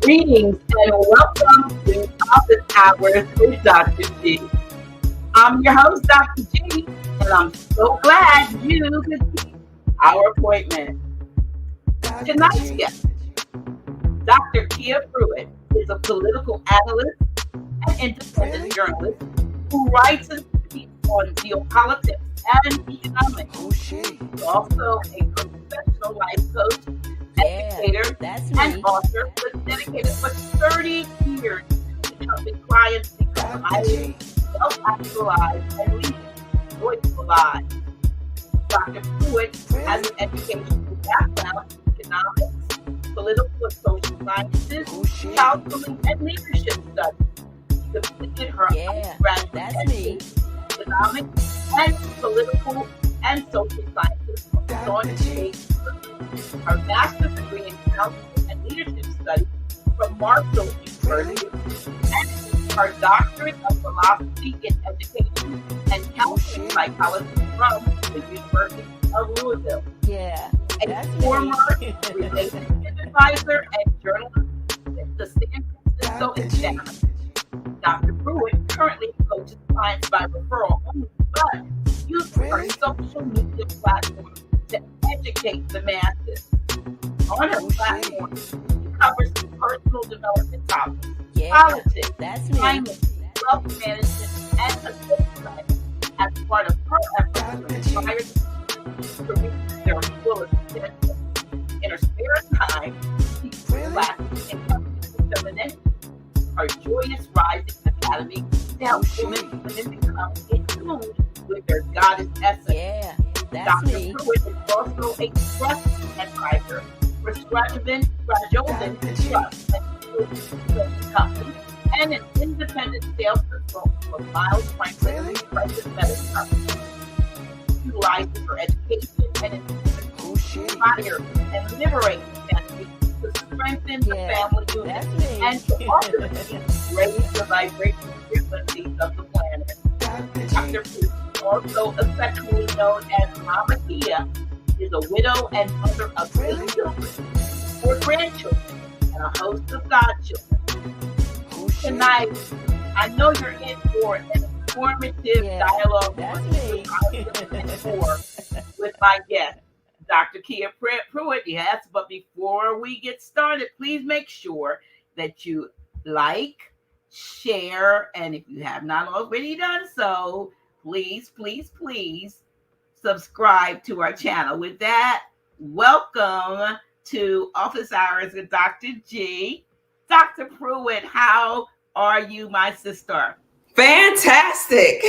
Greetings and welcome to Office Hours with Dr. G. I'm your host, Dr. G, and I'm so glad you could keep our appointment. Tonight's guest, Dr. Pruitt, is a political analyst and independent journalist who writes and speaks on geopolitics and economics. He's also a professional life coach, educator, and author with dedicated for 30 years to helping clients become highly self-actualized and lead joyful lives. Dr. Pruitt has an educational background in economics, political and social sciences, counseling, and leadership studies. She completed her undergraduate in economics and political and social sciences from Georgia State University. Her master's degree in counseling and leadership studies from Marshall University, and her doctorate of philosophy in education and counseling psychology from the University of Louisville. A former relationship advisor and journalist with the San Francisco Examiner. Dr. Pruitt currently coaches clients by referral only, but uses her social media platform to educate the masses. On her platform, she covers personal development topics, politics, climate, wealth management, and estate planning as part of her efforts to inspire to reach their fullest potential. In her spare time, she teaches classes in femininity. Her Joyous Rising Academy to help women become in tune with their goddess essence. Dr. Pruitt is also a trust advisor for Strategic Trust and Company and an independent sales consultant for Miles Franklin and Franklin Medicine Company. She utilizes her education and inspire and liberate humanity to strengthen the family unit and to ultimately raise the vibration frequencies of the planet. Dr. Pruitt, also affectionately known as Mama Tia, is a widow and mother of 8 children, 4 grandchildren, and a host of godchildren. Tonight, I know you're in for an informative dialogue with my guest, Dr. Kia Pruitt. Yes, but before we get started, please make sure that you like, share, and if you have not already done so, please subscribe to our channel. With that, welcome to Office Hours with Dr. G. Dr. Pruitt, how are you, my sister? Fantastic.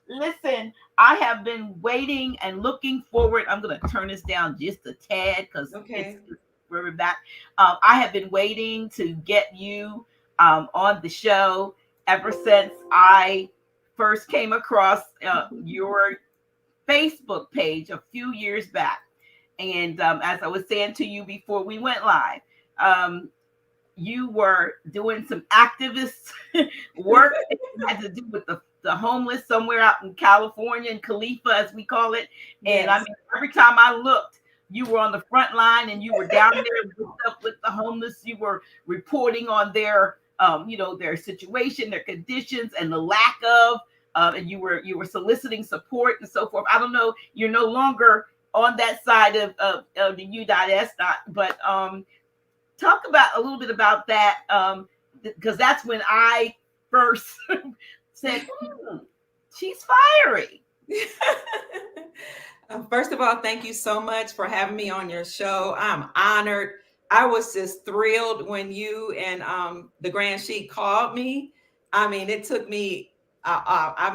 Listen, I have been waiting and looking forward. I'm going to turn this down just a tad because we're back. I have been waiting to get you on the show ever since I first came across your Facebook page a few years back. And as I was saying to you before we went live, you were doing some activist work that had to do with the homeless somewhere out in California, in Khalifa, as we call it. And I mean, every time I looked, you were on the front line and you were down there with the homeless. You were reporting on their, their situation, their conditions, and the lack of, and you were soliciting support and so forth. I don't know, you're no longer on that side of the U.S. but talk about a little bit about that, because that's when I first said, she's fiery. First of all, thank you so much for having me on your show. I'm honored. I was just thrilled when you and the Grand Sheik called me. I mean, it took me, I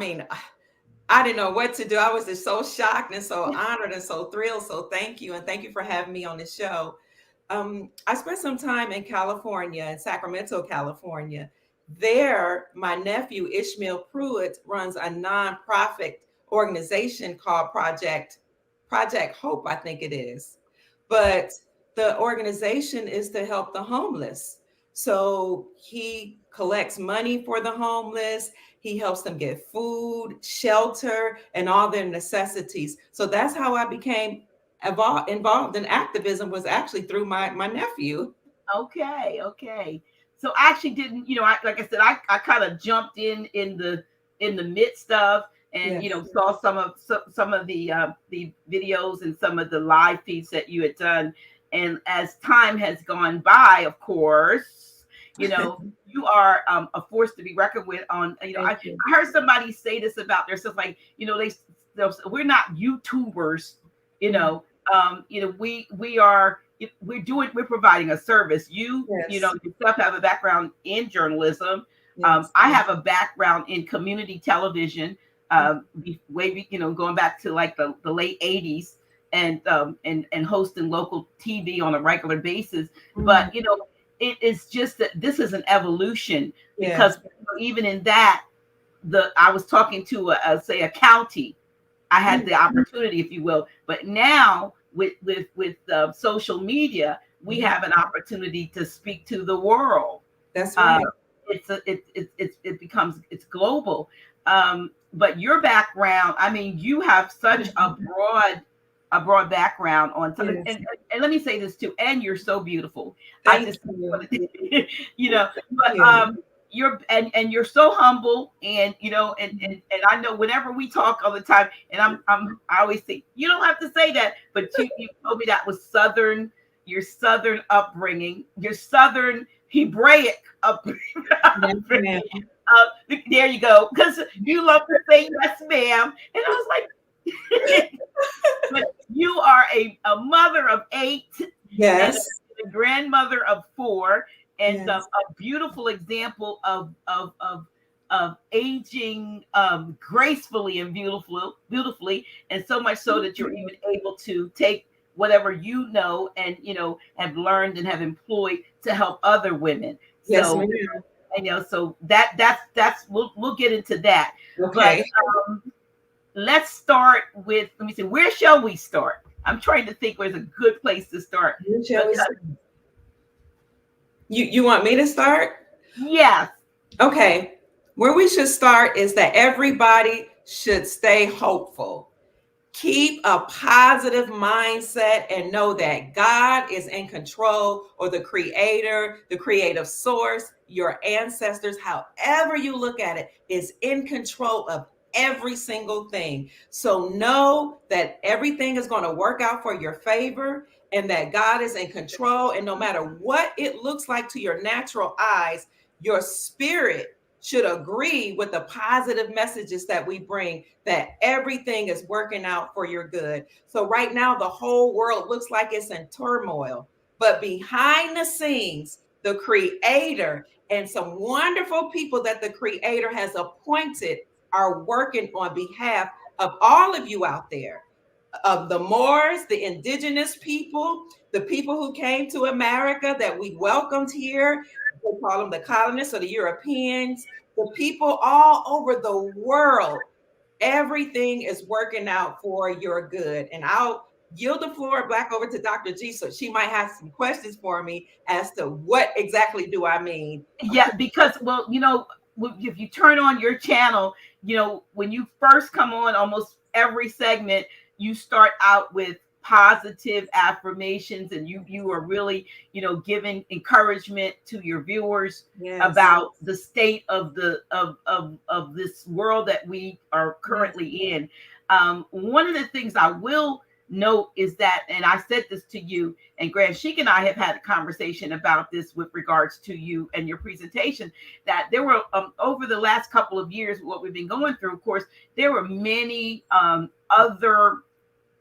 didn't know what to do. I was just so shocked and so honored and so thrilled. So thank you. And thank you for having me on the show. I spent some time in California, in Sacramento, California. There, my nephew, Ishmael Pruitt, runs a nonprofit organization called Project Hope, I think it is. But the organization is to help the homeless. So he collects money for the homeless. He helps them get food, shelter, and all their necessities. So that's how I became involved in activism, was actually through my nephew. Okay. So I actually didn't, like I said, I kind of jumped in the midst of, and Yes. saw some of the videos and some of the live feeds that you had done. And as time has gone by, of course, you are a force to be reckoned with. Thank you. I heard somebody say this about their stuff, like we're not YouTubers, you Mhm. know. We are, we're providing a service. Yes. Yourself have a background in journalism. Yes. I have a background in community television, going back to like the late 80s, and hosting local TV on a regular basis. Mhm. But it is just that this is an evolution, because Yes. even in that, I was talking to say a county. I had Mhm. the opportunity, if you will. But now with social media, we Mhm. have an opportunity to speak to the world. That's Uh, right. it becomes, it's global. But your background, I mean, you have such a broad background on something. Yes. And let me say this too. And you're so beautiful. I Thank just, you. Thank but you. you're so humble, and and I know whenever we talk all the time, and I always think you don't have to say that, but you told me that was your southern upbringing, your southern Hebraic upbringing. Yes, ma'am. There you go, because you love to say yes, ma'am, and I was like, but you are a mother of 8, and Yes. a grandmother of 4, and Yes. a beautiful example of aging gracefully and beautifully, and so much so that you're even able to take whatever and have learned and have employed to help other women. Yes, So ma'am. so that's we'll get into that, but Okay. let's start with, let me see, where shall we start? I'm trying to think where's a good place to start. Where shall we Because, start? You want me to start? yes, Okay. Where we should start is that everybody should stay hopeful. Keep a positive mindset and know that God is in control, or the creator, the creative source, your ancestors, however you look at it, is in control of every single thing. So know that everything is going to work out for your favor, and that God is in control. And no matter what it looks like to your natural eyes, your spirit should agree with the positive messages that we bring, that everything is working out for your good. So right now, the whole world looks like it's in turmoil, but behind the scenes, the creator and some wonderful people that the creator has appointed are working on behalf of all of you out there, of the Moors, the indigenous people, the people who came to America that we welcomed here. They call them the colonists or the Europeans, the people all over the world. Everything is working out for your good. And I'll yield the floor back over to Dr. G, so she might have some questions for me as to what exactly do I mean. yeah, because, well, if you turn on your channel, when you first come on, almost every segment, you start out with positive affirmations, and you are really, giving encouragement to your viewers Yes. about the state of of this world that we are Yes. currently in. One of the things I will note is that, and I said this to you, and Grant Sheik and I have had a conversation about this with regards to you and your presentation, that there were, over the last couple of years, what we've been going through, of course, there were many other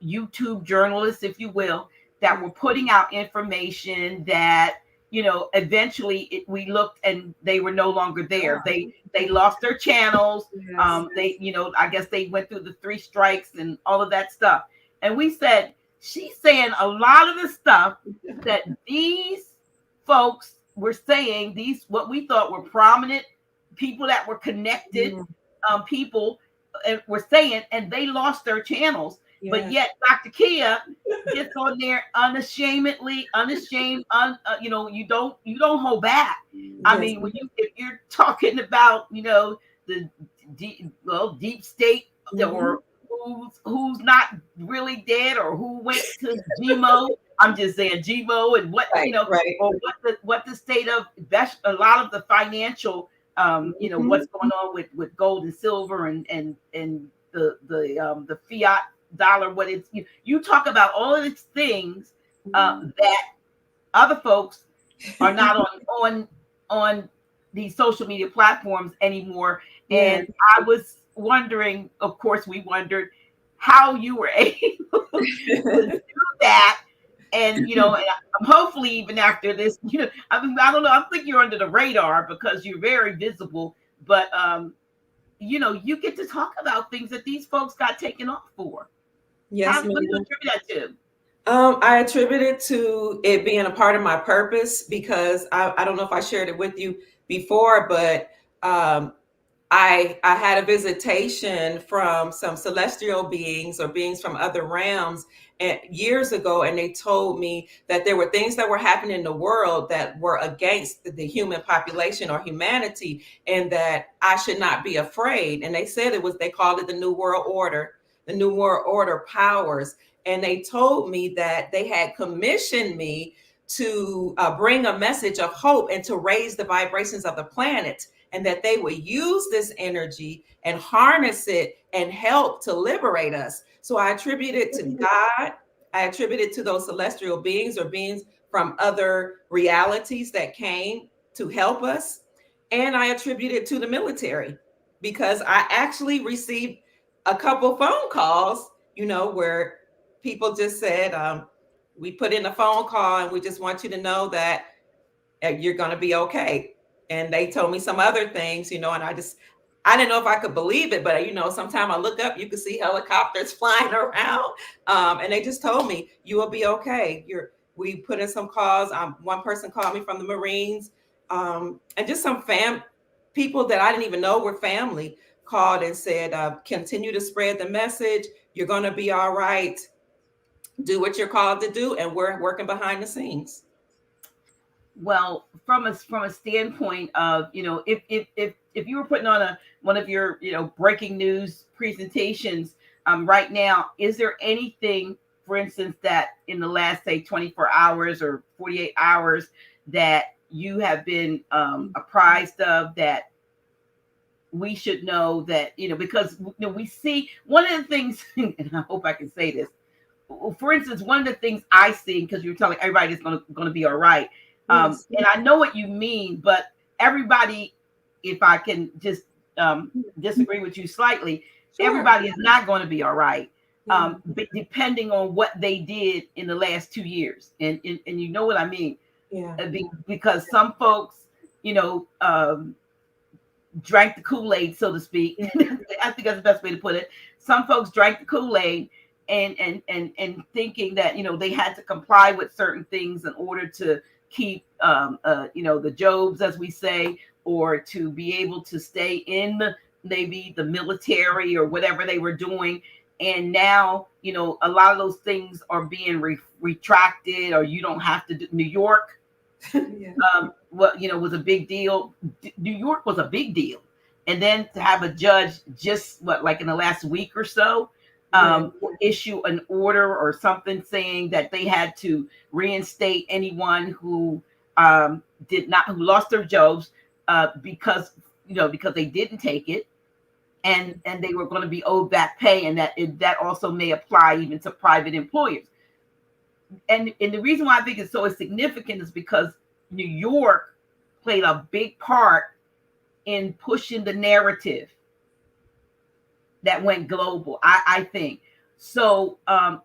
YouTube journalists, if you will, that were putting out information that, eventually we looked and they were no longer there. They lost their channels. Yes. I guess they went through the 3 strikes and all of that stuff. And we said, she's saying a lot of the stuff that these folks were saying, these what we thought were prominent people that were connected, people were saying, and they lost their channels. But Yes. yet Dr. Kia gets on there unashamedly, unashamed, you don't hold back. I Yes. mean, if you're talking about, the deep state, Mhm. or who's not really dead or who went to GMO. I'm just saying GMO and what Right, right. or what the state of a lot of the financial what's going on with gold and silver and the fiat dollar. What it's you talk about all of these things that other folks are not on these social media platforms anymore. Yeah. And I was wondering, of course, we wondered how you were able to do that. And and hopefully even after this, I mean, I don't know. I think you're under the radar because you're very visible, but you get to talk about things that these folks got taken off for. Yes, What do you ma'am. attribute that to? I attribute it to it being a part of my purpose because I don't know if I shared it with you before, but I had a visitation from some celestial beings or beings from other realms years ago, and they told me that there were things that were happening in the world that were against the human population or humanity, and that I should not be afraid. And they said they called it the New World Order, the New World Order powers. And they told me that they had commissioned me to bring a message of hope and to raise the vibrations of the planet, and that they would use this energy and harness it and help to liberate us. So I attribute it to God. I attribute it to those celestial beings or beings from other realities that came to help us. And I attribute it to the military because I actually received a couple phone calls, where people just said, we put in a phone call and we just want you to know that you're going to be okay. And they told me some other things, and I didn't know if I could believe it, but sometime I look up, you can see helicopters flying around. And they just told me, you will be okay. We put in some calls. One person called me from the Marines, and just some people that I didn't even know were family called and said, continue to spread the message. You're going to be all right. Do what you're called to do. And we're working behind the scenes. Well, from a standpoint of if you were putting on one of your breaking news presentations right now, is there anything, for instance, that in the last say 24 hours or 48 hours that you have been apprised of that we should know, that because we see one of the things, and I hope I can say this. For instance, one of the things I see, because you're telling everybody it's going to be all right. Yes. And I know what you mean, but everybody, if I can just disagree with you slightly, Sure. Everybody is not going to be all right, Yeah. but depending on what they did in the last 2 years. And you know what I mean? Yeah. Because some folks, drank the Kool-Aid, so to speak. I think that's the best way to put it. Some folks drank the Kool-Aid and thinking that they had to comply with certain things in order to keep the jobs, as we say, or to be able to stay in maybe the military or whatever they were doing. And now a lot of those things are being retracted, or you don't have to do. New York Yeah. was a big deal. New York was a big deal, and then to have a judge just like in the last week or so issue an order or something saying that they had to reinstate anyone who who lost their jobs because they didn't take it, and they were going to be owed back pay, and that also may apply even to private employers. And the reason why I think it's so significant is because New York played a big part in pushing the narrative that went global, I think. So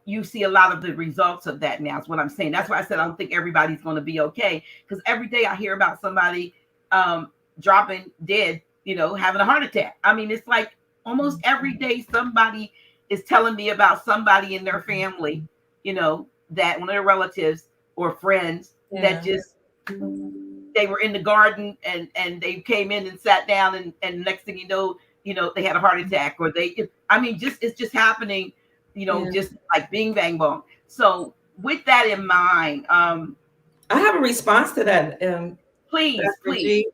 you see a lot of the results of that now, is what I'm saying. That's why I said I don't think everybody's going to be okay, because every day I hear about somebody dropping dead, having a heart attack. I mean, it's like almost every day somebody is telling me about somebody in their family, that one of their relatives or friends that just they were in the garden and they came in and sat down and next thing you know, they had a heart attack, or it's just happening, just like bing bang boom. So with that in mind, I have a response to that. please. G.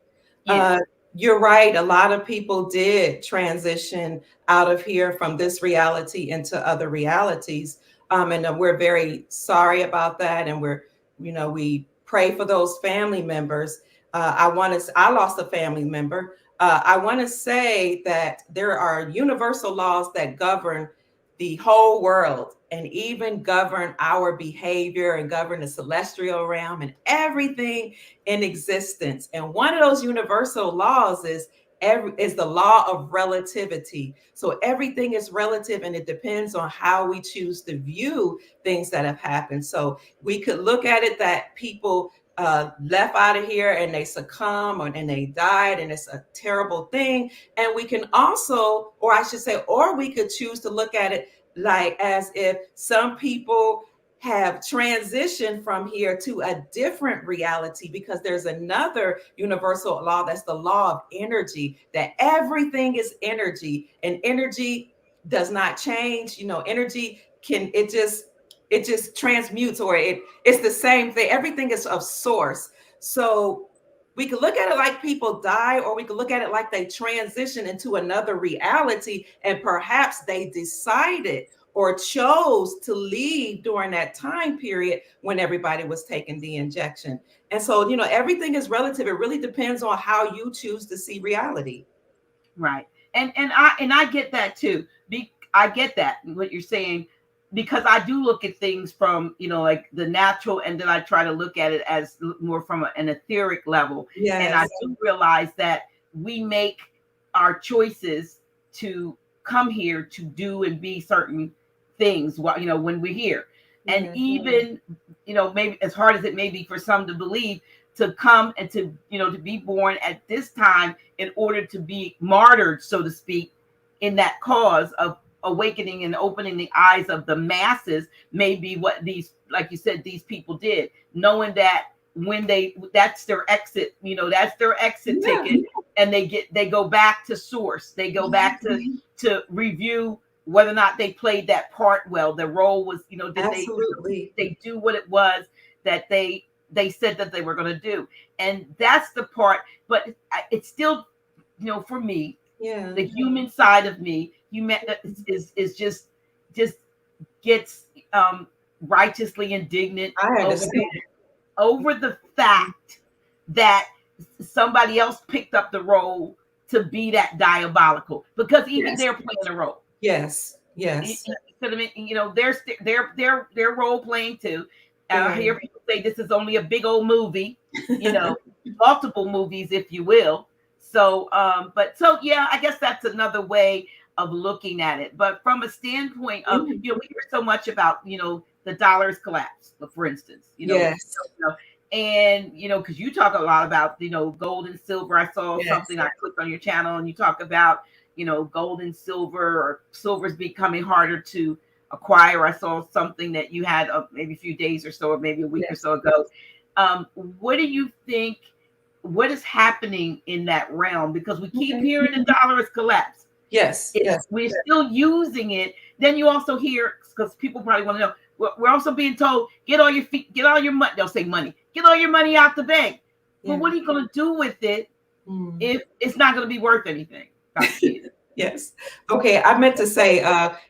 Yes. You're right. A lot of people did transition out of here from this reality into other realities. And we're very sorry about that. And we pray for those family members. I lost a family member. I want to say that there are universal laws that govern the whole world and even govern our behavior and govern the celestial realm and everything in existence. And one of those universal laws is the law of relativity. So everything is relative and it depends on how we choose to view things that have happened. So we could look at it that people left out of here and they succumb and they died and it's a terrible thing. And we can also, or I should say, or we could choose to look at it like as if some people have transitioned from here to a different reality because there's another universal law that's the law of energy, that everything is energy and energy does not change. Energy it just transmutes, or it's the same thing. Everything is of source. So we could look at it like people die, or we could look at it like they transition into another reality and perhaps they decided or chose to leave during that time period when everybody was taking the injection. And so, everything is relative. It really depends on how you choose to see reality. Right. And I get that too. I get that what you're saying, because I do look at things from, like the natural, and then I try to look at it as more from an etheric level. Yes. And I do realize that we make our choices to come here to do and be certain things while, when we're here. And even, maybe as hard as it may be for some to believe, to come and to be born at this time in order to be martyred, so to speak, in that cause of awakening and opening the eyes of the masses, may be what these, like you said, these people did, knowing that when that's their exit, that's their exit ticket, and they go back to source. They go back to review whether or not they played that part well. The role was, did absolutely they do what it was that they said that they were going to do. And that's the part. But it's still, for me, the human side of me, is just gets righteously indignant over the fact that somebody else picked up the role to be that diabolical, because even they're playing a role. Yes. They're role playing too. I hear people say this is only a big old movie, multiple movies, if you will. So, I guess that's another way of looking at it. But from a standpoint of, we hear so much about, the dollar's collapse, for instance, and, because you talk a lot about, gold and silver. I saw something, I clicked on your channel and you talk about, gold and silver, or silver's becoming harder to acquire. I saw something that you had maybe a few days or so, or maybe a week or so ago. What do you think? What is happening in that realm? Because we keep hearing the dollar is collapse. Yes. We're still using it. Then you also hear, because people probably want to know, we're also being told, get all your money. They'll say money. Get all your money out the bank. But what are you going to do with it if it's not going to be worth anything? Yes. Okay. I meant to say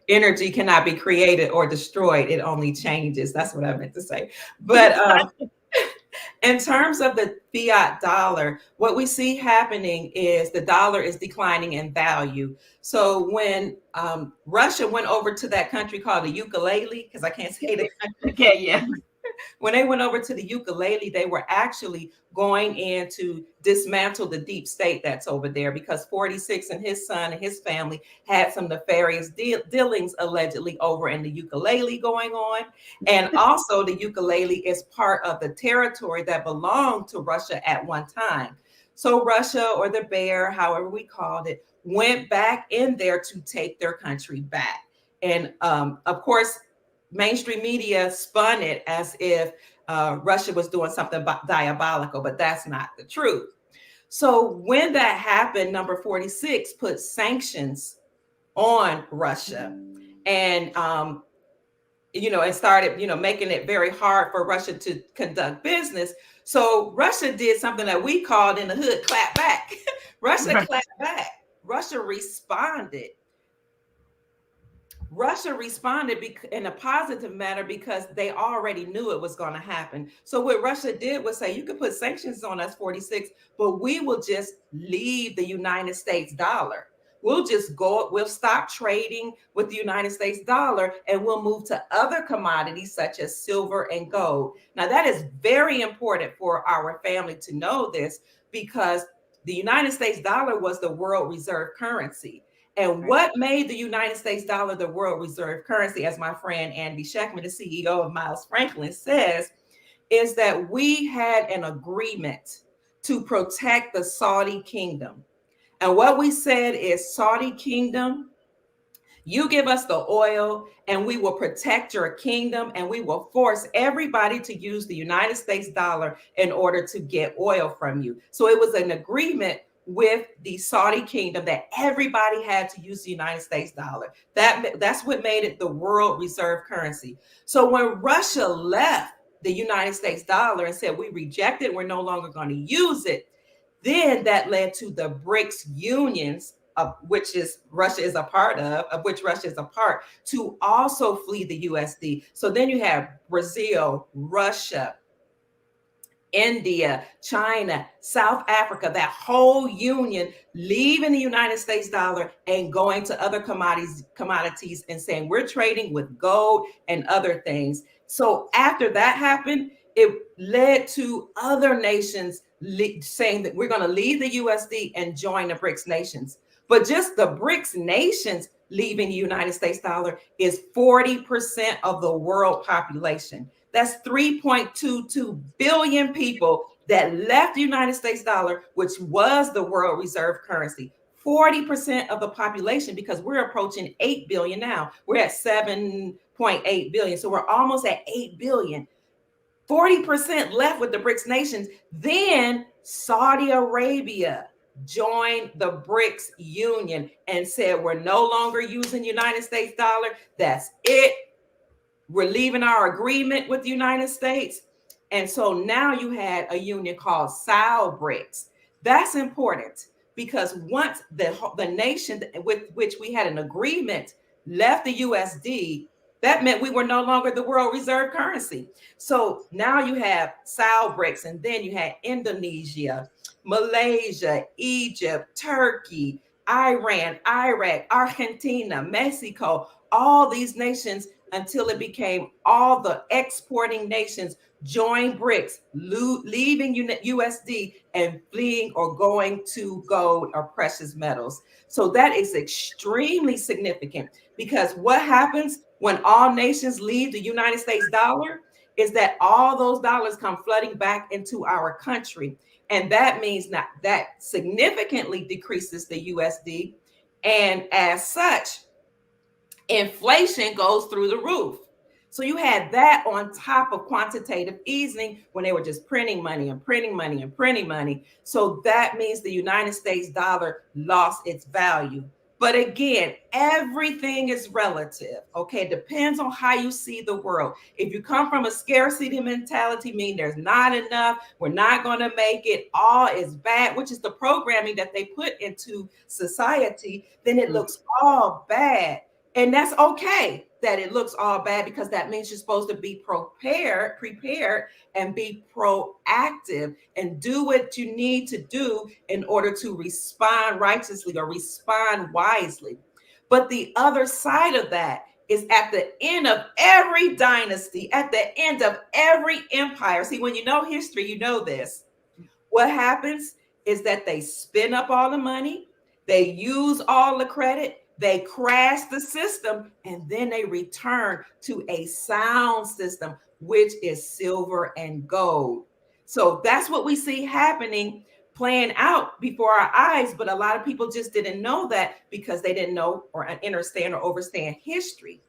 energy cannot be created or destroyed. It only changes. That's what I meant to say. But in terms of the fiat dollar, what we see happening is the dollar is declining in value. So when Russia went over to that country called the ukulele, because I can't say the country. When they went over to the ukulele, they were actually going in to dismantle the deep state that's over there, because 46 and his son and his family had some nefarious dealings allegedly over in the ukulele going on. And also the ukulele is part of the territory that belonged to Russia at one time. So Russia, or the bear, however we called it, went back in there to take their country back. And of course, mainstream media spun it as if Russia was doing something diabolical, but that's not the truth. So when that happened, number 46 put sanctions on Russia, and and started making it very hard for Russia to conduct business. So Russia did something that we called in the hood clap back. Russia clapped back. Russia responded. Russia responded in a positive manner because they already knew it was going to happen. So what Russia did was say, you can put sanctions on us, 46, but we will just leave the United States dollar. We'll just we'll stop trading with the United States dollar and we'll move to other commodities such as silver and gold. Now, that is very important for our family to know this because the United States dollar was the world reserve currency. And what made the United States dollar the world reserve currency, as my friend Andy Schectman, the CEO of Miles Franklin, says, is that we had an agreement to protect the Saudi kingdom. And what we said is, Saudi kingdom, you give us the oil and we will protect your kingdom and we will force everybody to use the United States dollar in order to get oil from you. So it was an agreement with the Saudi kingdom that everybody had to use the United States dollar. That's what made it the world reserve currency. So when Russia left the United States dollar and said, we reject it, we're no longer going to use it, then that led to the BRICS unions, which is Russia is a part of which Russia is a part, to also flee the USD. So then you have Brazil, Russia, India, China, South Africa, that whole union leaving the United States dollar and going to other commodities and saying we're trading with gold and other things. So after that happened, it led to other nations saying that we're going to leave the USD and join the BRICS nations. But just the BRICS nations leaving the United States dollar is 40% of the world population. That's 3.22 billion people that left the United States dollar, which was the world reserve currency. 40% of the population, because we're approaching 8 billion now. We're at 7.8 billion. So we're almost at 8 billion. 40% left with the BRICS nations. Then Saudi Arabia joined the BRICS union and said, we're no longer using United States dollar. That's it. We're leaving our agreement with the United States. And so now you had a union called SAL-BRICS. That's important because once the nation with which we had an agreement left the USD, that meant we were no longer the world reserve currency. So now you have SAL-BRICS, and then you had Indonesia, Malaysia, Egypt, Turkey, Iran, Iraq, Argentina, Mexico, all these nations until it became all the exporting nations join BRICS, leaving USD and fleeing or going to gold or precious metals. So that is extremely significant because what happens when all nations leave the United States dollar is that all those dollars come flooding back into our country. And that means that significantly decreases the USD. And as such, inflation goes through the roof. So you had that on top of quantitative easing when they were just printing money and printing money and printing money. So that means the United States dollar lost its value. But again, everything is relative. Okay, it depends on how you see the world. If you come from a scarcity mentality, meaning there's not enough, we're not going to make it, all is bad, which is the programming that they put into society, then it looks all bad. And that's okay that it looks all bad because that means you're supposed to be prepared and be proactive and do what you need to do in order to respond righteously or respond wisely. But the other side of that is at the end of every dynasty, at the end of every empire. See, when you know history, you know this. What happens is that they spend up all the money, they use all the credit, they crash the system, and then they return to a sound system, which is silver and gold. So that's what we see happening, playing out before our eyes. But a lot of people just didn't know that because they didn't know or understand or understand history.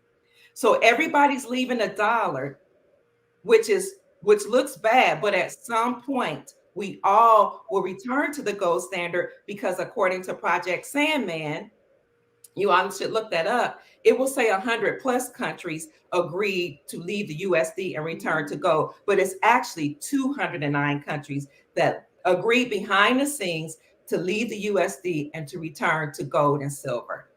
So everybody's leaving a dollar, which looks bad, but at some point we all will return to the gold standard because according to Project Sandman, you all should look that up. It will say 100 plus countries agreed to leave the USD and return to gold, but it's actually 209 countries that agreed behind the scenes to leave the USD and to return to gold and silver.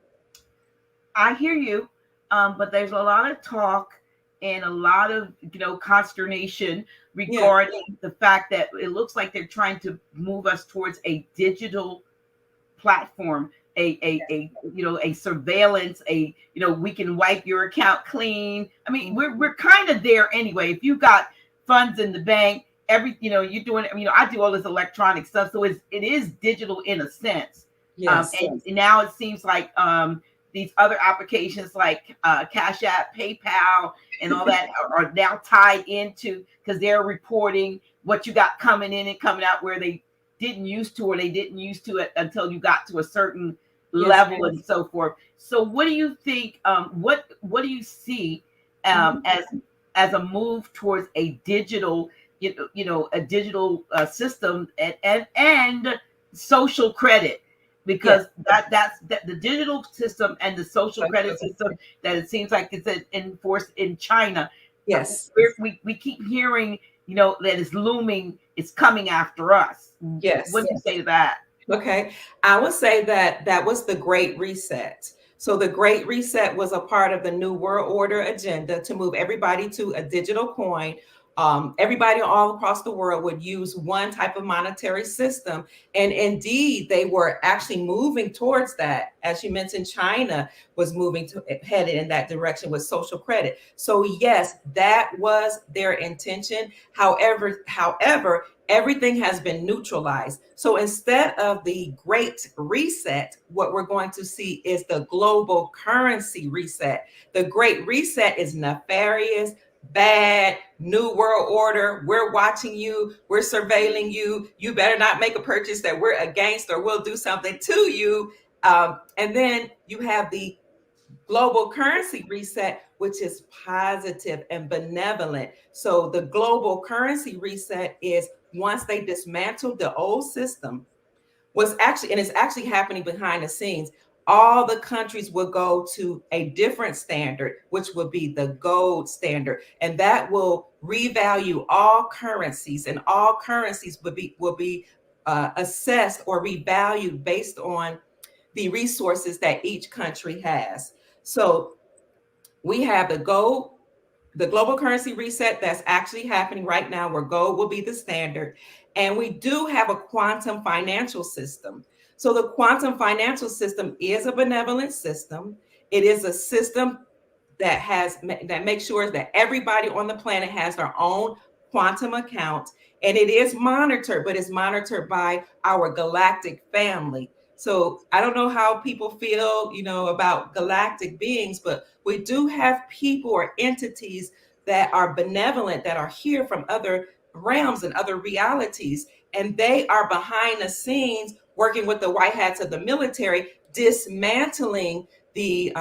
I hear you, but there's a lot of talk and a lot of consternation regarding the fact that it looks like they're trying to move us towards a digital platform, a surveillance, we can wipe your account clean. I mean, we're kind of there anyway. If you got funds in the bank, you're doing, I do all this electronic stuff, so it is digital in a sense. Yes. And now it seems like these other applications like Cashapp, PayPal, and all that are now tied into, because they're reporting what you got coming in and coming out, where they didn't used to it until you got to a certain level and so forth. So what do you think? What do you see as a move towards a digital, a digital system and social credit? Because that's the digital system and the social credit system that it seems like it's enforced in China. Yes, we keep hearing that it's looming, it's coming after us. Yes. What do you say to that? Okay, I would say that was the Great Reset. So the Great Reset was a part of the New World Order agenda to move everybody to a digital coin. Everybody all across the world would use one type of monetary system. And indeed, they were actually moving towards that. As you mentioned, China was headed in that direction with social credit. So yes, that was their intention. However, everything has been neutralized. So instead of the Great Reset, what we're going to see is the global currency reset. The Great Reset is nefarious, bad, new world order. We're watching you. We're surveilling you. You better not make a purchase that we're against, or we'll do something to you. And then you have the global currency reset, which is positive and benevolent. So the global currency reset is once they dismantled the old system, and it's actually happening behind the scenes, all the countries will go to a different standard, which will be the gold standard. And that will revalue all currencies, and all currencies will be assessed or revalued based on the resources that each country has. So we have the global currency reset that's actually happening right now, where gold will be the standard. And we do have a quantum financial system. So the quantum financial system is a benevolent system. It is a system that makes sure that everybody on the planet has their own quantum account. And it is monitored, but it's monitored by our galactic family. So I don't know how people feel, about galactic beings, but we do have people or entities that are benevolent, that are here from other realms and other realities. And they are behind the scenes working with the white hats of the military, dismantling the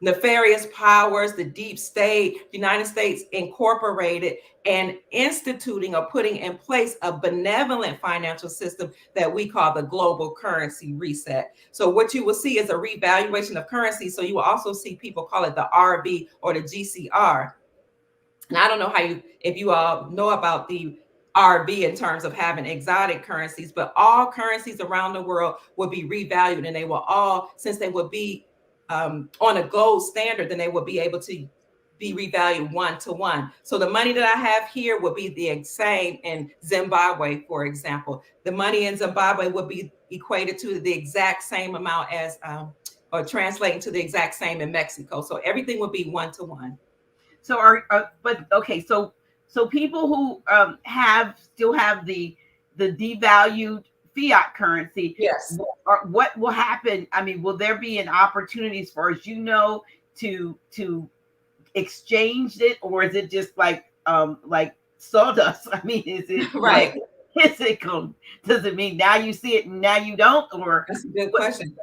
nefarious powers, the deep state, United States Incorporated, and instituting or putting in place a benevolent financial system that we call the global currency reset. So what you will see is a revaluation of currency. So you will also see people call it the RB or the GCR. And I don't know if you all know about the RB in terms of having exotic currencies, but all currencies around the world will be revalued, and they will all, since they will be on a gold standard, then they will be able to be revalued 1-to-1. So the money that I have here will be the same in Zimbabwe, for example. The money in Zimbabwe will be equated to the exact same amount as, or translating to the exact same in Mexico. So everything will be 1-to-1. So so people who still have the devalued fiat currency, yes, what will happen? I mean, will there be an opportunities for, as to exchange it, or is it just like sawdust? I mean, is it right? Does it mean now you see it and now you don't? Or that's a good question.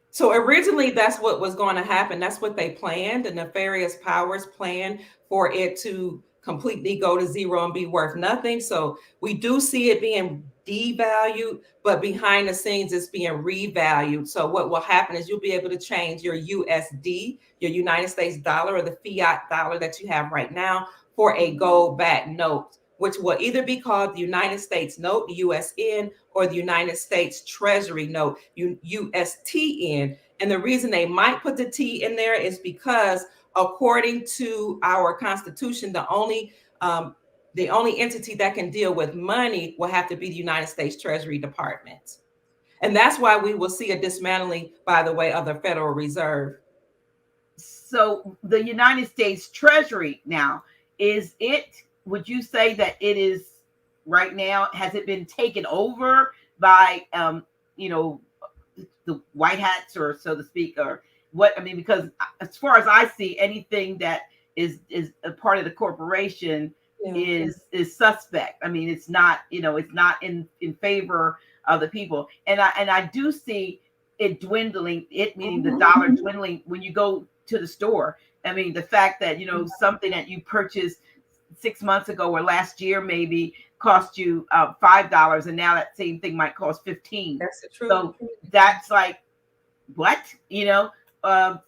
So originally, that's what was going to happen. That's what they planned. The nefarious powers planned for it to completely go to zero and be worth nothing. So we do see it being devalued, but behind the scenes, it's being revalued. So what will happen is you'll be able to change your USD, your United States dollar, or the fiat dollar that you have right now, for a gold-backed note which will either be called the United States note, USN, or the United States Treasury note, USTN. And the reason they might put the T in there is because according to our Constitution, the only entity that can deal with money will have to be the United States Treasury Department. And that's why we will see a dismantling, by the way, of the Federal Reserve. So the United States Treasury now, would you say that it is right now, has it been taken over by, the white hats, or so to speak, or what? I mean, because as far as I see, anything that is a part of the corporation is suspect. I mean, it's not, it's not in favor of the people. And I do see it dwindling, it meaning the dollar dwindling when you go to the store. I mean, the fact that, something that you purchased 6 months ago or last year maybe cost you $5, and now that same thing might cost $15. That's the truth. So that's like, what? A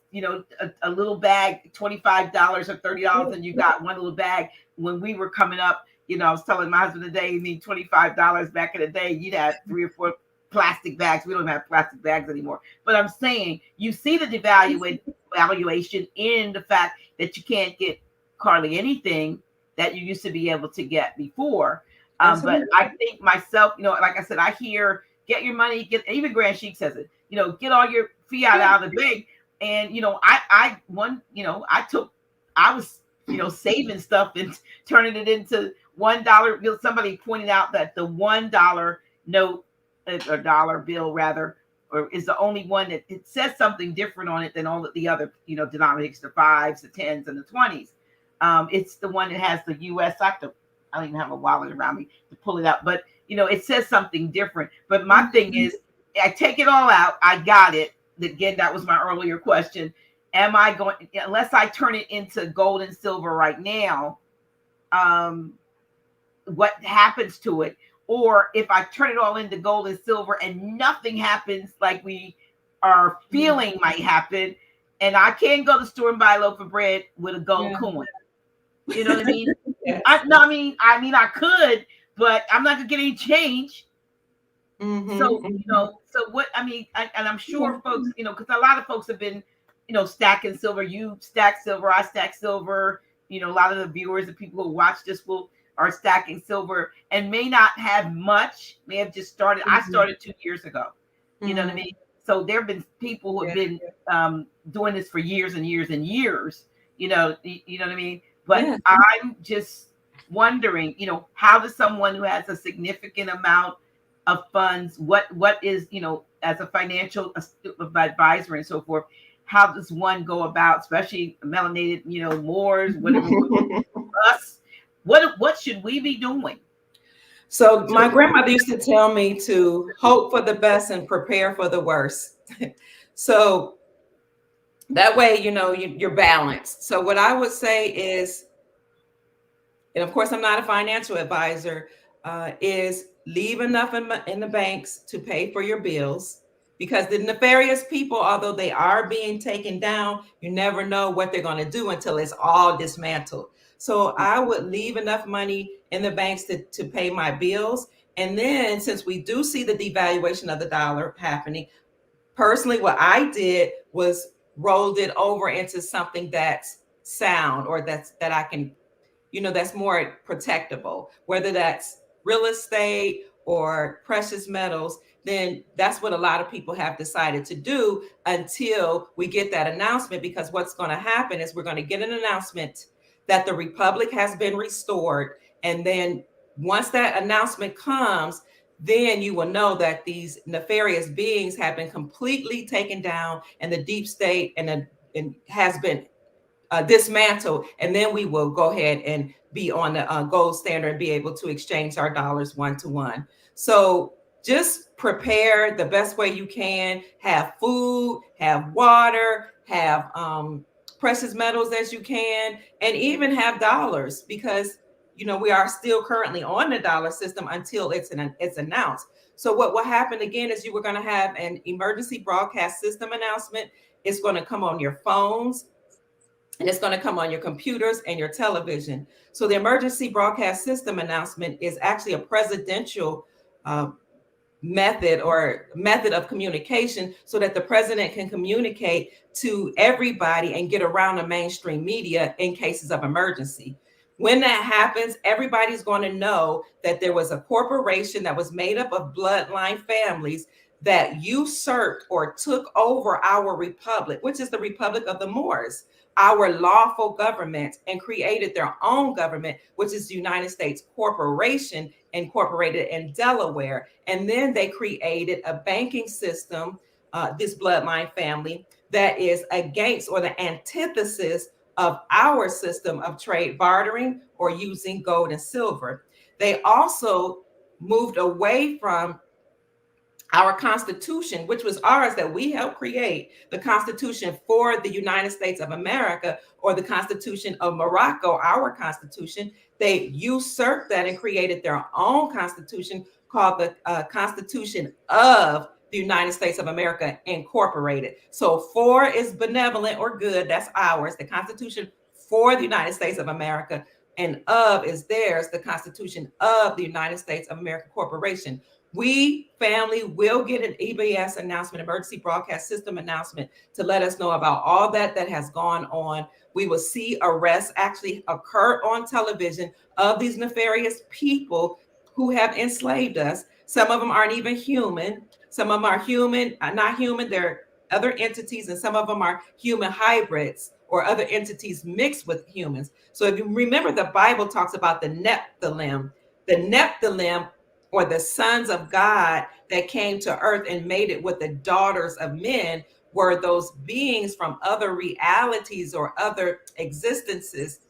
little bag, $25 or $30, and you got one little bag. When we were coming up, I was telling my husband today, you need $25 back in the day, you'd have 3 or 4 plastic bags. We don't have plastic bags anymore. But I'm saying, you see the devaluation in the fact that you can't get hardly anything that you used to be able to get before. But I think myself, like I said, I hear, get your money, even Grand Sheik says it, get all your fiat out of the bank. And, I was, saving stuff and turning it into $1. Somebody pointed out that the $1 note, or dollar bill rather, or is the only one that it says something different on it than all of the other, denominations, the 5s, the 10s, and the 20s. It's the one that has the US. I don't even have a wallet around me to pull it out, but it says something different. But my thing is, I take it all out. I got it. Again, that was my earlier question. Am I going, unless I turn it into gold and silver right now, what happens to it? Or if I turn it all into gold and silver and nothing happens like we are feeling might happen, and I can't go to the store and buy a loaf of bread with a gold coin. You know what I mean? Yes. I could, but I'm not gonna get any change. So so what? I mean, and I'm sure folks, because a lot of folks have been, stacking silver. You stack silver, I stack silver. A lot of the viewers, the people who watch this are stacking silver and may not have much. May have just started. I started 2 years ago. You know what I mean? So there have been people who have been doing this for years and years and years. You know what I mean? But I'm just wondering, how does someone who has a significant amount of funds, what is, as a financial advisor and so forth, how does one go about, especially melanated, Moors, whatever, us, what should we be doing? So my grandmother used to tell me to hope for the best and prepare for the worst. So that way, you're balanced. So what I would say is, and of course, I'm not a financial advisor, is leave enough in the banks to pay for your bills, because the nefarious people, although they are being taken down, you never know what they're going to do until it's all dismantled. So I would leave enough money in the banks to pay my bills. And then, since we do see the devaluation of the dollar happening, personally, what I did was rolled it over into something that's sound, or that I can, that's more protectable, whether that's real estate or precious metals. Then that's what a lot of people have decided to do until we get that announcement. Because what's going to happen is we're going to get an announcement that the republic has been restored. And then once that announcement comes, then you will know that these nefarious beings have been completely taken down, and the deep state and has been dismantled. And then we will go ahead and be on the gold standard and be able to exchange our dollars 1-to-1. So just prepare the best way you can. Have food, have water, have precious metals as you can, and even have dollars, because we are still currently on the dollar system until it's announced. So what will happen again is you were going to have an emergency broadcast system announcement. It's going to come on your phones. and it's going to come on your computers and your television. So the emergency broadcast system announcement is actually a presidential method of communication, so that the president can communicate to everybody and get around the mainstream media in cases of emergency. When that happens, everybody's going to know that there was a corporation that was made up of bloodline families that usurped or took over our republic, which is the Republic of the Moors, our lawful government, and created their own government, which is the United States Corporation, incorporated in Delaware. And then they created a banking system, this bloodline family, that is against or the antithesis of our system of trade bartering or using gold and silver. They also moved away from our Constitution, which was ours that we helped create, the Constitution for the United States of America, or the Constitution of Morocco, our Constitution. They usurped that and created their own Constitution called the Constitution of the United States of America Incorporated. So for is benevolent or good, that's ours, the Constitution for the United States of America, and of is theirs, the Constitution of the United States of America Corporation. We, family, will get an EBS announcement, emergency broadcast system announcement, to let us know about all that has gone on. We will see arrests actually occur on television of these nefarious people who have enslaved us. Some of them aren't even human. Some of them are human, not human. They're other entities, and some of them are human hybrids or other entities mixed with humans. So if you remember, the Bible talks about the Nephilim. The Nephilim, or the sons of God that came to earth and made it with the daughters of men, were those beings from other realities or other existences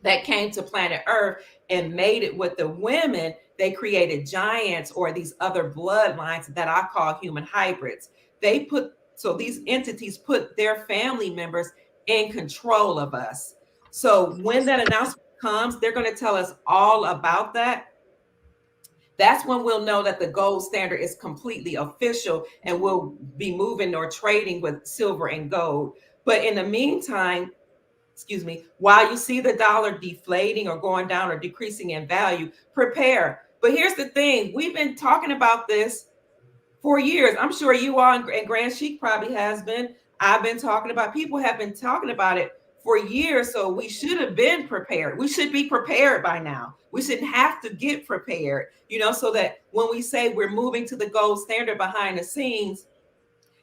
that came to planet Earth and made it with the women. They created giants or these other bloodlines that I call human hybrids. So these entities put their family members in control of us. So when that announcement comes, they're going to tell us all about that. That's when we'll know that the gold standard is completely official and we'll be moving or trading with silver and gold. But in the meantime, while you see the dollar deflating or going down or decreasing in value, prepare. But here's the thing. We've been talking about this for years. I'm sure you all and Grand Sheik probably has been. I've been talking about, people have been talking about it for years. So we should have been prepared. We should be prepared by now. We shouldn't have to get prepared, so that when we say we're moving to the gold standard behind the scenes,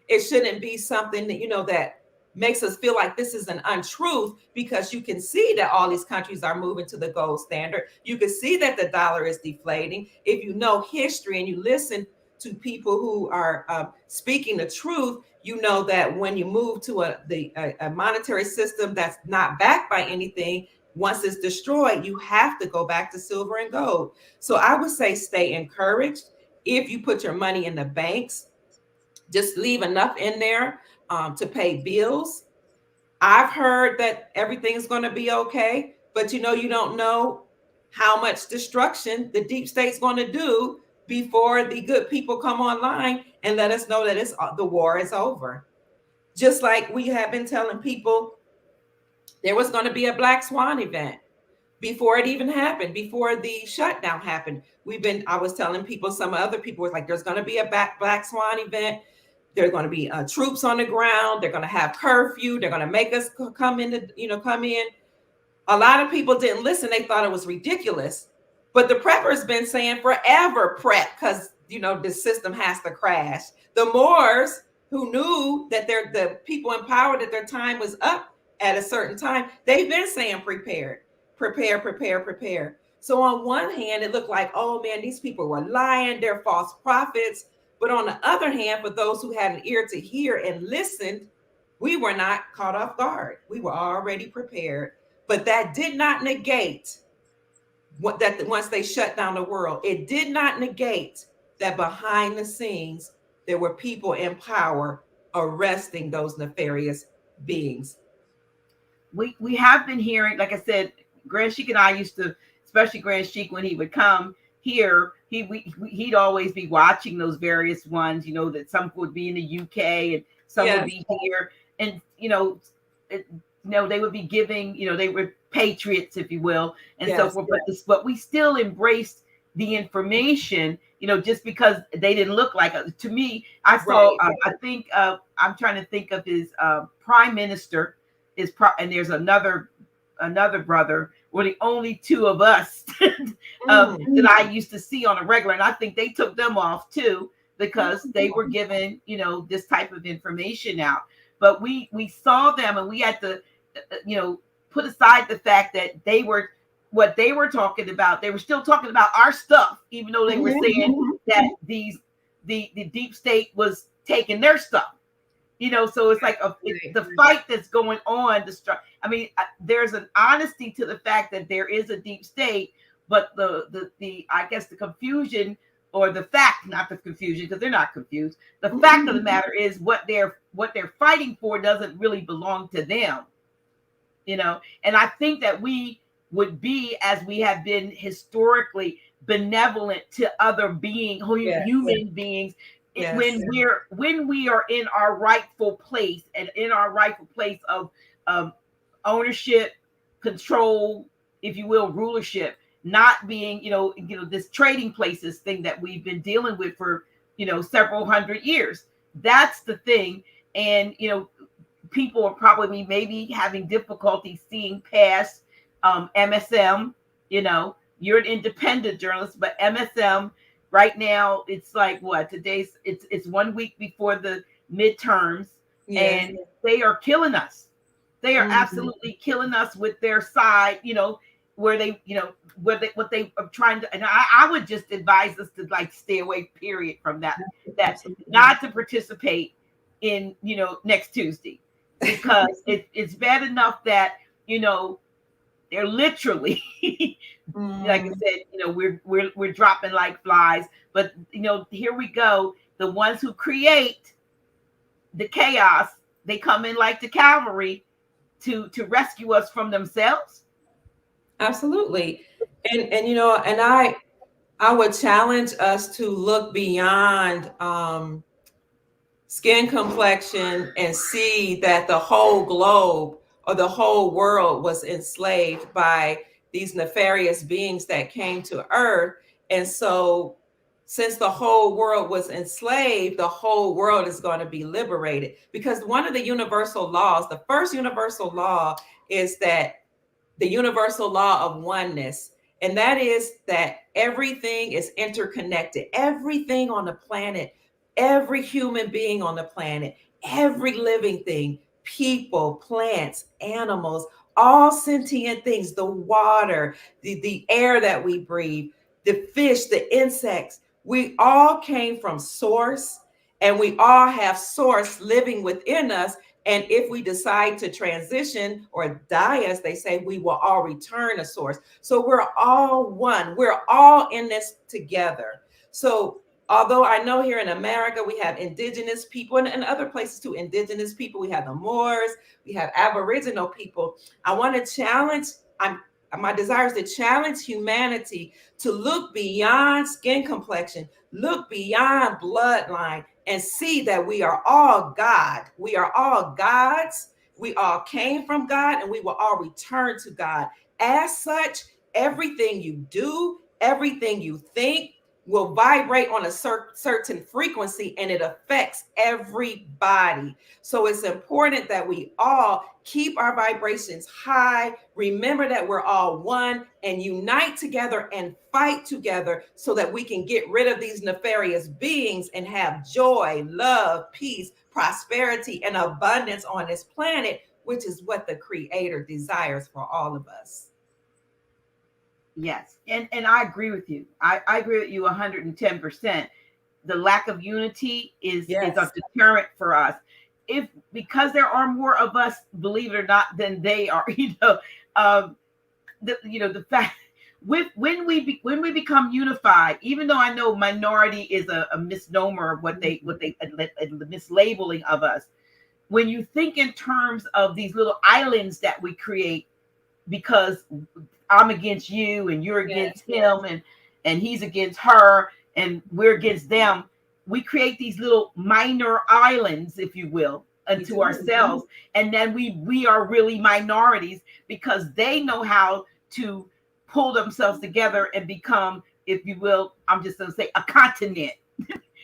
it shouldn't be something that, that makes us feel like this is an untruth, because you can see that all these countries are moving to the gold standard. You can see that the dollar is deflating. If you know history and you listen to people who are speaking the truth, you know that when you move to a monetary system that's not backed by anything, once it's destroyed, you have to go back to silver and gold. So I would say stay encouraged. If you put your money in the banks, just leave enough in there to pay bills. I've heard that everything's going to be okay, but you don't know how much destruction the deep state's going to do before the good people come online and let us know that the war is over. Just like we have been telling people there was going to be a Black Swan event before it even happened, before the shutdown happened. I was telling people, some other people was like, there's going to be a Black Swan event. There's going to be troops on the ground. They're going to have curfew. They're going to make us come in. A lot of people didn't listen. They thought it was ridiculous. But the preppers been saying forever, prep, because the system has to crash. The Moors, who knew that the people in power, that their time was up at a certain time, they've been saying prepare. So on one hand, it looked like, oh man, these people were lying, they're false prophets. But on the other hand, for those who had an ear to hear and listened, we were not caught off guard. We were already prepared. But that did not negate that once they shut down the world, it did not negate that behind the scenes, there were people in power arresting those nefarious beings. We have been hearing, like I said, Grand Sheik and I used to, especially Grand Sheik, when he would come here, he'd always be watching those various ones, that some would be in the UK and some would be here. And, they would be giving, they were patriots, if you will, and so Yes. forth. But we still embraced the information, just because they didn't look like us. To me, I saw, Right. I think, I'm trying to think of his prime minister and there's another brother. Were the only two of us that I used to see on a regular, and I think they took them off too because they were given, this type of information out. But we saw them, and we had to, put aside the fact that what they were talking about. They were still talking about our stuff, even though they were saying that the deep state was taking their stuff. So it's like the fight that's going on. There's an honesty to the fact that there is a deep state, but the I guess the confusion, or the fact, not the confusion, because they're not confused. The fact of the matter is what they're fighting for doesn't really belong to them. And I think that we would be, as we have been historically, benevolent to other human beings. Yes. When we are in our rightful place, and in our rightful place of ownership, control, if you will, rulership, not being this trading places thing that we've been dealing with for several hundred years. That's the thing. And people are probably maybe having difficulty seeing past MSM. You're an independent journalist, but MSM right now, it's like what today's it's 1 week before the midterms. Yes. And they are killing us. They are absolutely killing us with their side, where they, what they are trying to. And I would just advise us to stay away, period, from that not to participate in next Tuesday, because it's bad enough that they're literally like I said, we're dropping like flies. But here we go. The ones who create the chaos, they come in like the cavalry to rescue us from themselves. Absolutely. And I would challenge us to look beyond skin complexion and see that the whole globe or the whole world was enslaved by these nefarious beings that came to Earth. And so since the whole world was enslaved, the whole world is going to be liberated, because one of the universal laws, the first universal law, is that the universal law of oneness. And that is that everything is interconnected. Everything on the planet, every human being on the planet, every living thing, people, plants, animals, all sentient things, the water, the air that we breathe, the fish, the insects, we all came from source, and we all have source living within us. And if we decide to transition or die, as they say, we will all return to source. So we're all one. We're all in this together. So although I know here in America, we have indigenous people, and other places too, indigenous people, we have the Moors, we have Aboriginal people. I want to challenge, my desire is to challenge humanity to look beyond skin complexion, look beyond bloodline, and see that we are all God. We are all gods. We all came from God, and we will all return to God. As such, everything you do, everything you think will vibrate on a certain frequency, and it affects everybody. So it's important that we all keep our vibrations high, remember that we're all one, and unite together and fight together so that we can get rid of these nefarious beings and have joy, love, peace, prosperity, and abundance on this planet, which is what the Creator desires for all of us. Yes. And I agree with you. I agree with you 110%. The lack of unity is a deterrent for us. Because there are more of us, believe it or not, than they are, the fact when we become unified, even though I know minority is a misnomer of what they the mislabeling of us. When you think in terms of these little islands that we create, because I'm against you and you're against him, and he's against her and we're against them. We create these little minor islands, if you will, unto ourselves, and then we are really minorities because they know how to pull themselves together and become, if you will, I'm just going to say, a continent.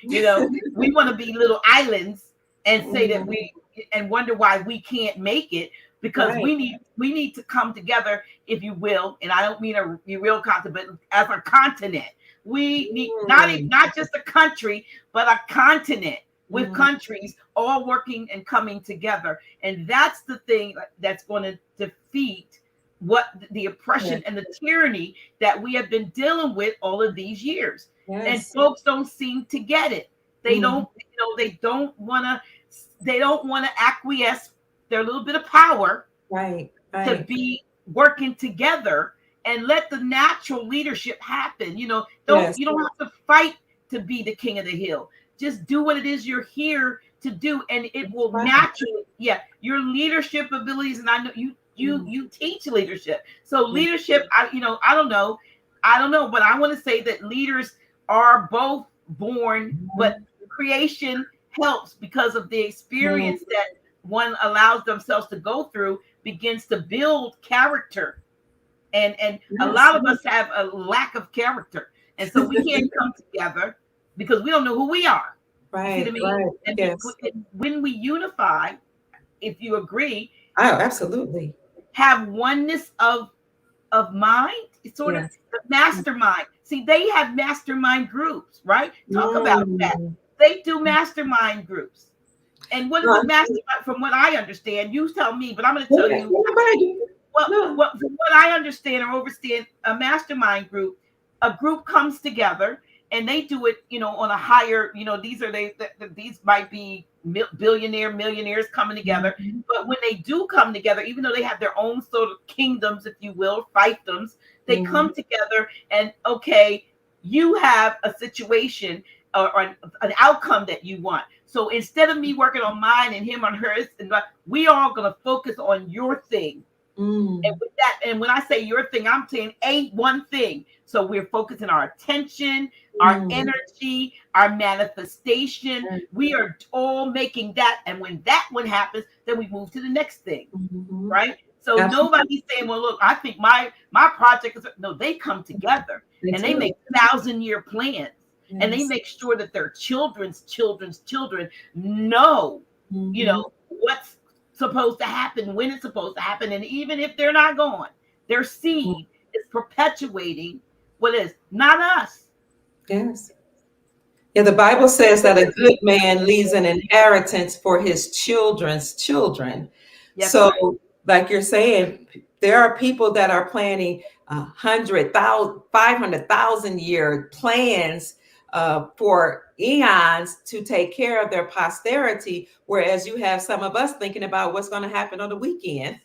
You know, we want to be little islands and say that we, and wonder why we can't make it, because we need to come together, if you will, and I don't mean a real continent, but as a continent. We need not just a country, but a continent with countries all working and coming together. And that's the thing that's going to defeat what the oppression and the tyranny that we have been dealing with all of these years. And folks don't seem to get it. They don't, they don't want to acquiesce their little bit of power to be working together and let the natural leadership happen. You don't have to fight to be the king of the hill. Just do what it is you're here to do, and it will naturally, your leadership abilities. And I know you teach leadership. So leadership, I don't know, but I want to say that leaders are both born, but creation helps because of the experience that one allows themselves to go through, begins to build character. And a lot of us have a lack of character. And so we can't come together because we don't know who we are. Right. See what I mean? And when we unify, if you agree, absolutely, have oneness of mind, it's sort of the mastermind. See, they have mastermind groups, right? Talk about that. They do mastermind groups. And what is a mastermind? From what I understand, you tell me, but I'm going to tell you. Well, from what I understand or understand, a mastermind group, a group comes together and they do it, on a higher, these might be millionaires coming together. But when they do come together, even though they have their own sort of kingdoms, if you will, fiefdoms, they come together and, okay, you have a situation or an outcome that you want. So instead of me working on mine and him on hers, we all going to focus on your thing. And with that, and when I say your thing, I'm saying one thing. So we're focusing our attention, our energy, our manifestation. We are all making that. And when that one happens, then we move to the next thing. Right? So nobody's saying, well, look, I think my project is, no, they come together and they make 1,000-year plans. And they make sure that their children's children know, what's supposed to happen, when it's supposed to happen. And even if they're not gone, their seed is perpetuating what is not us. Yes. Yeah, the Bible says that a good man leaves an inheritance for his children's children. So, like you're saying, there are people that are planning 100,000, 500,000-year plans for eons to take care of their posterity, whereas you have some of us thinking about what's going to happen on the weekend,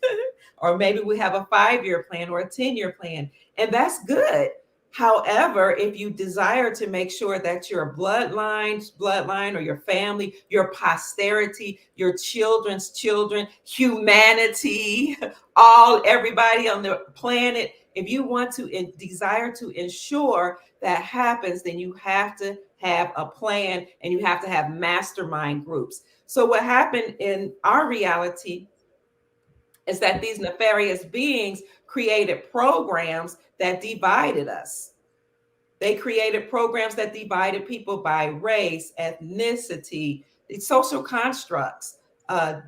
or maybe we have a 5-year plan or a 10-year plan, and that's good. However, if you desire to make sure that your bloodline or your family, your posterity, your children's children, humanity, everybody on the planet, if you want to desire to ensure that happens, then you have to have a plan and you have to have mastermind groups. So what happened in our reality is that these nefarious beings created programs that divided us. They created programs that divided people by race, ethnicity, social constructs,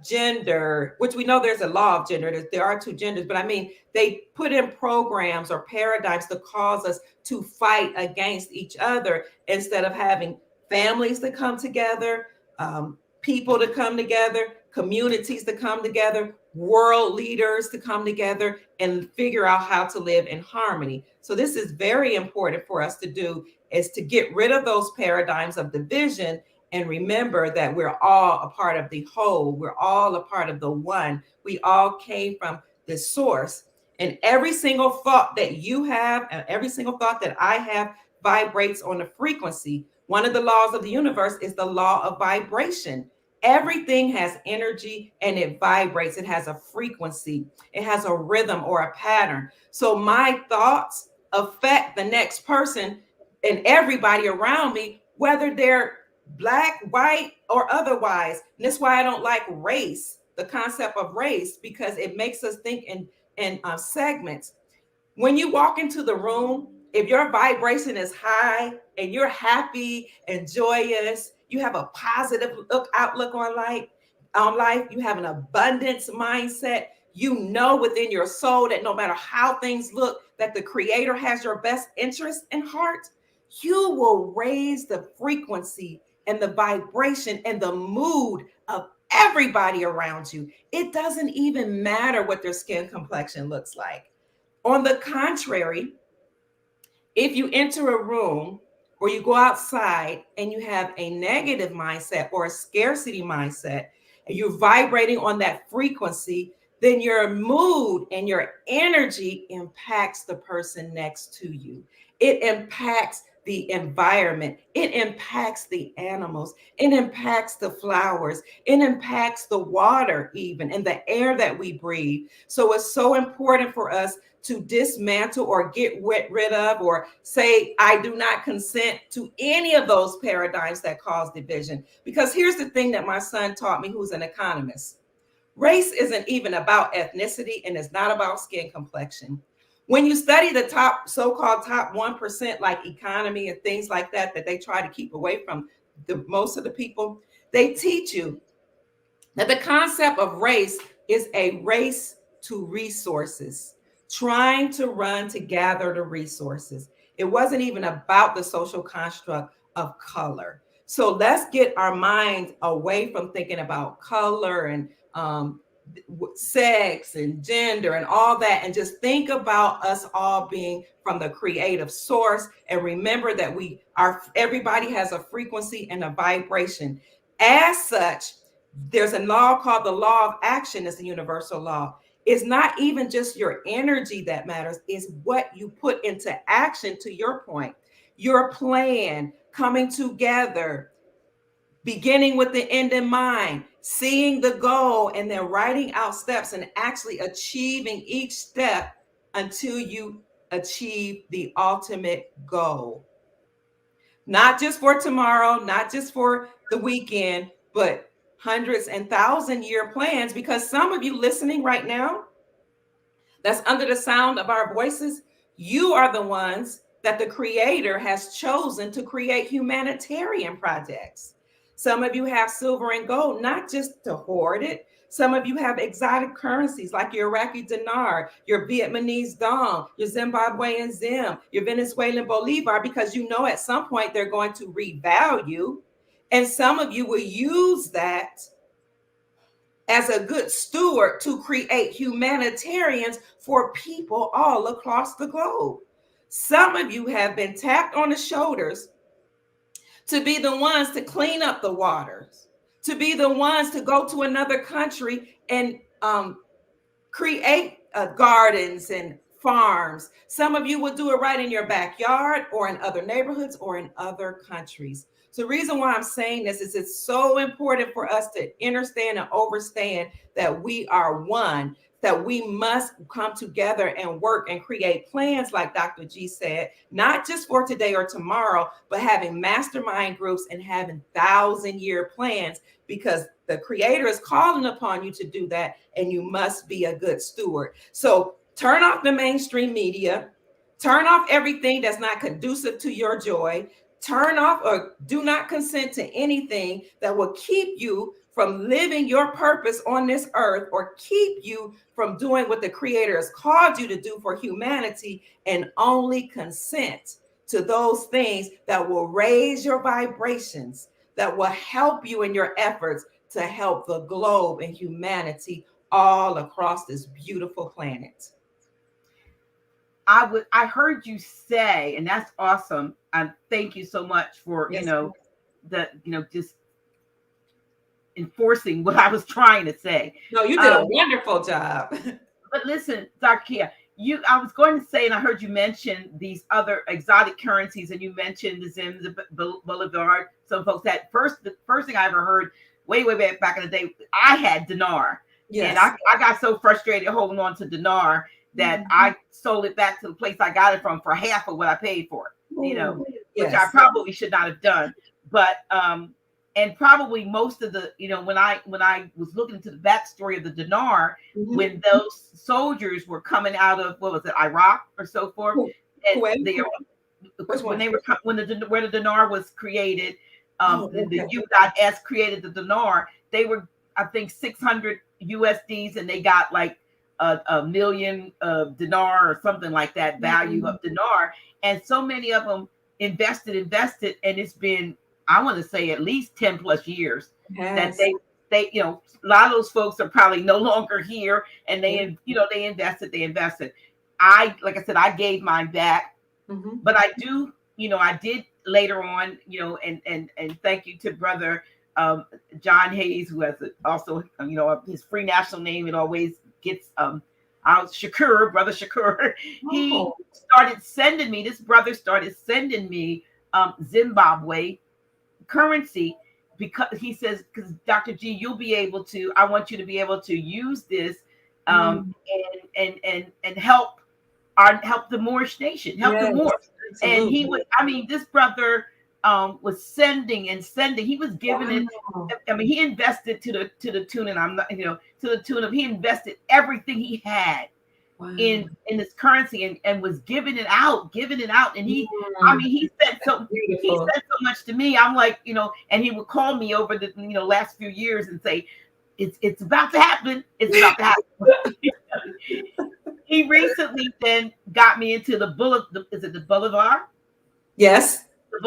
gender, which we know there's a law of gender. There are 2 genders, but I mean, they put in programs or paradigms to cause us to fight against each other instead of having families to come together, people to come together, communities to come together, world leaders to come together and figure out how to live in harmony. So this is very important for us to do, is to get rid of those paradigms of division and remember that we're all a part of the whole. We're all a part of the one. We all came from the source. And every single thought that you have and every single thought that I have vibrates on a frequency. One of the laws of the universe is the law of vibration. Everything has energy and it vibrates. It has a frequency. It has a rhythm or a pattern. So my thoughts affect the next person and everybody around me, whether they're black, white, or otherwise. And that's why I don't like race, the concept of race, because it makes us think in segments. When you walk into the room, if your vibration is high and you're happy and joyous, you have a positive outlook on life, you have an abundance mindset, you know within your soul that no matter how things look, that the creator has your best interest in heart, you will raise the frequency and the vibration and the mood of everybody around you. It doesn't even matter what their skin complexion looks like. On the contrary, if you enter a room or you go outside and you have a negative mindset or a scarcity mindset, and you're vibrating on that frequency, then your mood and your energy impacts the person next to you. It impacts the environment. It impacts the animals. It impacts the flowers. It impacts the water, even, and the air that we breathe. So it's so important for us to dismantle or get rid of or say, I do not consent to any of those paradigms that cause division. Because here's the thing that my son taught me, who's an economist. Race isn't even about ethnicity, and it's not about skin complexion. When you study the so-called top 1%, like economy and things like that, that they try to keep away from most of the people, they teach you that the concept of race is a race to resources, trying to run to gather the resources. It wasn't even about the social construct of color. So let's get our minds away from thinking about color and sex and gender and all that, and just think about us all being from the creative source. And remember that everybody has a frequency and a vibration. As such, there's a law called the law of action. It's a universal law. It's not even just your energy that matters, it's what you put into action. To your point, your plan coming together, beginning with the end in mind, seeing the goal, and then writing out steps and actually achieving each step until you achieve the ultimate goal. Not just for tomorrow, not just for the weekend, but hundreds and thousand-year plans. Because some of you listening right now, that's under the sound of our voices, you are the ones that the creator has chosen to create humanitarian projects. Some of you have silver and gold, not just to hoard it. Some of you have exotic currencies like your Iraqi dinar, your Vietnamese dong, your Zimbabwean zim, your Venezuelan bolivar, because you know at some point they're going to revalue. And some of you will use that as a good steward to create humanitarians for people all across the globe. Some of you have been tapped on the shoulders to be the ones to clean up the waters, to be the ones to go to another country and create gardens and farms. Some of you will do it right in your backyard or in other neighborhoods or in other countries. So the reason why I'm saying this is it's so important for us to understand and understand that we are one, that we must come together and work and create plans, like Dr. G said, not just for today or tomorrow, but having mastermind groups and having 1,000-year plans, because the creator is calling upon you to do that, and you must be a good steward. So turn off the mainstream media, turn off everything that's not conducive to your joy, turn off or do not consent to anything that will keep you from living your purpose on this earth, or keep you from doing what the creator has called you to do for humanity, and only consent to those things that will raise your vibrations, that will help you in your efforts to help the globe and humanity all across this beautiful planet. I heard you say, and that's awesome. Thank you so much for, Yes. just enforcing what I was trying to say. No, you did a wonderful job. But listen, Dr. Kia, I was going to say, and I heard you mention these other exotic currencies, and you mentioned the Zim, the Bolivar. Some folks had the first thing I ever heard way back in the day, I had dinar. Yes. And I got so frustrated holding on to dinar that I sold it back to the place I got it from for half of what I paid for it, Yes. which I probably should not have done. but and probably most of the, when I was looking into the backstory of the dinar, when those soldiers were coming out of, what was it, Iraq or so forth, and Kuwait? they, Which when one? they were when the where the dinar was created, Okay. the U.S. created the dinar. They were, I think, 600 USDs, and they got like a million dinar or something like that value of dinar. And so many of them invested, and it's been, I want to say, at least 10 plus years that they a lot of those folks are probably no longer here, and they they invested. Like I said, I gave mine back. But I do, I did later on, and thank you to brother John Hayes, who has also, his free national name. It always gets Shakur, brother Shakur. He started sending me. This brother started sending me Zimbabwe currency, because he says, because Dr. G, you'll be able to. I want you to be able to use this and help help the Moorish nation, help the Moors. Absolutely. And he would, this brother was sending and sending. He was giving it. He invested to the tune, and I'm not, to the tune of, he invested everything he had in this currency, and was giving it out. And he, he said so. Beautiful. He said so much to me. I'm like, and he would call me over the last few years and say, it's about to happen. It's about to happen. He recently then got me into the is it the Boulevard? Yes. The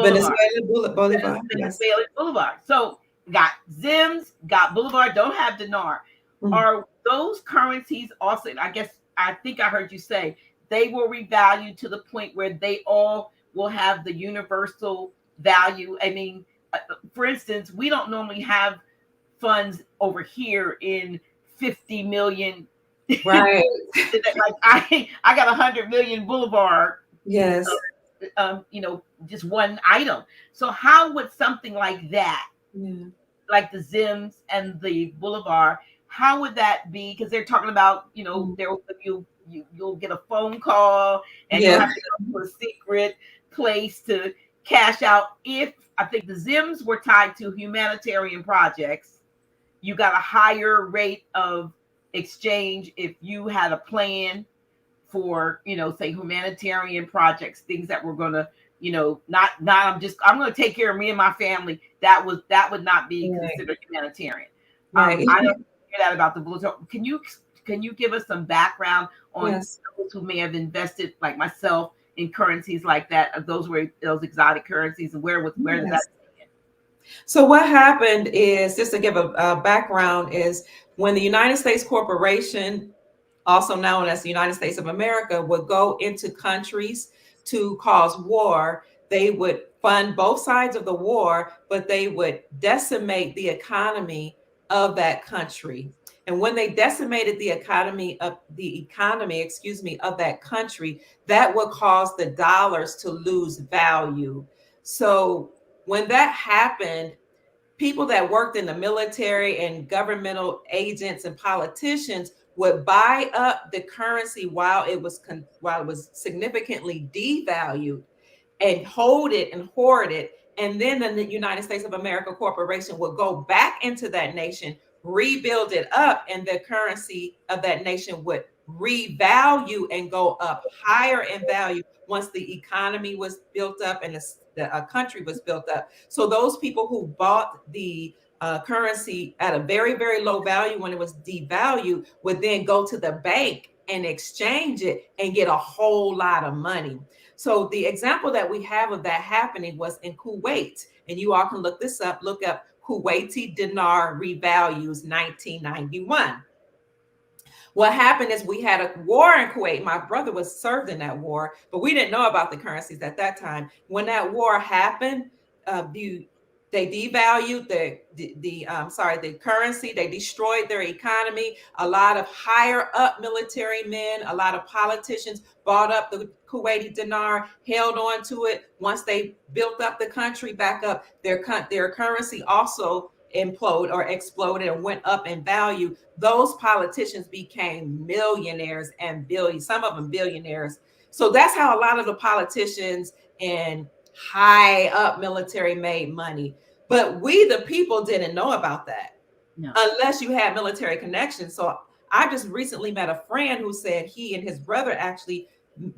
Boulevard. Venezuela Boulevard. So got Zims, got Boulevard, don't have dinar. Are those currencies also, I think I heard you say, they will revalue to the point where they all will have the universal value? For instance, we don't normally have funds over here in 50 million. Right. Like I got 100 million Boulevard. Yes. Just one item. So how would something like that, like the Zims and the Boulevard, how would that be? Because they're talking about, you'll get a phone call, and you'll have to go to a secret place to cash out. If I think the Zims were tied to humanitarian projects, you got a higher rate of exchange if you had a plan for, say, humanitarian projects, things that were going to, not I'm going to take care of me and my family. That would not be considered humanitarian. I don't hear that about the Blues. Can you give us some background on those who may have invested, like myself, in currencies like that? Those exotic currencies, and where does that? So what happened is, just to give a background, is when the United States Corporation, also known as the United States of America, would go into countries to cause war, they would fund both sides of the war, but they would decimate the economy of that country. And when they decimated the economy of that country, that would cause the dollars to lose value. So when that happened, people that worked in the military and governmental agents and politicians would buy up the currency while it was significantly devalued, and hold it and hoard it. And then the United States of America Corporation would go back into that nation, rebuild it up, and the currency of that nation would revalue and go up higher in value once the economy was built up and the country was built up. So those people who bought the currency at a very, very low value when it was devalued would then go to the bank and exchange it and get a whole lot of money. So the example that we have of that happening was in Kuwait. And you all can look this up. Look up Kuwaiti dinar revalues 1991. What happened is we had a war in Kuwait. My brother was served in that war, but we didn't know about the currencies at that time. When that war happened, they devalued the currency. They destroyed their economy. A lot of higher up military men, a lot of politicians bought up the Kuwaiti dinar, held on to it. Once they built up the country back up, their currency also exploded and went up in value. Those politicians became millionaires and some of them billionaires. So that's how a lot of the politicians and high up military made money. But we, the people, didn't know about that unless you had military connections. So I just recently met a friend who said he and his brother actually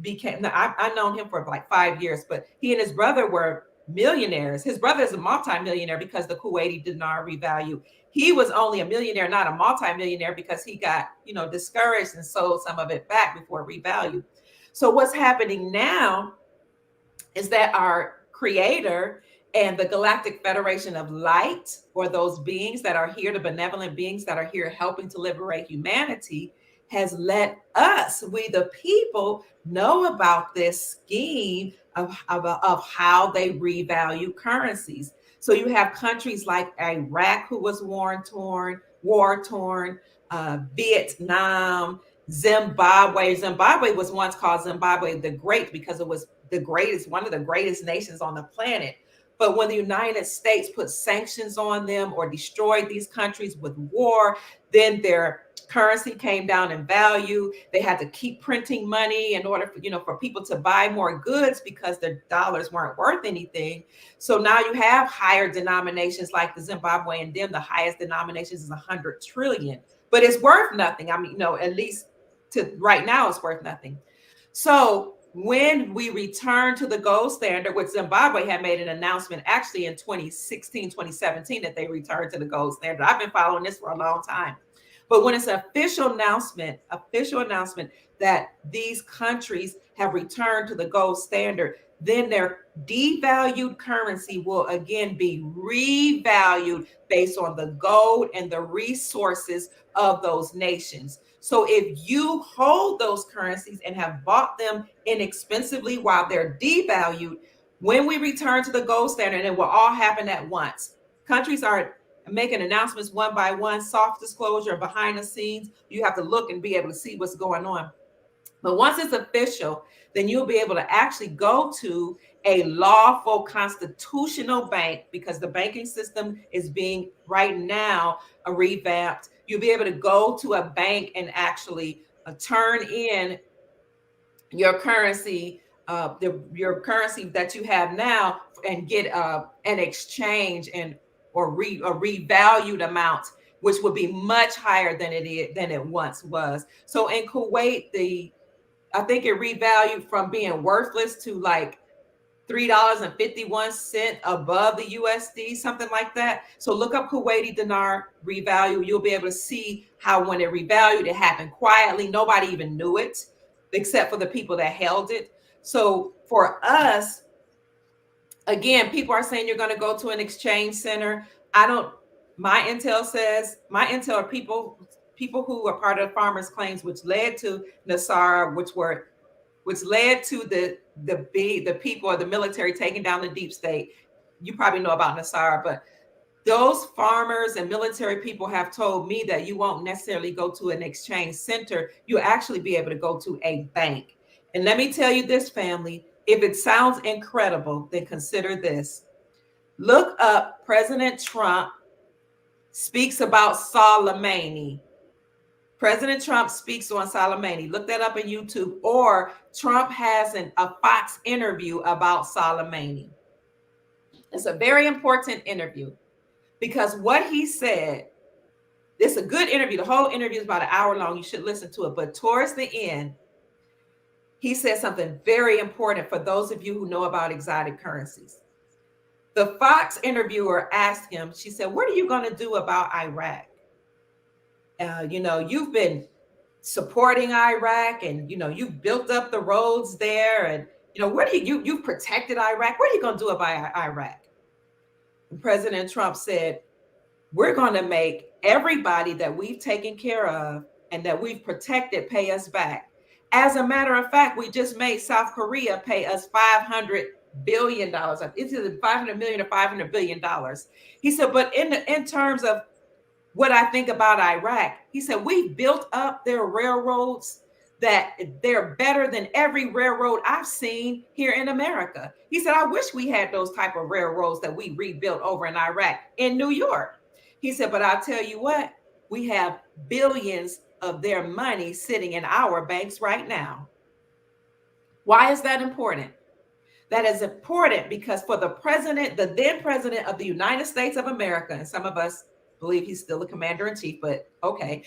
became, I've known him for like 5 years, but he and his brother were millionaires. His brother is a multimillionaire because the Kuwaiti dinar revalued. He was only a millionaire, not a multimillionaire, because he got, discouraged and sold some of it back before it revalued. So what's happening now is that our creator and the Galactic Federation of Light, or those beings that are here, the benevolent beings that are here helping to liberate humanity, has let us, we the people, know about this scheme of how they revalue currencies. So you have countries like Iraq, who was war torn, Vietnam, Zimbabwe. Zimbabwe was once called Zimbabwe the Great because it was the greatest, one of the greatest nations on the planet. But when the United States put sanctions on them or destroyed these countries with war, then their currency came down in value. They had to keep printing money in order for people to buy more goods because their dollars weren't worth anything. So now you have higher denominations like the Zimbabwean dim. The highest denominations is 100 trillion, but it's worth nothing. I mean, at least to right now, it's worth nothing. So when we return to the gold standard, which Zimbabwe had made an announcement actually in 2016, 2017, that they returned to the gold standard. I've been following this for a long time. But when it's an official announcement that these countries have returned to the gold standard, then their devalued currency will again be revalued based on the gold and the resources of those nations. So if you hold those currencies and have bought them inexpensively while they're devalued, when we return to the gold standard, and it will all happen at once. Countries are making announcements one by one, soft disclosure, behind the scenes. You have to look and be able to see what's going on. But once it's official, then you'll be able to actually go to a lawful constitutional bank, because the banking system is being right now revamped. You'll be able to go to a bank and actually turn in your currency, your currency that you have now, and get an exchange or a revalued amount, which would be much higher than it once was. So in Kuwait, I think it revalued from being worthless to like $3.51 above the USD, something like that. So look up Kuwaiti dinar revalue. You'll be able to see how when it revalued, it happened quietly. Nobody even knew it except for the people that held it. So for us, again, people are saying you're going to go to an exchange center. My intel are people who are part of Farmers Claims, which led to NESARA, which led to the people or the military taking down the deep state. You probably know about NESARA, but those farmers and military people have told me that you won't necessarily go to an exchange center. You'll actually be able to go to a bank. And let me tell you this, family, if it sounds incredible, then consider this. Look up President Trump speaks about Soleimani. President Trump speaks on Soleimani. Look that up on YouTube. Or Trump has a Fox interview about Soleimani. It's a very important interview because what he said, this is a good interview. The whole interview is about an hour long. You should listen to it. But towards the end, he said something very important for those of you who know about exotic currencies. The Fox interviewer asked him, she said, what are you going to do about Iraq? You've been supporting Iraq, and you've built up the roads there, and you've protected Iraq. What are you going to do about Iraq? And President Trump said, we're going to make everybody that we've taken care of and that we've protected pay us back. As a matter of fact, we just made South Korea pay us $500 billion. It's either 500 million or $500 billion. He said, but in terms of what I think about Iraq, he said, we've built up their railroads that they're better than every railroad I've seen here in America. He said, I wish we had those type of railroads that we rebuilt over in Iraq, in New York. He said, but I'll tell you what, we have billions of their money sitting in our banks right now. Why is that important? That is important because for the president, the then president of the United States of America, and some of us believe he's still the commander in chief, but okay,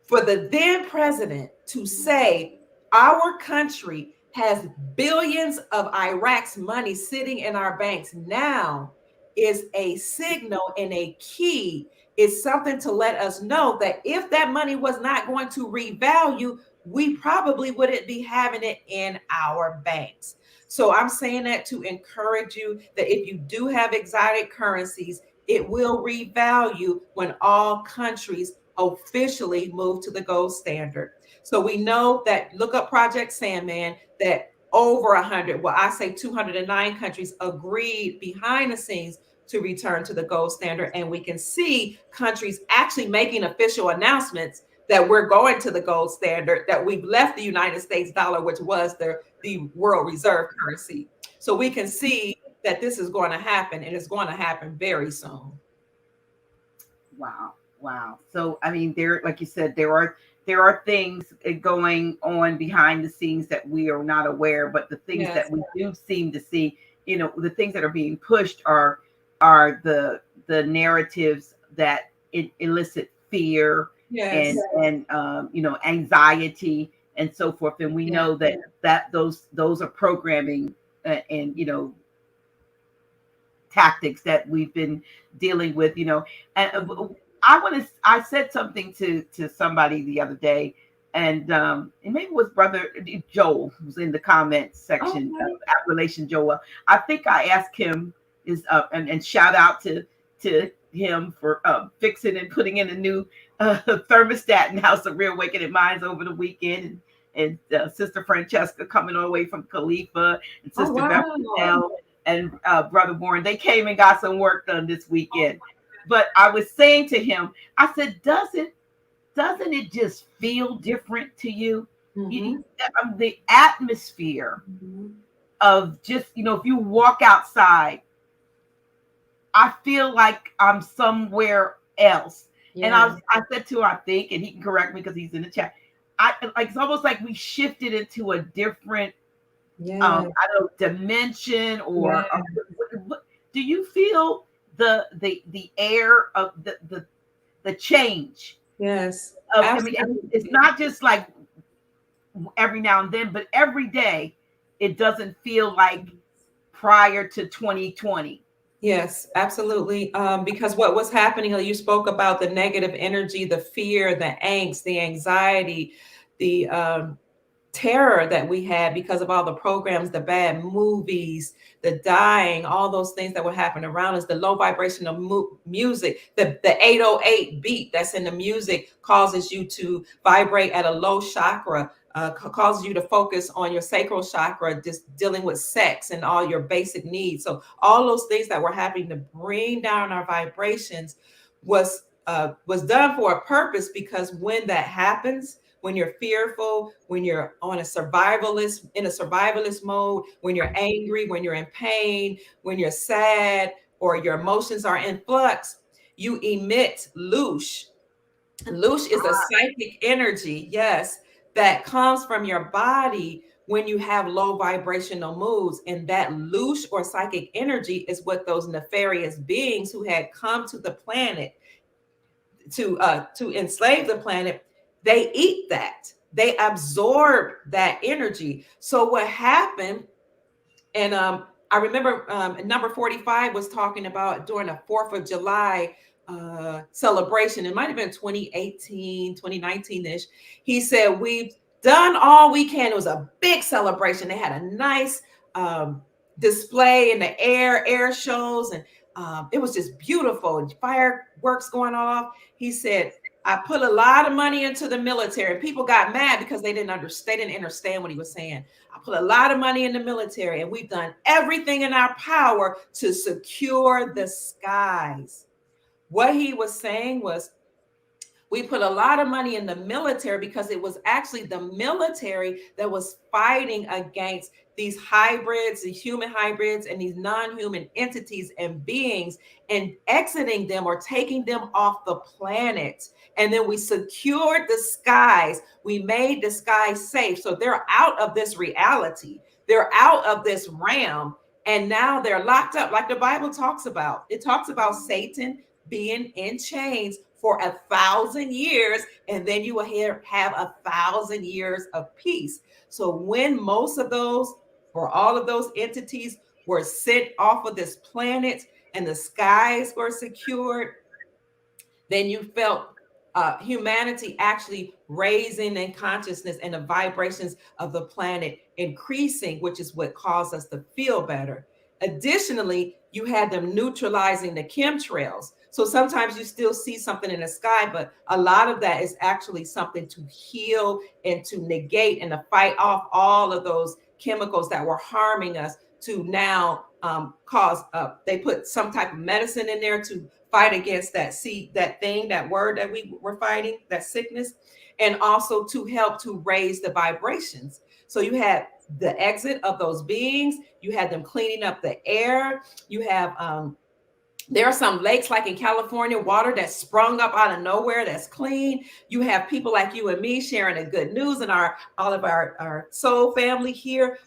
for the then president to say our country has billions of Iraq's money sitting in our banks now is a signal and a key. It's something to let us know that if that money was not going to revalue, we probably wouldn't be having it in our banks. So I'm saying that to encourage you that if you do have exotic currencies, it will revalue when all countries officially move to the gold standard. So we know that, look up Project Sandman, that over 100, well, I say 209 countries agreed behind the scenes to return to the gold standard. And we can see countries actually making official announcements that we're going to the gold standard, that we've left the United States dollar, which was the world reserve currency. So we can see that this is going to happen, and it's going to happen very soon. Wow. Wow. So I mean, there, like you said, there are things going on behind the scenes that we are not aware, but the things that we do seem to see, the things that are being pushed are the narratives that elicit fear and anxiety and so forth. And we know that those are programming and tactics that we've been dealing with, and I said something to somebody the other day, and maybe it was brother Joel who's in the comments section, Relation Joel. I think I asked him and shout out to him for fixing and putting in a new thermostat in House of Real Awakening Minds over the weekend, and Sister Francesca coming all the way from Khalifa, and Sister Bethel and Brother Warren. They came and got some work done this weekend. But I was saying to him, I said, doesn't it just feel different to you? Mm-hmm. The atmosphere of just, if you walk outside, I feel like I'm somewhere else. Yeah. And I said to him, I think, and he can correct me because he's in the chat, it's almost like we shifted into a different dimension, or do you feel the air of the change? Yes. I mean, it's not just like every now and then, but every day it doesn't feel like prior to 2020. Yes, absolutely. Because what was happening, you spoke about the negative energy, the fear, the angst, the anxiety, the terror that we had because of all the programs, the bad movies, the dying, all those things that were happening around us, the low vibrational music, the 808 beat that's in the music causes you to vibrate at a low chakra, causes you to focus on your sacral chakra, just dealing with sex and all your basic needs. So all those things that were happening to bring down our vibrations was done for a purpose, because when that happens, when you're fearful, when you're in a survivalist mode, when you're angry, when you're in pain, when you're sad, or your emotions are in flux, you emit loosh. And loosh is a psychic energy, that comes from your body when you have low vibrational moods. And that loosh or psychic energy is what those nefarious beings who had come to the planet to enslave the planet, they eat that. They absorb that energy. So what happened, and I remember number 45 was talking about during the 4th of July celebration. It might have been 2018, 2019-ish. He said, we've done all we can. It was a big celebration. They had a nice display in the air shows, and it was just beautiful. Fireworks going off. He said, I put a lot of money into the military. People got mad because they didn't understand what he was saying. I put a lot of money in the military, and we've done everything in our power to secure the skies. What he was saying was, we put a lot of money in the military because it was actually the military that was fighting against these hybrids, these human hybrids, and these non-human entities and beings, and exiting them or taking them off the planet. And then we secured the skies. We made the skies safe. So they're out of this reality. They're out of this realm, and now they're locked up, like the Bible talks about. It talks about Satan being in chains for 1,000 years, and then you will have 1,000 years of peace. So when most of those, or all of those entities were sent off of this planet and the skies were secured, then you felt humanity actually raising in consciousness and the vibrations of the planet increasing, which is what caused us to feel better. Additionally, you had them neutralizing the chemtrails. So sometimes you still see something in the sky, but a lot of that is actually something to heal and to negate and to fight off all of those chemicals that were harming us, to now cause they put some type of medicine in there to fight against that word that we were fighting, that sickness, and also to help to raise the vibrations. So you had the exit of those beings, you had them cleaning up the air, you have there are some lakes, like in California, water that's sprung up out of nowhere that's clean. You have people like you and me sharing the good news, and all of our soul family here,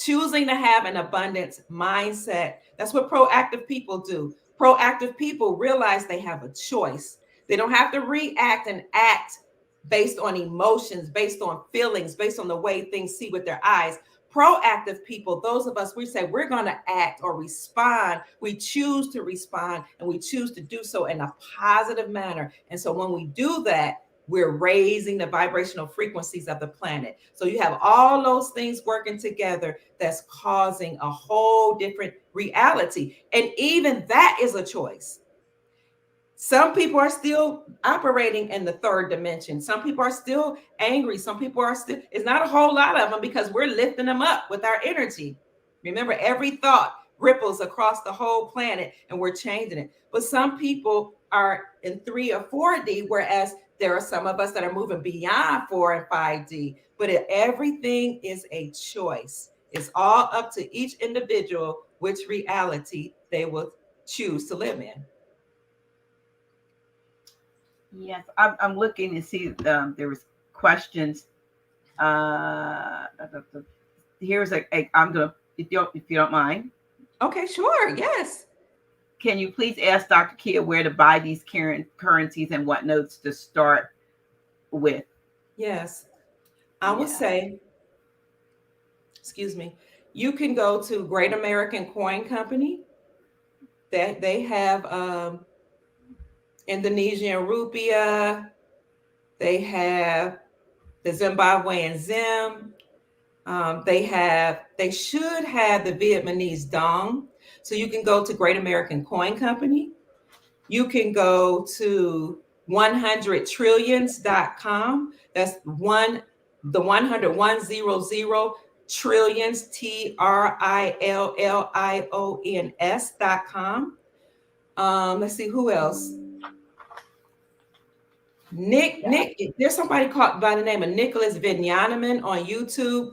choosing to have an abundance mindset. That's what proactive people do. Proactive people realize they have a choice. They don't have to react and act based on emotions, based on feelings, based on the way things see with their eyes. Proactive people, those of us, we say we're going to act or respond. We choose to respond, and we choose to do so in a positive manner. And so when we do that, we're raising the vibrational frequencies of the planet. So you have all those things working together that's causing a whole different reality. And even that is a choice. Some people are still operating in the third dimension. Some people are still angry. Some people are still, it's not a whole lot of them, because we're lifting them up with our energy. Remember, every thought ripples across the whole planet, and we're changing it. But some people are in 3 or 4D, whereas there are some of us that are moving beyond 4 and 5D. But everything is a choice. It's all up to each individual which reality they will choose to live in. Yes, I'm looking to see there was questions. Here's I'm gonna, if you don't mind. Okay, sure. Yes. Can you please ask Dr. Kia where to buy these currencies and what notes to start with? Yes. I would say, excuse me, you can go to Great American Coin Company. That they have Indonesian rupiah. They have the Zimbabwean zim. They should have the Vietnamese dong. So you can go to Great American Coin Company. You can go to 100trillions.com. That's the 100 trillions, TRILLIONS.com. Let's see who else. Nick, there's somebody called by the name of Nicholas Vignaneman on YouTube.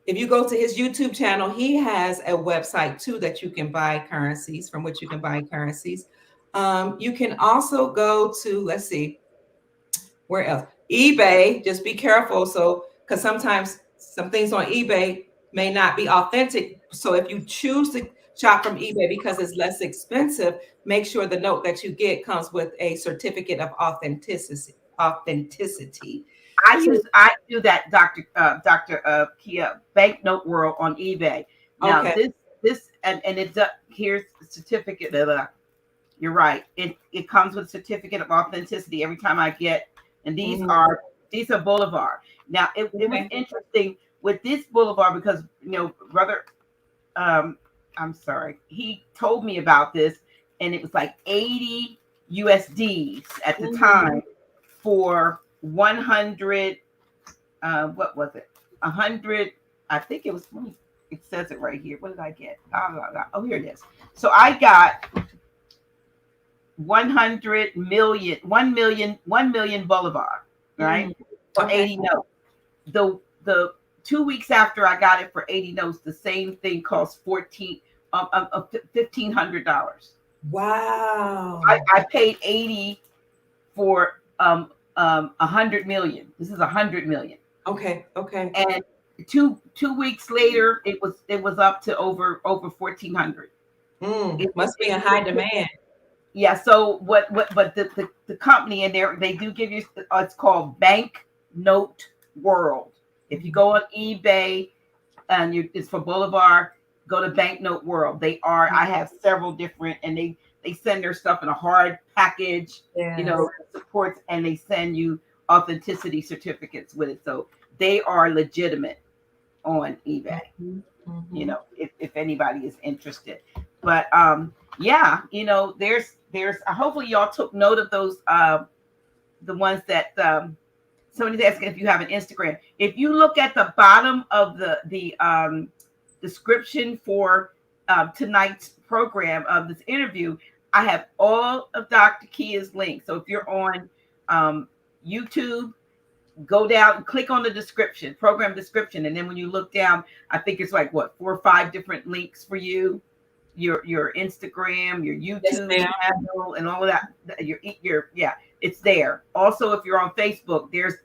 If you go to his YouTube channel, he has a website too that you can buy currencies, from which you can buy currencies. You can also go to, let's see, where else? eBay. Just be careful. So, because sometimes some things on eBay may not be authentic. So if you choose to shop from eBay because it's less expensive, make sure the note that you get comes with a certificate of authenticity. I do that, Dr. Kia, Banknote World on eBay. Now this and it's here's the certificate of you're right. It comes with a certificate of authenticity every time I get, and these are Boulevard. Now it was interesting with this Boulevard because brother, I'm sorry, he told me about this, and it was like 80 USDs at the time for 100. What was it? 100. I think it was. It says it right here. What did I get? Oh, here it is. So I got 100 million, 1 million Boulevard, right? For 80 notes. The 2 weeks after I got it for 80 notes, the same thing cost $1,500. Wow. I paid 80 for 100 million. This is 100 million. Okay. And Two weeks later, it was up to over 1,400. Must be a high demand. Yeah. So but the company, and they do give you, it's called Bank Note World. If you go on eBay and it's for Boulevard, go to Banknote World. I have several different, and they send their stuff in a hard package, Yes. supports, and they send you authenticity certificates with it. So they are legitimate on eBay. If anybody is interested. But yeah, there's hopefully y'all took note of those, the ones that somebody's asking if you have an Instagram. If you look at the bottom of the description for tonight's program of this interview, I have all of Dr. Kia's links. So if you're on YouTube, go down and click on the description, program description, and then when you look down, I think it's like 4 or 5 different links for you. Your Instagram, your YouTube channel, and all of that. Your yeah, it's there. Also, if you're on Facebook, there's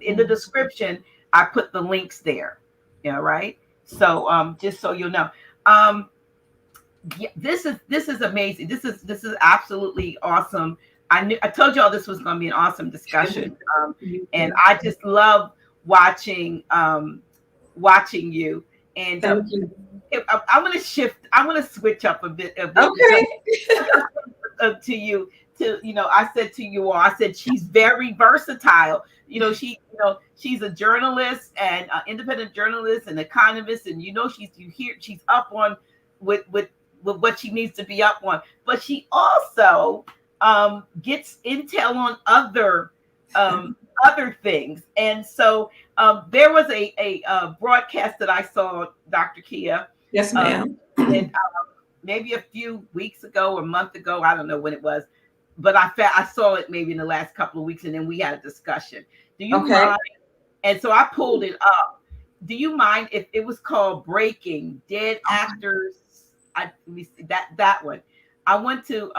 in the description, I put the links there. Yeah, right. So just so you'll know. Yeah, this is amazing. This is absolutely awesome. I told y'all this was going to be an awesome discussion, and I just love watching you. And I'm going to shift. I'm going to switch up a bit. Okay. To you, I said to you all, I said she's very versatile. She's a journalist and independent journalist and economist, and she's up on with what she needs to be up on, but she also gets intel on other things. And so there was a broadcast that I saw, Dr. Kia. Yes, ma'am. And, maybe a few weeks ago or a month ago, I don't know when it was, but I saw it maybe in the last couple of weeks, and then we had a discussion. Do you mind? And so I pulled it up. Do you mind if it was called Breaking Dead Actors? Let me see that one. I want to,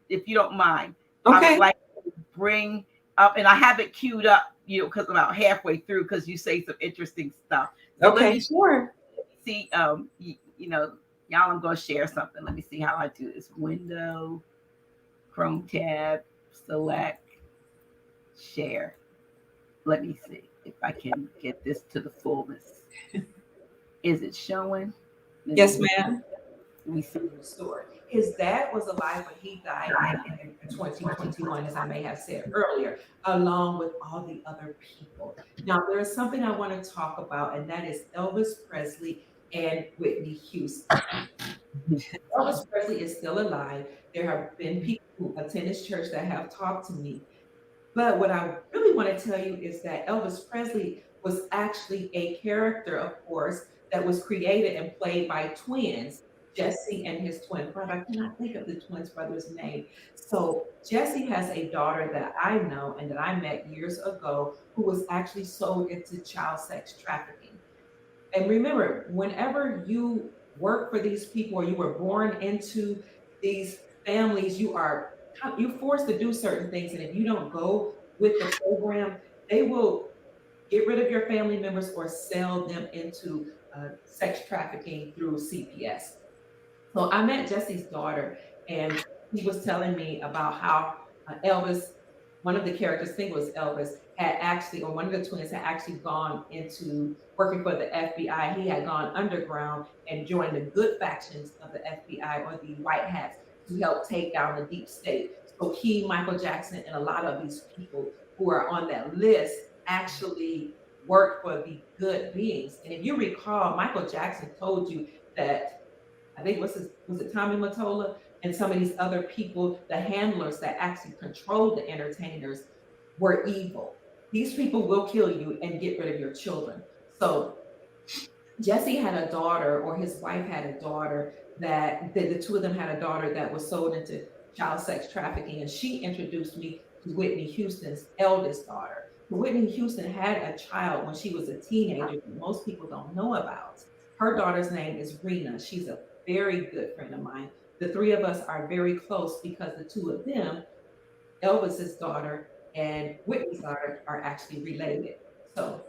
if you don't mind, I would like to bring up, and I have it queued up, because I'm about halfway through, because you say some interesting stuff. So Sure. See, y'all, I'm going to share something. Let me see how I do this. Window, Chrome tab, select, share. Let me see if I can get this to the fullness. Is it showing? Yes, ma'am. Let me see. Story. His dad was alive when he died in 2021, as I may have said earlier, along with all the other people. Now, there is something I want to talk about, and that is Elvis Presley and Whitney Houston. Elvis Presley is still alive. There have been people who attend his church that have talked to me. But what I really want to tell you is that Elvis Presley was actually a character, of course, that was created and played by twins, Jesse and his twin brother. I cannot think of the twins brother's name. So Jesse has a daughter that I know and that I met years ago who was actually sold into child sex trafficking. And remember, whenever you work for these people or you were born into these families, you're forced to do certain things. And if you don't go with the program, they will get rid of your family members or sell them into sex trafficking through CPS. So I met Jesse's daughter, and he was telling me about how Elvis, one of the characters, I think it was Elvis, had actually, or one of the twins had actually gone into working for the FBI. He had gone underground and joined the good factions of the FBI, or the white hats, to help take down the deep state. So he, Michael Jackson, and a lot of these people who are on that list actually worked for the good beings. And if you recall, Michael Jackson told you that, I think was it Tommy Mottola and some of these other people, the handlers that actually controlled the entertainers, were evil. These people will kill you and get rid of your children. So Jesse had a daughter, or his wife had a daughter, that the two of them had a daughter that was sold into child sex trafficking, and she introduced me to Whitney Houston's eldest daughter. Whitney Houston had a child when she was a teenager that most people don't know about. Her daughter's name is Rena. She's a very good friend of mine. The three of us are very close because the two of them, Elvis's daughter and Whitney's daughter, are actually related. So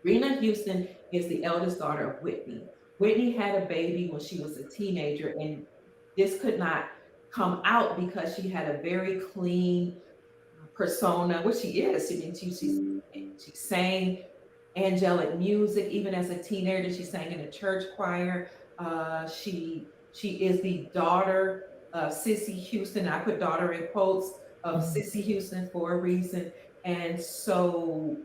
Rena Houston is the eldest daughter of Whitney. Whitney had a baby when she was a teenager, and this could not come out because she had a very clean persona, which she is. I mean, she sang angelic music even as a teenager. She sang in a church choir. She is the daughter of Cissy Houston. I put daughter in quotes of Cissy Houston for a reason. And so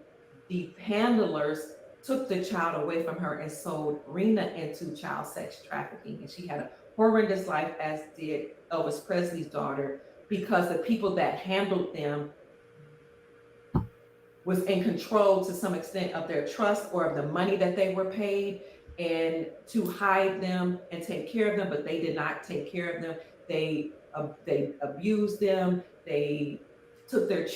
the handlers took the child away from her and sold Rena into child sex trafficking. And she had a horrendous life, as did Elvis Presley's daughter, because the people that handled them was in control to some extent of their trust or of the money that they were paid, and to hide them and take care of them, but they did not take care of them. They abused them. They took their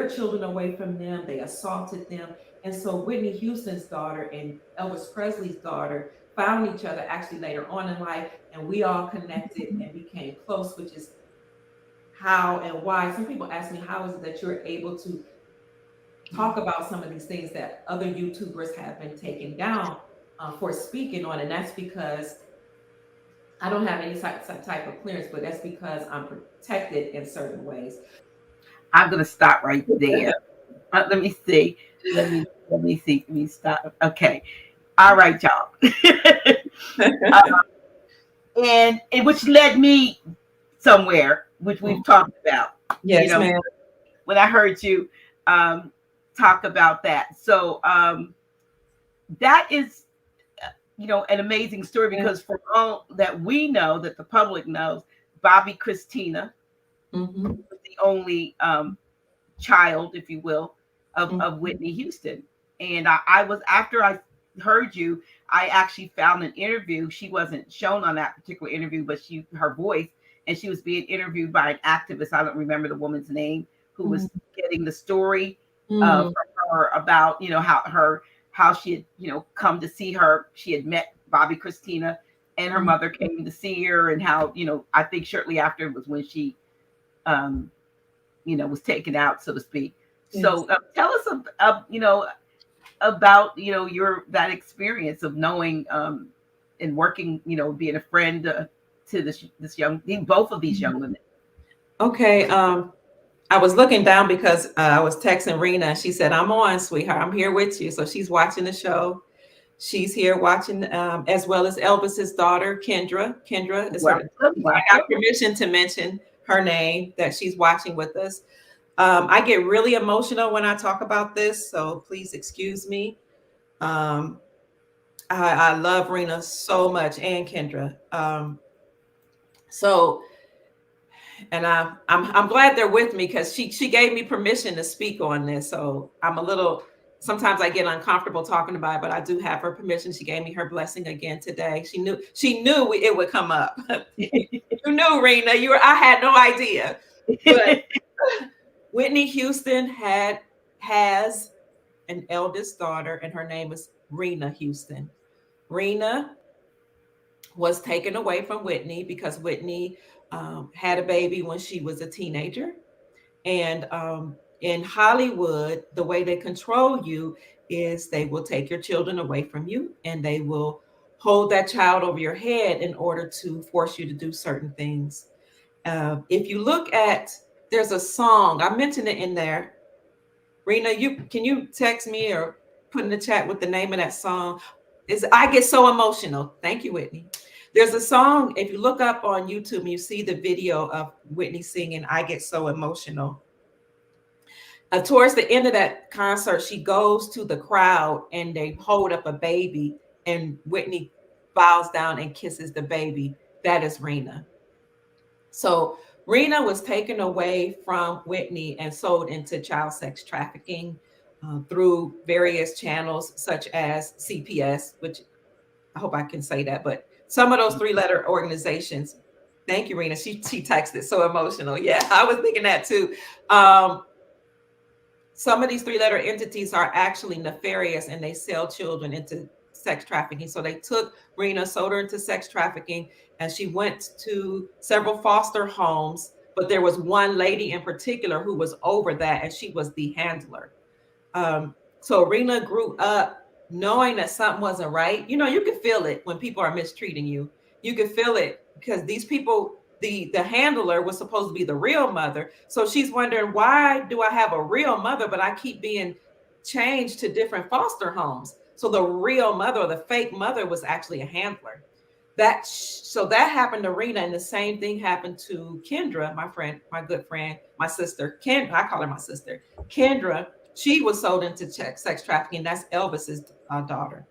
children away from them. They assaulted them. And so Whitney Houston's daughter and Elvis Presley's daughter found each other actually later on in life, and we all connected and became close, which is how and why. Some people ask me, how is it that you're able to talk about some of these things that other YouTubers have been taken down for speaking on? And that's because I don't have any type of clearance, but that's because I'm protected in certain ways. I'm going to stop right there. Let me see. Let me see. Let me stop. Okay. All right, y'all. And which led me somewhere, which we've talked about. Yes, ma'am. When I heard you talk about that. So that is, an amazing story, because for all that we know, that the public knows, Bobby Christina was the only child, if you will, of Whitney Houston. And I was, after I heard you, I actually found an interview. She wasn't shown on that particular interview, but her voice, and she was being interviewed by an activist. I don't remember the woman's name, who was getting the story from her about, how she had, come to see her. She had met Bobby Christina, and her mother came to see her, and how, I think shortly after was when she, was taken out, so to speak. Yes. So tell us, about, that experience of knowing and working, being a friend to both of these young women. Okay. I was looking down because I was texting Rena, and she said, "I'm on, sweetheart. I'm here with you." So she's watching the show. She's here watching, as well as Elvis's daughter, Kendra. Kendra is I got permission to mention her name, that she's watching with us. I get really emotional when I talk about this, so please excuse me. I love Rena so much, and Kendra. And I'm glad they're with me, because she gave me permission to speak on this. So I'm a little, sometimes I get uncomfortable talking about it, but I do have her permission. She gave me her blessing again today. She knew it would come up. You knew, Rena. I had no idea. But Whitney Houston has an eldest daughter, and her name is Rena Houston. Rena was taken away from Whitney because Whitney had a baby when she was a teenager. And in Hollywood, the way they control you is they will take your children away from you, and they will hold that child over your head in order to force you to do certain things. If you look at, there's a song, I mentioned it in there. Rena, can you text me or put in the chat what the name of that song is? I Get So Emotional. Thank you, Whitney. There's a song, if you look up on YouTube and you see the video of Whitney singing I Get So Emotional. Towards the end of that concert, she goes to the crowd and they hold up a baby, and Whitney bows down and kisses the baby. That is Rena. So Rena was taken away from Whitney and sold into child sex trafficking through various channels, such as CPS, which I hope I can say that, but some of those 3-letter organizations. Thank you, Rena. She texted, so emotional. Yeah, I was thinking that too. Some of these 3-letter entities are actually nefarious, and they sell children into sex trafficking. So they took Rena, sold her into sex trafficking, and she went to several foster homes. But there was one lady in particular who was over that, and she was the handler. So Rena grew up knowing that something wasn't right. You know, you can feel it when people are mistreating you. You can feel it because these people, the handler was supposed to be the real mother. So she's wondering, why do I have a real mother, but I keep being changed to different foster homes? So the real mother, or the fake mother, was actually a handler. So that happened to Rena, and the same thing happened to Kendra, my friend, my good friend, my sister. I call her my sister. Kendra, she was sold into sex trafficking. That's Elvis's daughter.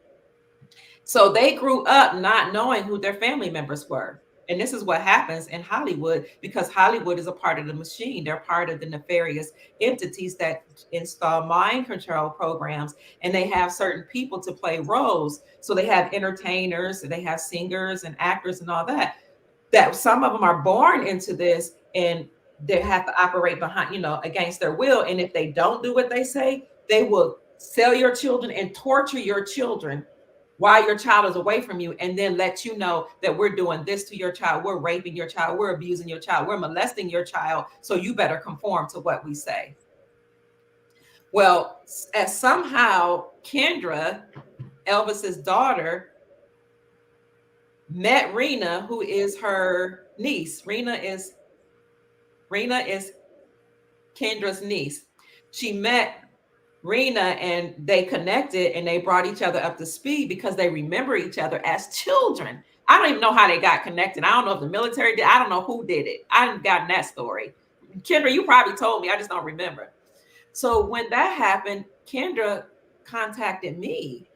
So they grew up not knowing who their family members were. And this is what happens in Hollywood, because Hollywood is a part of the machine. They're part of the nefarious entities that install mind control programs, and they have certain people to play roles. So they have entertainers, they have singers and actors and all that. That some of them are born into this, and they have to operate behind, against their will. And if they don't do what they say, they will sell your children and torture your children while your child is away from you, and then let you know that we're doing this to your child, we're raping your child, we're abusing your child, we're molesting your child, so you better conform to what we say. Well, as somehow Kendra, Elvis's daughter, met Rena, who is her niece. Rena is Kendra's niece. She met Rena and they connected, and they brought each other up to speed because they remember each other as children. I don't even know how they got connected. I don't know if the military did. I don't know who did it. I haven't gotten that story. Kendra, you probably told me. I just don't remember. So when that happened, Kendra contacted me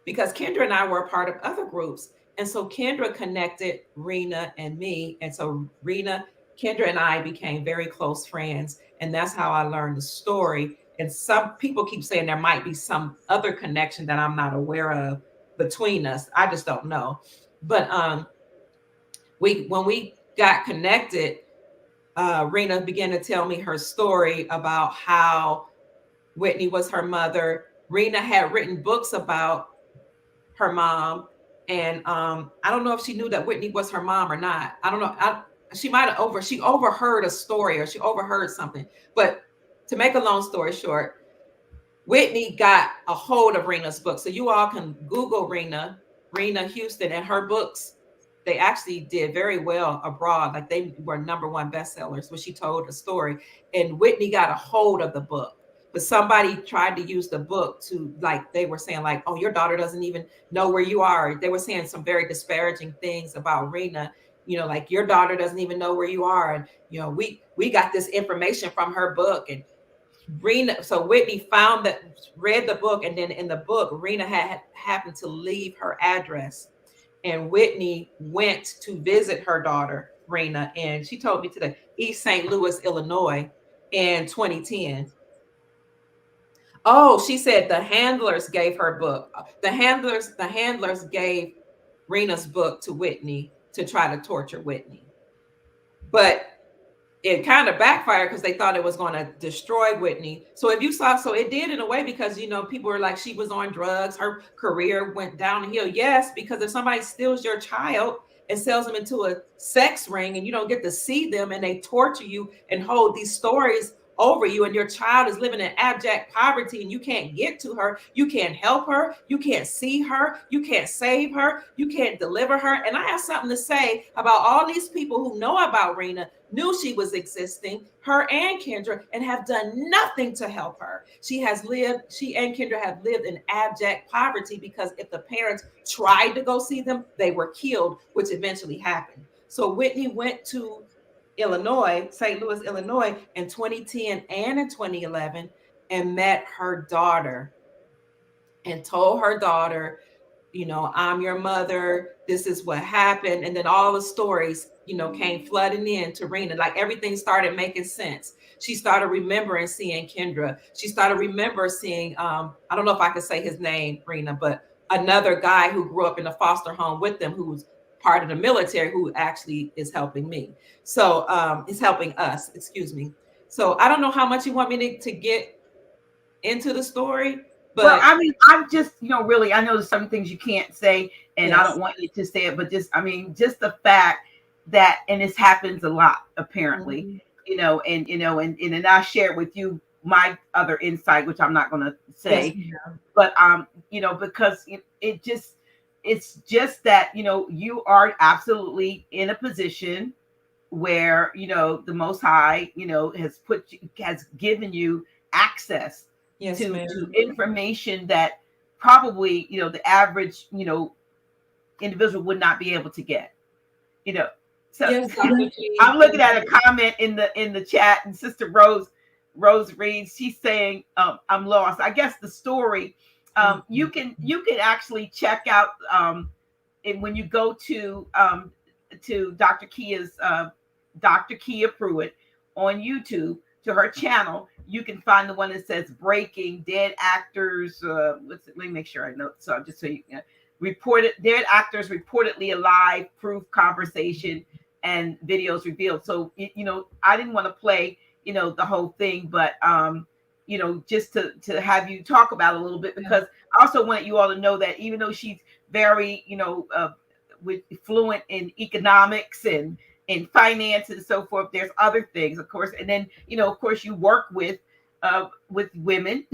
because Kendra and I were a part of other groups. And so Kendra connected Rena and me. And so Kendra and I became very close friends. And that's how I learned the story. And some people keep saying there might be some other connection that I'm not aware of between us. I just don't know. But when we got connected, Rena began to tell me her story about how Whitney was her mother. Rena had written books about her mom. And I don't know if she knew that Whitney was her mom or not. I don't know. She might have she overheard a story, or she overheard something. But to make a long story short, Whitney got a hold of Rena's book. So you all can Google Rena Houston, and her books, they actually did very well abroad. Like they were #1 bestsellers when she told a story. And Whitney got a hold of the book. But somebody tried to use the book to, like, they were saying, like, oh, your daughter doesn't even know where you are. They were saying some very disparaging things about Rena, like, your daughter doesn't even know where you are. And, we got this information from her book. And so Whitney read the book, and then in the book, Rena had happened to leave her address. And Whitney went to visit her daughter, Rena, and she told me today, East St. Louis, Illinois, in 2010. Oh, she said the handlers gave her book. The handlers gave Rena's book to Whitney to try to torture Whitney. But it kind of backfired because they thought it was going to destroy Whitney. So if you saw, so it did in a way, because, people were like, she was on drugs. Her career went downhill. Yes, because if somebody steals your child and sells them into a sex ring and you don't get to see them, and they torture you and hold these stories over you, and your child is living in abject poverty, and you can't get to her, you can't help her, you can't see her, you can't save her, you can't deliver her. And I have something to say about all these people who know about Rena, knew she was existing, her and Kendra, and have done nothing to help her. She and Kendra have lived in abject poverty, because if the parents tried to go see them, they were killed, which eventually happened. So Whitney went to St. Louis, Illinois in 2010 and in 2011, and met her daughter and told her daughter, I'm your mother. This is what happened. And then all the stories, came flooding in to Rena. Like everything started making sense. She started remembering seeing Kendra. She started remembering seeing, I don't know if I could say his name, Rena, but another guy who grew up in a foster home with them, who was part of the military, who actually is helping me. So is helping us, excuse me. So I don't know how much you want me to get into the story, but well, I mean, I'm just, really, I know there's some things you can't say, and yes. I don't want you to say it, but just the fact that, and this happens a lot, apparently, and I shared with you my other insight, which I'm not going to say, Yes, but because it's just that, you are absolutely in a position where, the Most High, has given you access yes, to ma'am. information that probably, the average, individual would not be able to get, you know. So Yes, Dr. G. I'm looking at a comment in the chat, and Sister Rose reads, she's saying, I'm lost. I guess the story, you can actually check out, and when you go to Dr. Kia Pruitt on YouTube, to her channel, you can find the one that says "Breaking Dead Actors." Let me make sure I know. So just so you reported dead actors reportedly alive, proof conversation and videos revealed. So I didn't want to play the whole thing, but just to have you talk about it a little bit, because I also wanted you all to know that even though she's very with fluent in economics and in finance and so forth, there's other things, of course. And then of course, you work with women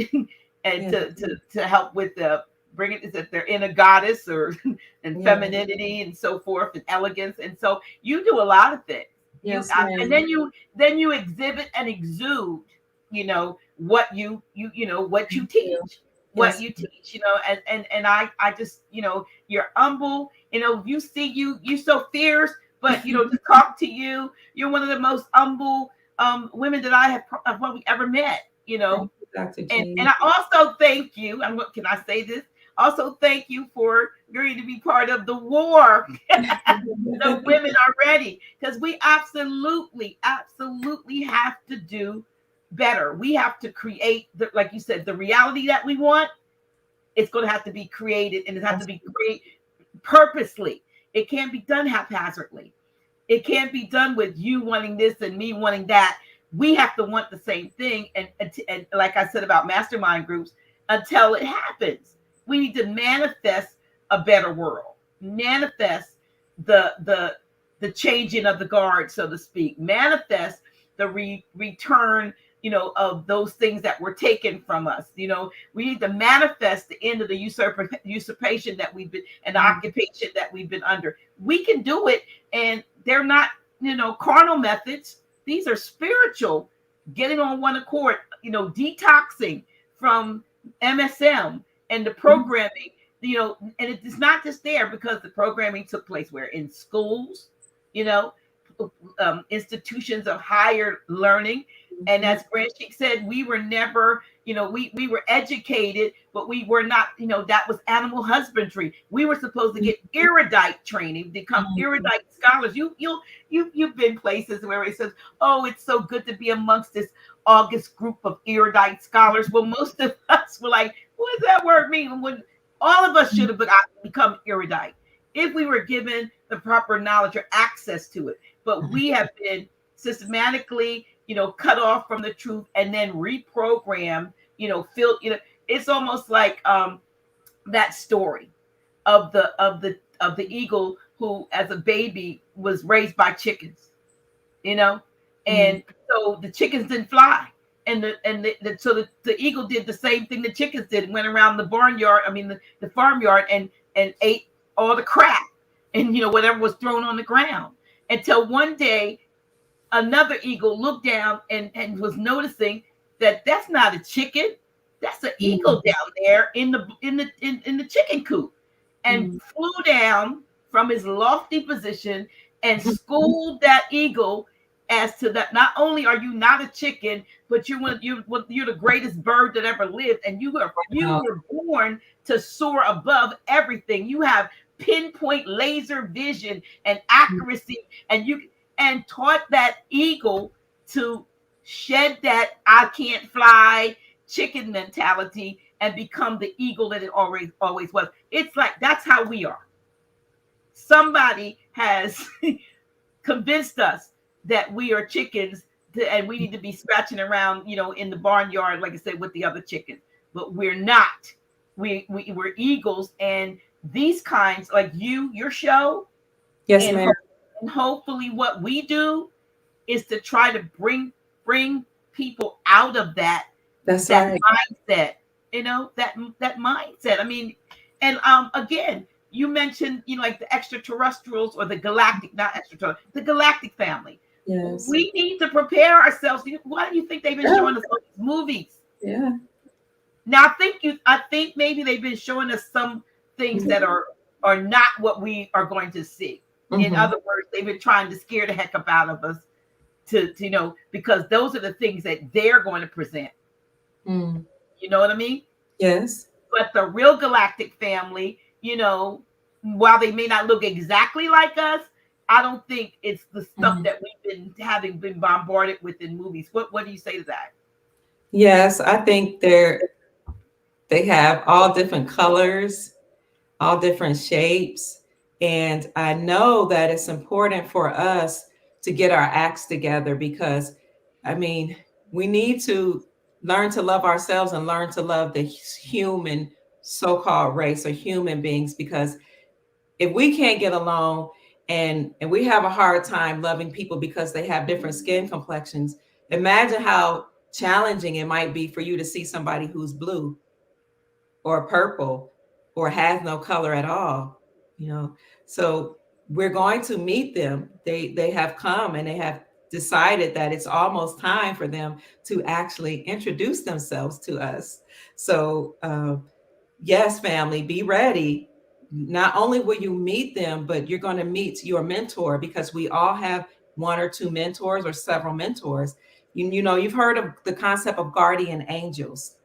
and to help with the bringing is that they're in a goddess or and femininity and so forth and elegance, and so you do a lot of things. Yes, And then you exhibit and exude what you what you teach, you teach, and I just you're humble, you see you so fierce, but to talk to you, you're one of the most humble women that I have probably ever met, Dr. G. and I also thank you. Can I say this? Also, thank you for agreeing to be part of the war. The women are ready, because we absolutely have to do better. We have to create, like you said, the reality that we want. It's going to have to be created, and it has to be created purposely. It can't be done haphazardly. It can't be done with you wanting this and me wanting that. We have to want the same thing. And like I said about mastermind groups, until it happens, we need to manifest a better world, manifest the changing of the guard, so to speak, manifest the return, of those things that were taken from us. We need to manifest the end of the usurpation that we've been, and the occupation that we've been under. We can do it, and they're not, carnal methods. These are spiritual, getting on one accord, detoxing from MSM and the programming, and it's not just there, because the programming took place where in schools, institutions of higher learning. And as Grand Sheik said, we were never, we were educated, but we were not, that was animal husbandry. We were supposed to get erudite training, become erudite scholars. You've been places where it says, oh, it's so good to be amongst this august group of erudite scholars. Well, most of us were like, what does that word mean? When all of us should have become erudite if we were given the proper knowledge or access to it. But we have been systematically, cut off from the truth, and then reprogrammed, it's almost like that story of the eagle who, as a baby, was raised by chickens, and so the chickens didn't fly. So the eagle did the same thing the chickens did, went around the barnyard, the farmyard, and ate all the crap and whatever was thrown on the ground, until one day another eagle looked down and was noticing that that's not a chicken, that's an eagle down there in the chicken coop, and flew down from his lofty position and schooled that eagle as to that not only are you not a chicken, but you're the greatest bird that ever lived, and you were born to soar above everything. You have pinpoint laser vision and accuracy, and taught that eagle to shed that I can't fly chicken mentality and become the eagle that it always was. It's like, that's how we are. Somebody has convinced us that we are chickens, and we need to be scratching around, in the barnyard, like I said, with the other chickens. But we're not. We're eagles, and these kinds, like your show, yes, ma'am. And hopefully what we do is to try to bring people out of that That's that right. mindset, that mindset. I mean, and again, you mentioned, like the extraterrestrials or the galactic, not extraterrestrial, the galactic family. Yes. We need to prepare ourselves. Why do you think they've been Yeah. showing us all these movies? Yeah. Now I think maybe they've been showing us some things that are not what we are going to see. In Mm-hmm. other words, they've been trying to scare the heck up out of us to because those are the things that they're going to present. Mm. You know what I mean? Yes. But the real galactic family, while they may not look exactly like us, I don't think it's the stuff Mm-hmm. that we've been bombarded with in movies. What do you say to that? Yes, I think they have all different colors, all different shapes. And I know that it's important for us to get our acts together because, I mean, we need to learn to love ourselves and learn to love the human so called race or human beings. Because if we can't get along and we have a hard time loving people because they have different skin complexions, imagine how challenging it might be for you to see somebody who's blue or purple or has no color at all, you know. So we're going to meet them. They have come and they have decided that it's almost time for them to actually introduce themselves to us. So yes, family, be ready. Not only will you meet them, but you're going to meet your mentor because we all have one or two mentors or several mentors. You know, you've heard of the concept of guardian angels.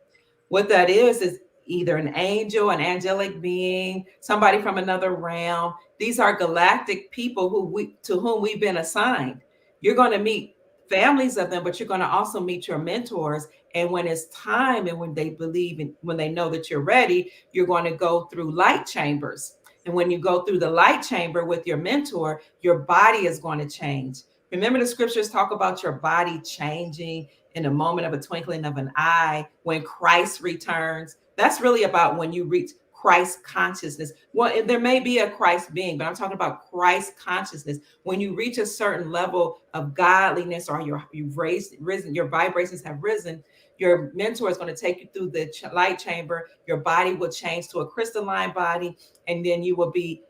What that is either an angel, an angelic being, somebody from another realm. These are galactic people to whom we've been assigned. You're going to meet families of them, but you're going to also meet your mentors. And when it's time and when they believe and when they know that you're ready, you're going to go through light chambers. And when you go through the light chamber with your mentor, your body is going to change. Remember, the scriptures talk about your body changing in a moment of a twinkling of an eye when Christ returns. That's really about when you reach Christ consciousness. Well, there may be a Christ being, but I'm talking about Christ consciousness. When you reach a certain level of godliness or you've risen, your vibrations have risen, your mentor is going to take you through the light chamber. Your body will change to a crystalline body, and then you will be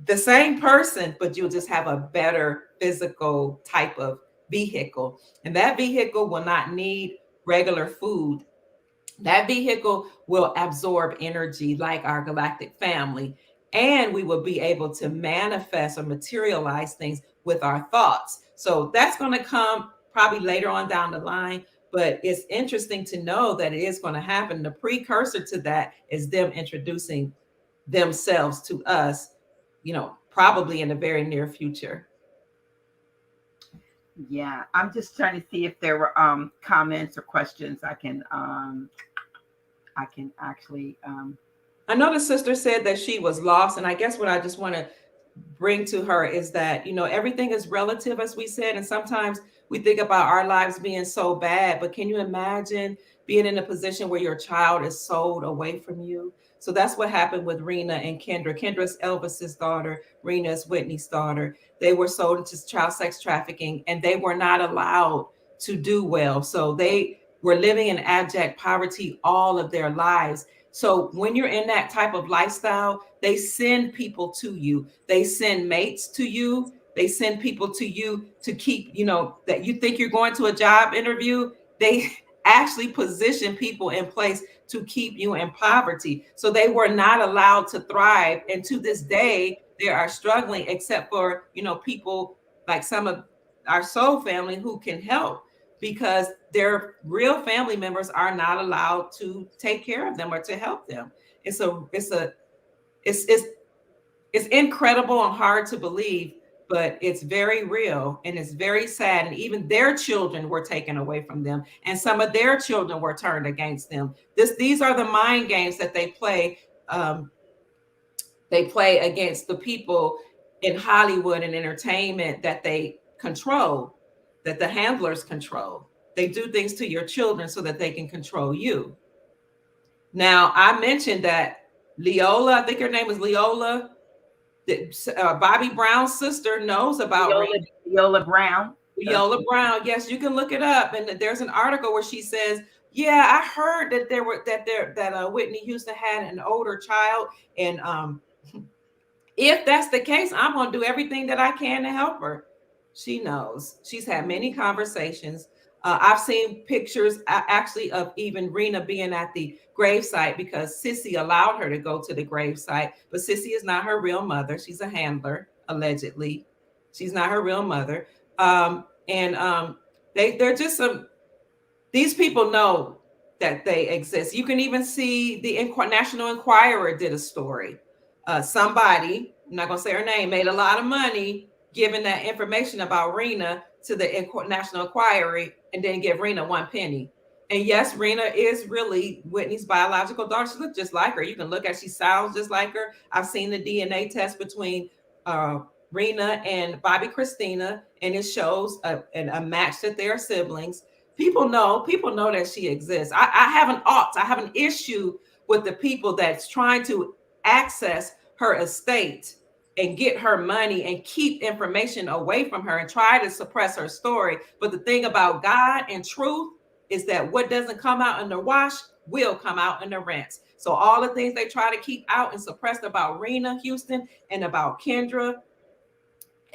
the same person, but you'll just have a better physical type of vehicle. And that vehicle will not need regular food. That vehicle will absorb energy like our galactic family. And we will be able to manifest or materialize things with our thoughts. So that's going to come probably later on down the line. But it's interesting to know that it is going to happen. The precursor to that is them introducing themselves to us, probably in the very near future. Yeah, I'm just trying to see if there were comments or questions I can actually I know the sister said that she was lost, and I guess what I just want to bring to her is that, everything is relative, as we said, and sometimes we think about our lives being so bad, but can you imagine being in a position where your child is sold away from you? So that's what happened with Rena and Kendra. Kendra's Elvis's daughter, Rena's Whitney's daughter. They were sold into child sex trafficking, and they were not allowed to do well. So they were living in abject poverty all of their lives. So when you're in that type of lifestyle, they send people to you. They send mates to you. They send people to you to keep, that you think you're going to a job interview. They actually position people in place to keep you in poverty. So they were not allowed to thrive. And to this day, they are struggling, except for, people like some of our soul family who can help, because their real family members are not allowed to take care of them or to help them. It's incredible and hard to believe, but it's very real and it's very sad. And even their children were taken away from them, and some of their children were turned against them. These are the mind games that they play. They play against the people in Hollywood and entertainment that they control, that the handlers control. They do things to your children so that they can control you. Now, I mentioned that Leola, I think her name is Leola, Bobby Brown's sister, knows about Viola Brown. Leola Brown. Yes, you can look it up. And there's an article where she says, Yeah, I heard that Whitney Houston had an older child, and if that's the case, I'm going to do everything that I can to help her. She knows. She's had many conversations. I've seen pictures actually of even Rena being at the gravesite because Sissy allowed her to go to the gravesite. But Sissy is not her real mother. She's a handler, allegedly. She's not her real mother. They're just some, these people know that they exist. You can even see the National Enquirer did a story. Somebody, I'm not going to say her name, made a lot of money giving that information about Rena to the National Enquirer and didn't give Rena 1 penny. And yes, Rena is really Whitney's biological daughter. She looks just like her. You can look at, she sounds just like her. I've seen the DNA test between Rena and Bobby Christina, and it shows a match that they are siblings. People know that she exists. I have an issue with the people that's trying to access her estate and get her money and keep information away from her and try to suppress her story. But the thing about God and truth is that what doesn't come out in the wash will come out in the rinse. So all the things they try to keep out and suppress about Rena Houston and about Kendra,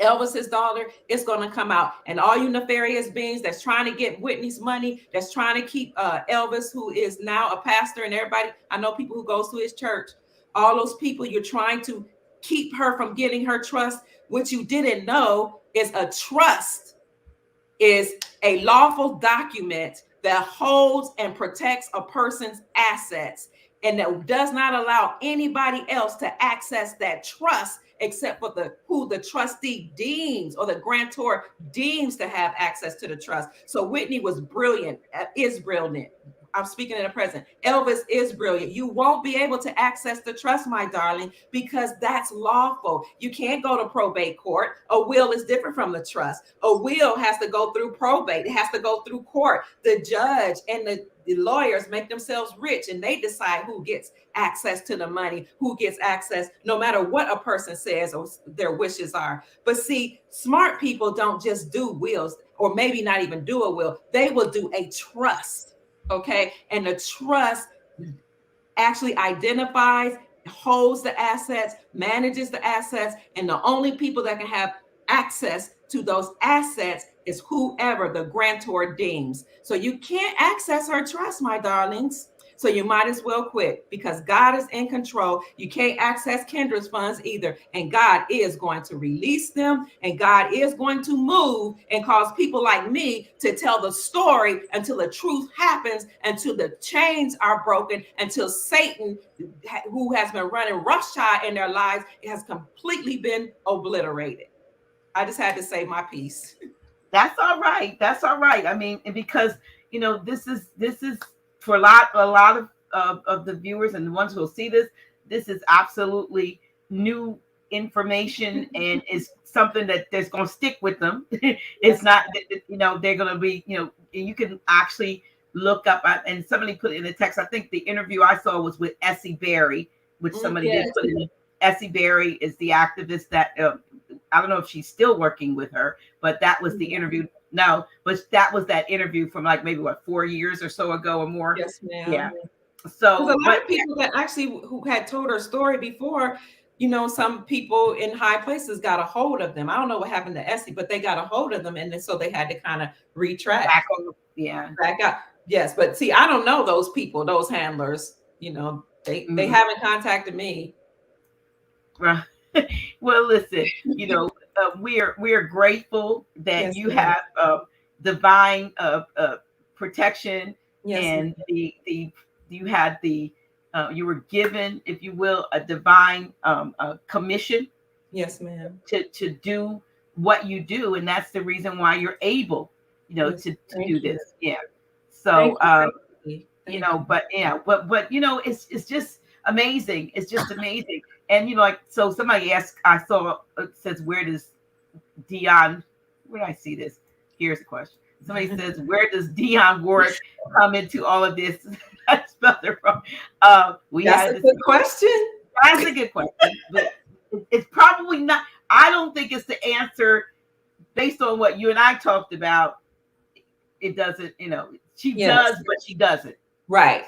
Elvis's daughter, it's going to come out. And all you nefarious beings that's trying to get Whitney's money, that's trying to keep Elvis, who is now a pastor, and everybody, I know people who goes to his church, all those people, you're trying to keep her from getting her trust. What you didn't know is a trust is a lawful document that holds and protects a person's assets, and that does not allow anybody else to access that trust except for who the trustee deems or the grantor deems to have access to the trust. So Whitney was brilliant, is brilliant. I'm speaking in the present. Elvis is brilliant. You won't be able to access the trust, my darling, because that's lawful. You can't go to probate court. A will is different from the trust. A will has to go through probate. It has to go through court. The judge and the lawyers make themselves rich, and they decide who gets access to the money, who gets access, no matter what a person says or their wishes are. But see, smart people don't just do wills, or maybe not even do a will. They will do a trust. Okay. And the trust actually identifies, holds the assets, manages the assets. And the only people that can have access to those assets is whoever the grantor deems. So you can't access her trust, my darlings. So you might as well quit, because God is in control. You can't access Kendra's funds either. And God is going to release them. And God is going to move and cause people like me to tell the story until the truth happens, until the chains are broken, until Satan, who has been running roughshod in their lives, has completely been obliterated. I just had to say my piece. That's all right. That's all right. I mean, because this is for a lot of the viewers and the ones who will see this. This is absolutely new information, and is something that's going to stick with them. It's not, they're going to be, you can actually look up, and somebody put it in the text. I think the interview I saw was with Essie Berry, which somebody did put in. Essie Berry is the activist that I don't know if she's still working with her, but that was the interview. No, but that was that interview from like maybe 4 years or so ago or more. Yes, ma'am. Yeah. So a lot of people that actually who had told her story before, some people in high places got a hold of them. I don't know what happened to Essie, but they got a hold of them, and then so they had to kind of retract. Back up. Yes, but see, I don't know those people, those handlers. They haven't contacted me. Right. Well, listen, we're grateful that you have divine protection, and you had you were given, if you will, a divine commission. Yes, ma'am. To do what you do, and that's the reason why you're able, to do this. Yeah. So but it's just amazing. It's just amazing. And so somebody asked, I saw it says, where did I see this? Here's the question. Somebody says, where does Dionne Warwick come into all of this? I spelled it wrong. That's a good question. That's a good question. But it's probably not. I don't think it's the answer based on what you and I talked about. it doesn't, she Yes. does, but she doesn't. Right.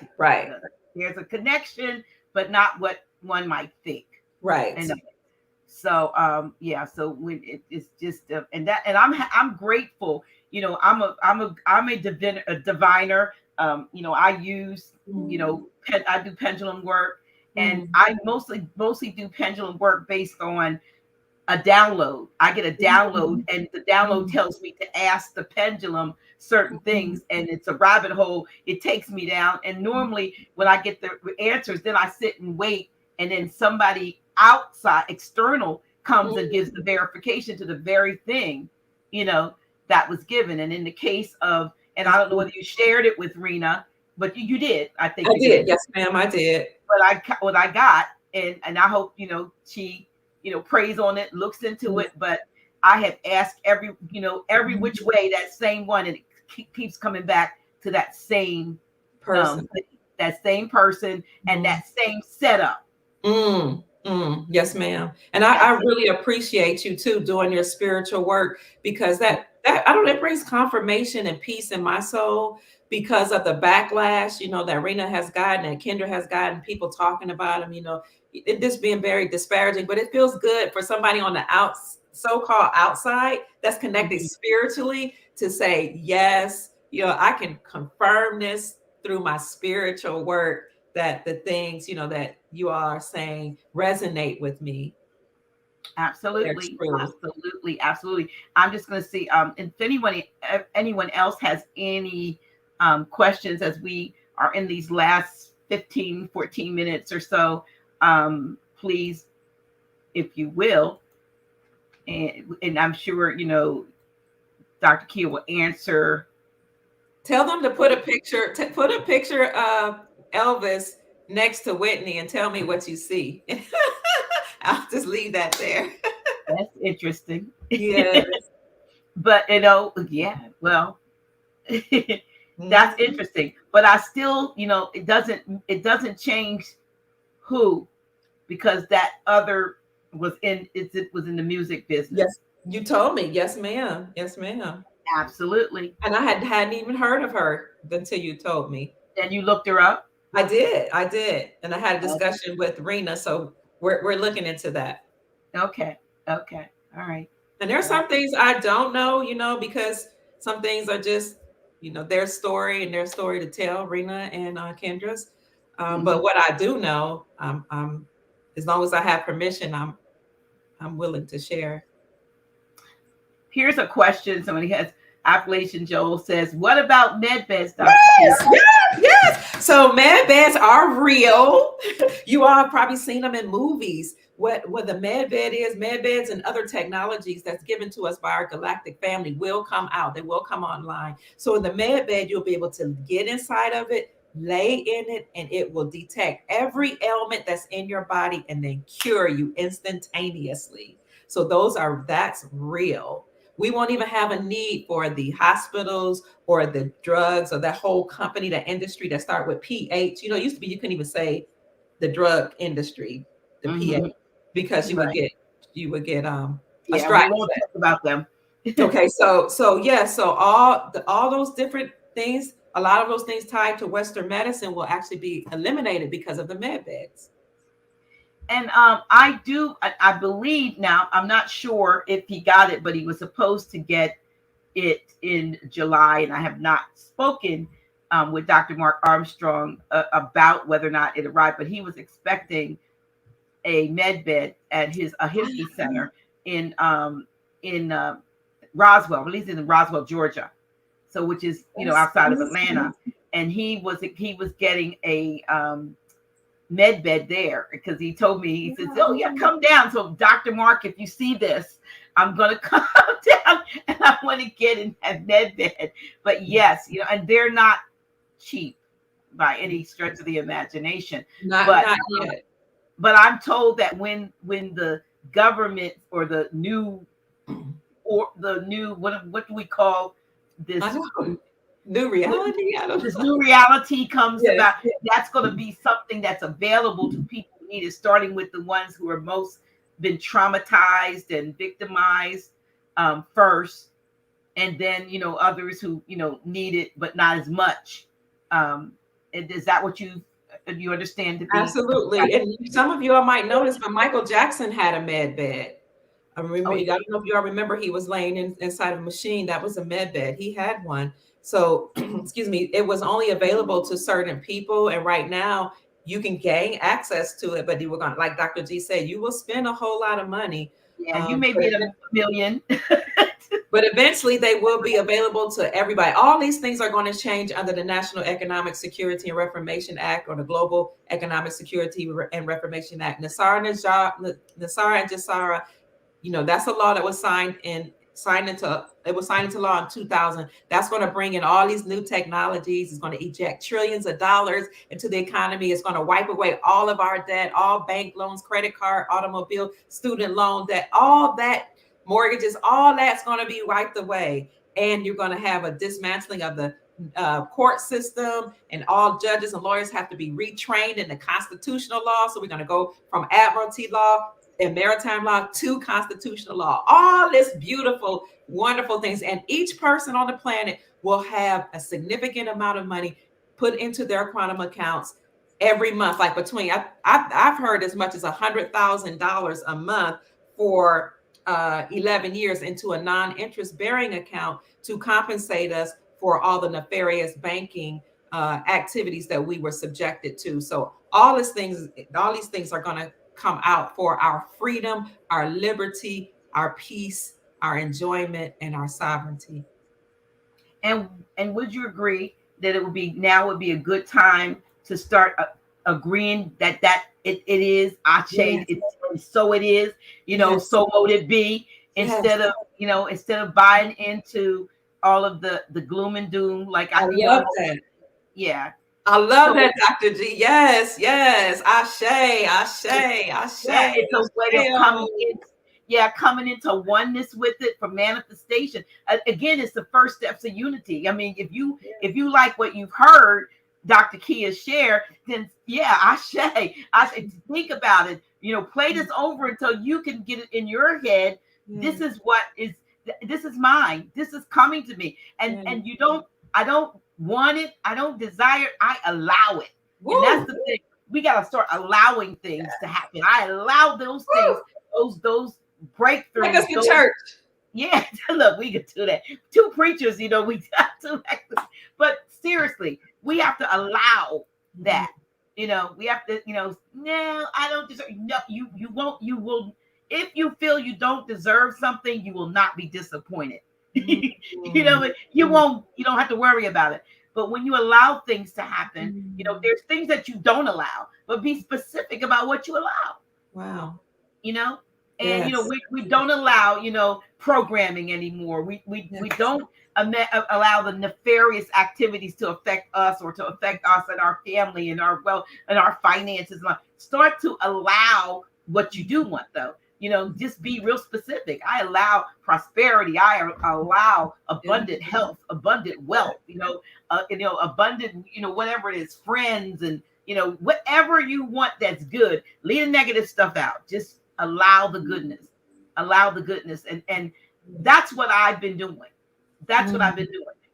There's a connection, but not what one might think. Right. And so so when it's just and I'm grateful. I'm a diviner. I use I do pendulum work, and I mostly do pendulum work based on a download. I get a download, and the download tells me to ask the pendulum certain things, and it's a rabbit hole. It takes me down, and normally when I get the answers, then I sit and wait, and then somebody outside, external, comes and gives the verification to the very thing, that was given. And in the case of, and I don't know whether you shared it with Rena, but you did. I think you did. Yes, ma'am, I did. But what I got, and I hope she prays on it, looks into it. But I have asked every which way, that same one, and it keeps coming back to that same person, and that same setup. Yes, ma'am. And I really appreciate you too doing your spiritual work, because that it brings confirmation and peace in my soul, because of the backlash, that Rena has gotten and Kendra has gotten, people talking about him, it just being very disparaging. But it feels good for somebody on the so-called outside that's connected spiritually to say, yes, I can confirm this through my spiritual work, that the things, that you all are saying resonate with me. Absolutely. I'm just going to see if anyone else has any questions as we are in these last 15-14 minutes or so. Please, if you will, and I'm sure Dr. Kia will answer. Tell them to put a picture of Elvis next to Whitney and tell me what you see. I'll just leave that there. That's interesting. Yes. But well, that's interesting. But I still, it doesn't change who, because that other was in the music business. Yes, you told me. Yes, ma'am. Yes, ma'am. Absolutely. And I hadn't even heard of her until you told me. And you looked her up? I did. And I had a discussion with Rena, so we're looking into that. Okay. All right. And there's some things I don't know, because some things are just, their story and their story to tell, Rena and Kendra's. But what I do know, I'm as long as I have permission, I'm willing to share. Here's a question somebody has. Appalachian Joel says, "What about Medbeds, Dr. Yes. So Medbeds are real. You all have probably seen them in movies. What the Medbed is, Medbeds and other technologies that's given to us by our galactic family will come out. They will come online. So in the Medbed, you'll be able to get inside of it, lay in it, and it will detect every ailment that's in your body and then cure you instantaneously. So that's real. We won't even have a need for the hospitals or the drugs or that whole company, that industry that start with PH. It used to be you couldn't even say the drug industry, the PH, because you would get a strike. We won't talk about them. Okay, so all those different things, a lot of those things tied to Western medicine will actually be eliminated because of the Medbeds. And I believe now, I'm not sure if he got it, but he was supposed to get it in July, and I have not spoken with Dr. Mark Armstrong about whether or not it arrived, but he was expecting a Medbed at his Hiskey Center in Roswell, at least in Roswell, Georgia, so which is outside of Atlanta, and he was getting a Medbed there, because he told me, he says, "Oh yeah, come down." So Dr. Mark, if you see this, I'm gonna come down and I want to get in that Medbed. But yes, and they're not cheap by any stretch of the imagination. Not yet. But I'm told that when the government or the new what do we call this? New reality. This new reality comes about. That's going to be something that's available to people who need it, starting with the ones who are most been traumatized and victimized first, and then others who need it but not as much. Is that what you understand to be? Absolutely. And some of you all might notice, but Michael Jackson had a med bed. I remember, I don't know if you all remember, he was laying inside of a machine. That was a med bed. He had one. So, excuse me, it was only available to certain people. And right now you can gain access to it, but you were going to, like Dr. G said, you will spend a whole lot of money. Yeah, you may be at $1 million. But eventually they will be available to everybody. All these things are going to change under the National Economic Security and Reformation Act, or the Global Economic Security and Reformation Act. NESARA and GCR, that's a law that was signed into law in 2000. That's going to bring in all these new technologies. It's going to eject trillions of dollars into the economy. It's going to wipe away all of our debt, all bank loans, credit card, automobile, student loan debt, all that, mortgages, all that's going to be wiped away. And you're going to have a dismantling of the court system, and all judges and lawyers have to be retrained in the constitutional law. So we're going to go from admiralty law and maritime law to constitutional law. All this beautiful, wonderful things. And each person on the planet will have a significant amount of money put into their quantum accounts every month. Like I've heard as much as $100,000 a month for 11 years into a non-interest bearing account to compensate us for all the nefarious banking activities that we were subjected to. So all these things are going to come out for our freedom, our liberty, our peace, our enjoyment, and our sovereignty. And would you agree that it would be a good time to start agreeing that it is Ashe, yes. So it is, yes. So would it be, instead of buying into all of the gloom and doom. Like I love that. Yeah. I love that, Dr. G. Yes. Ashe. Yeah, it's a way of coming into oneness with it, for manifestation. Again, it's the first steps of unity. I mean, if you like what you've heard Dr. Kia share, then Ashe. Think about it. Play this over until you can get it in your head. This is mine. This is coming to me. And I don't want it. I don't desire it. I allow it. Woo. And that's the thing. We got to start allowing things to happen. I allow those things, those breakthroughs. Take us to church. Yeah, look, we could do that. Two preachers, we got to. But seriously, we have to allow that. We have to. No, I don't deserve. No, you won't. You will. If you feel you don't deserve something, you will not be disappointed. Mm-hmm. You won't. You don't have to worry about it. But when you allow things to happen, there's things that you don't allow, but be specific about what you allow. Wow. And yes. We don't allow programming anymore. We don't allow the nefarious activities to affect us, or to affect us and our family and our wealth and our finances. Start to allow what you do want, though. Just be real specific. I allow prosperity. I allow abundant health, abundant wealth, abundant, whatever it is, friends, and, whatever you want that's good. Leave the negative stuff out. Just allow the goodness. And that's what I've been doing.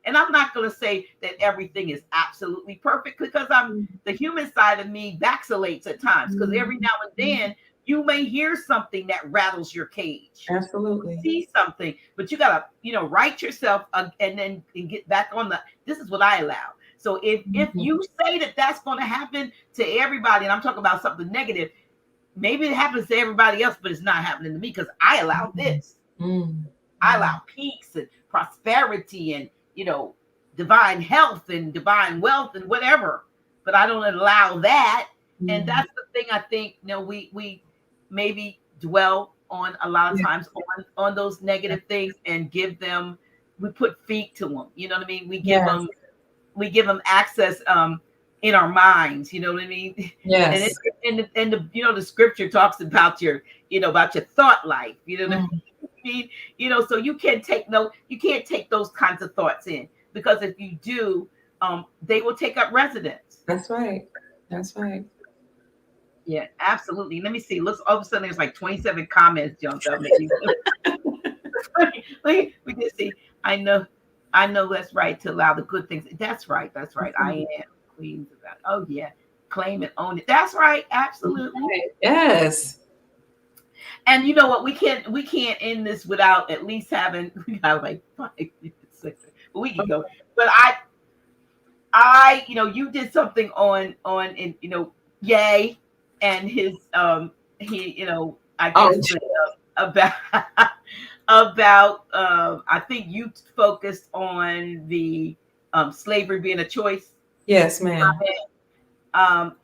And I'm not going to say that everything is absolutely perfect, because the human side of me vacillates at times, because every now and then you may hear something that rattles your cage. Absolutely. See something, but you got to, right yourself and then get back on this is what I allow. So if you say that that's going to happen to everybody, and I'm talking about something negative, maybe it happens to everybody else, but it's not happening to me because I allow this. Mm-hmm. I allow peace and prosperity and, divine health and divine wealth and whatever, but I don't allow that. Mm-hmm. And that's the thing I think, we maybe dwell on a lot of times on those negative things, and we put feet to them. You know what I mean? We give them access in our minds. You know what I mean? Yes. And the scripture talks about your thought life. You know what I mean? So you can't take those kinds of thoughts in, because if you do, they will take up residence. That's right. Yeah, absolutely. Let me see. All of a sudden there's like 27 comments jumped up. We can see. I know that's right to allow the good things. That's right. That's right. I am queens of that. Oh yeah, claim it, own it. That's right. Absolutely. Yes. And you know what? We can't end this without at least having we got like 5 minutes, but we can go. But you know, you did something in you know, Yay and his he you know I Oh, guess about about I think you focused on the slavery being a choice. yes, ma'am.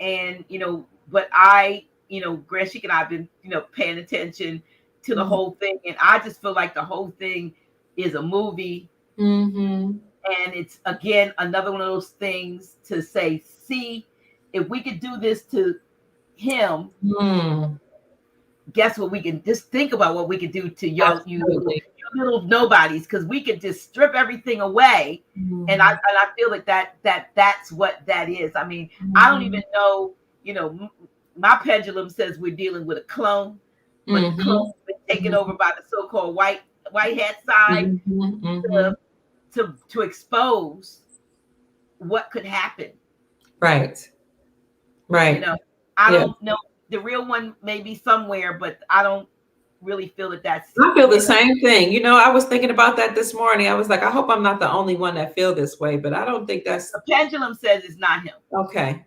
And you know, but you know, Greshik and I've been, you know, paying attention to the whole thing, and I just feel like the whole thing is a movie, Mm-hmm. and it's again another one of those things to say, see, if we could do this to him, guess what? We can just think about what we could do to you little nobodies, because we could just strip everything away. And I feel like that's what that is. I mean, I don't even know, you know, my pendulum says we're dealing with a clone, but the clone's been taken over by the so-called white hat side to expose what could happen. Right. You know, I don't know. The real one may be somewhere, but I don't really feel that's. I feel the same thing. You know, I was thinking about that this morning. I was like, I hope I'm not the only one that feel this way, but I don't think that's. The pendulum says it's not him. Okay.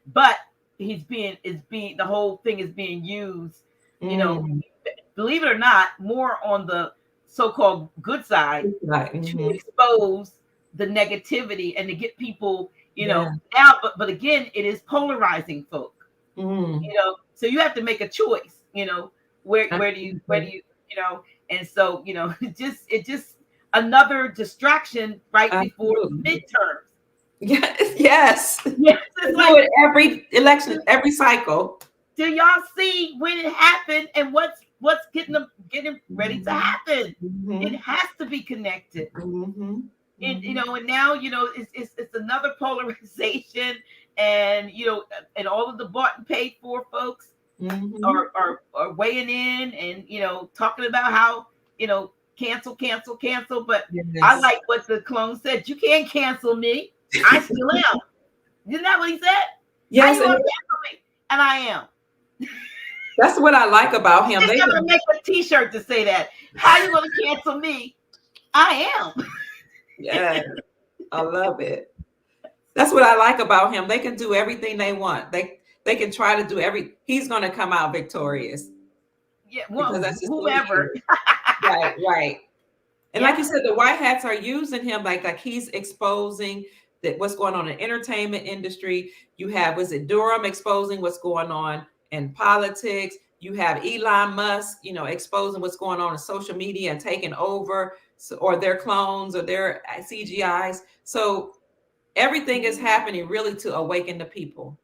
But the whole thing is being used, you know, believe it or not, more on the so-called good side to expose the negativity and to get people, you know, now, but again, it is polarizing folk, you know, so you have to make a choice, you know, where do you, you know, and so, you know, it just another distraction right before the midterms. Yes. It's like every election, every cycle. Do y'all see when it happened and what's getting ready to happen? It has to be connected. And you know, and now, you know, it's another polarization, and you know, and all of the bought and paid for folks are weighing in, and you know, talking about how, you know, cancel. But I like what the clone said. You can't cancel me. I still am. Isn't that what he said? Yes, How you gonna cancel me? And I am. That's what I like about him. They're gonna make a T-shirt to say that. How you gonna cancel me? I am. Yeah, I love it. That's what I like about him. They can do everything they want. They can try to do he's gonna come out victorious. Yeah, well, that's just whoever. Right. And like you said, the white hats are using him like he's exposing that what's going on in the entertainment industry. You have, was it Durham exposing what's going on in politics? You have Elon Musk, you know, exposing what's going on in social media and taking over, or their clones or their CGIs. So everything is happening really to awaken the people.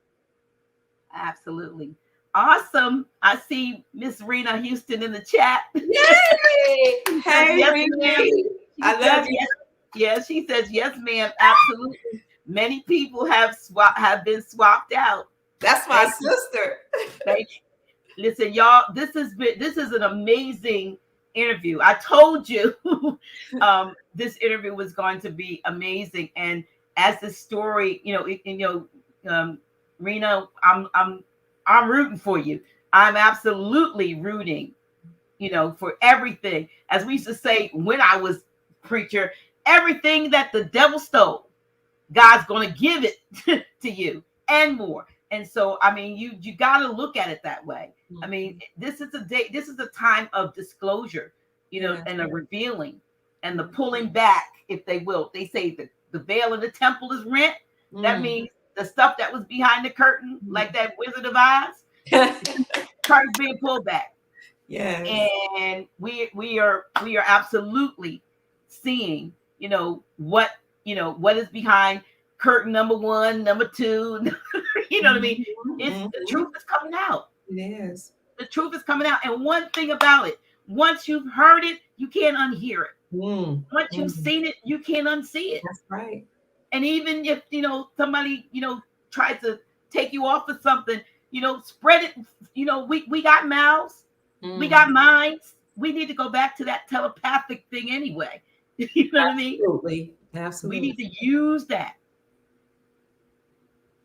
Absolutely. Awesome. I see Miss Rena Houston in the chat. Yay! Hey, Rena. I love you. Yes, she says, yes, ma'am. Absolutely. Many people have been swapped out. That's my sister. Listen, y'all, this is an amazing interview. I told you this interview was going to be amazing. And as the story, Rena, I'm rooting for you. I'm absolutely rooting, for everything. As we used to say when I was preacher, everything that the devil stole, God's going to give it to you and more. And so, I mean, you got to look at it that way. I mean, this is a time of disclosure, and a revealing and the pulling back, if they will. They say that the veil of the temple is rent. That means the stuff that was behind the curtain, like that Wizard of Oz, curtain's being pulled back. Yeah. And we are absolutely seeing, what is behind curtain number 1, number 2. You know what I mean? The truth is coming out. It is. The truth is coming out. And one thing about it, once you've heard it, you can't unhear it. Once you've seen it, you can't unsee it. That's right. And even if, somebody, tries to take you off of something, spread it. We got mouths. We got minds. we need to go back to that telepathic thing anyway. You know what I mean? Absolutely. We need to use that.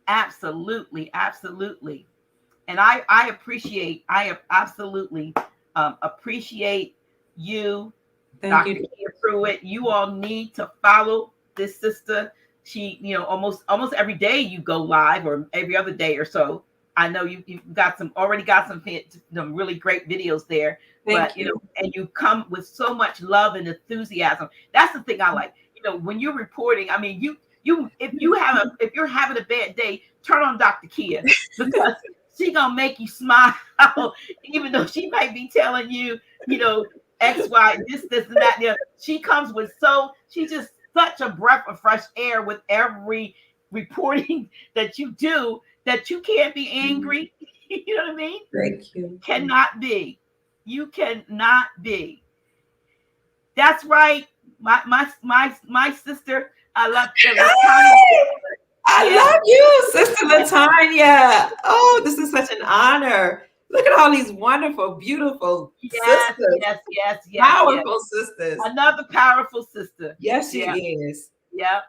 Absolutely. And I absolutely appreciate you, Thank Dr. you. Kia Pruitt. You all need to follow this sister. She, almost every day you go live, or every other day or so. I know you've already got some really great videos there. Thank you. And you come with so much love and enthusiasm. That's the thing I like. When you're reporting, I mean, if you're having a bad day, turn on Dr. Kia, because she gonna make you smile, even though she might be telling you, X, Y, this, and that. She comes with she's just such a breath of fresh air with every reporting that you do, that you can't be angry. You know what I mean? Thank you. Cannot be. You cannot be. That's right. My sister. I love love you, Sister Latanya. Oh, this is such an honor. Look at all these wonderful, beautiful sisters. Yes. Powerful sisters. Another powerful sister. Yes, she is. Yeah.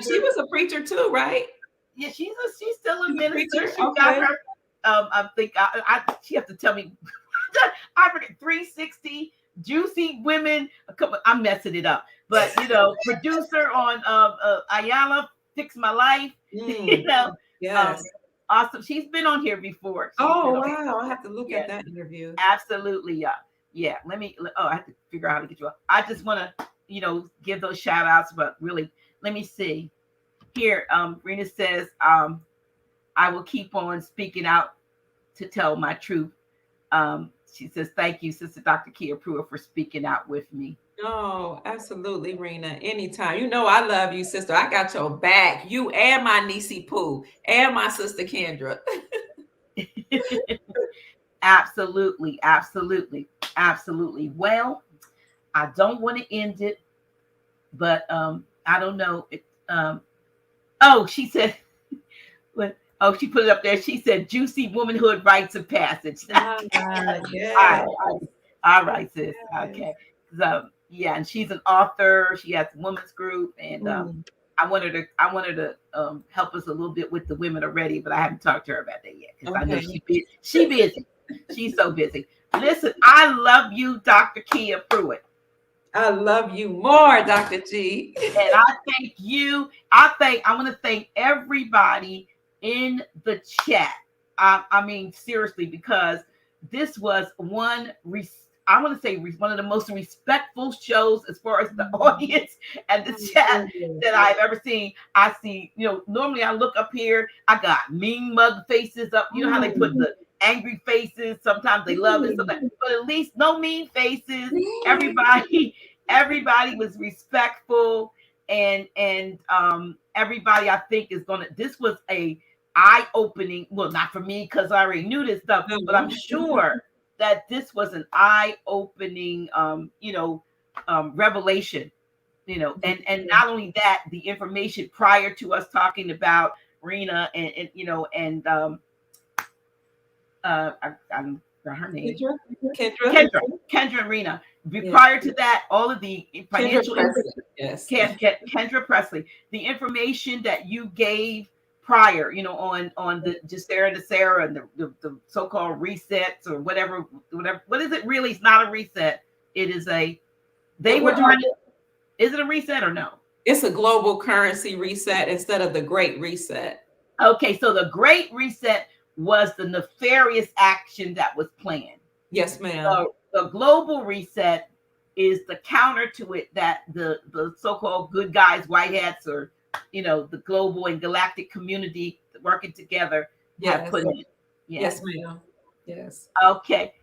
She was a preacher too, right? Yeah, she's still a minister. She okay. got her. I think she has to tell me. I forget 360 Juicy Women. I'm messing it up, but producer on Ayala Fix My Life. Yes. Awesome. She's been on here before. Wow! I have to look at that interview. Absolutely, yeah. I have to figure out how to get you up. I just want to, give those shout outs, but really, let me see. Here, Rena says, I will keep on speaking out to tell my truth. She says, thank you, Sister Dr. Kia Pruitt, for speaking out with me. Oh, absolutely, Rena. Anytime. I love you, sister. I got your back. You and my niecey Pooh and my sister Kendra. Absolutely. Well, I don't want to end it, but I don't know. She said, she put it up there. She said, juicy womanhood rites of passage. Yeah. All right, sis. Okay. So, and she's an author. She has a women's group, and I want her to help us a little bit with the women already, but I haven't talked to her about that yet, because I know she's busy. She's so busy. Listen, I love you, Dr. Kia Pruitt. I love you more, Dr. G. And I thank you. I want to thank everybody in the chat. I mean, seriously, because this was one of the most respectful shows as far as the audience and the chat that I've ever seen. I see, normally I look up here, I got mean mug faces up. You know how they put the angry faces? Sometimes they love it, but at least no mean faces. Everybody was respectful, and everybody, I think, this was a eye-opening, well, not for me because I already knew this stuff, but I'm sure that this was an eye-opening revelation, and not only that, the information prior to us talking about Rena and I'm her name, Kendra and Rena. Prior to that, all of the financial Kendra Presley, the information that you gave prior, on the GCR, NESARA, and the so-called resets or whatever. What is it really? It's not a reset. It is is it a reset or no? It's a global currency reset instead of the Great Reset. Okay, so the Great Reset was the nefarious action that was planned. Yes, ma'am. So the global reset is the counter to it, that the so-called good guys, white hats, or the global and galactic community working together have put in. Yes, ma'am. Yes. Okay.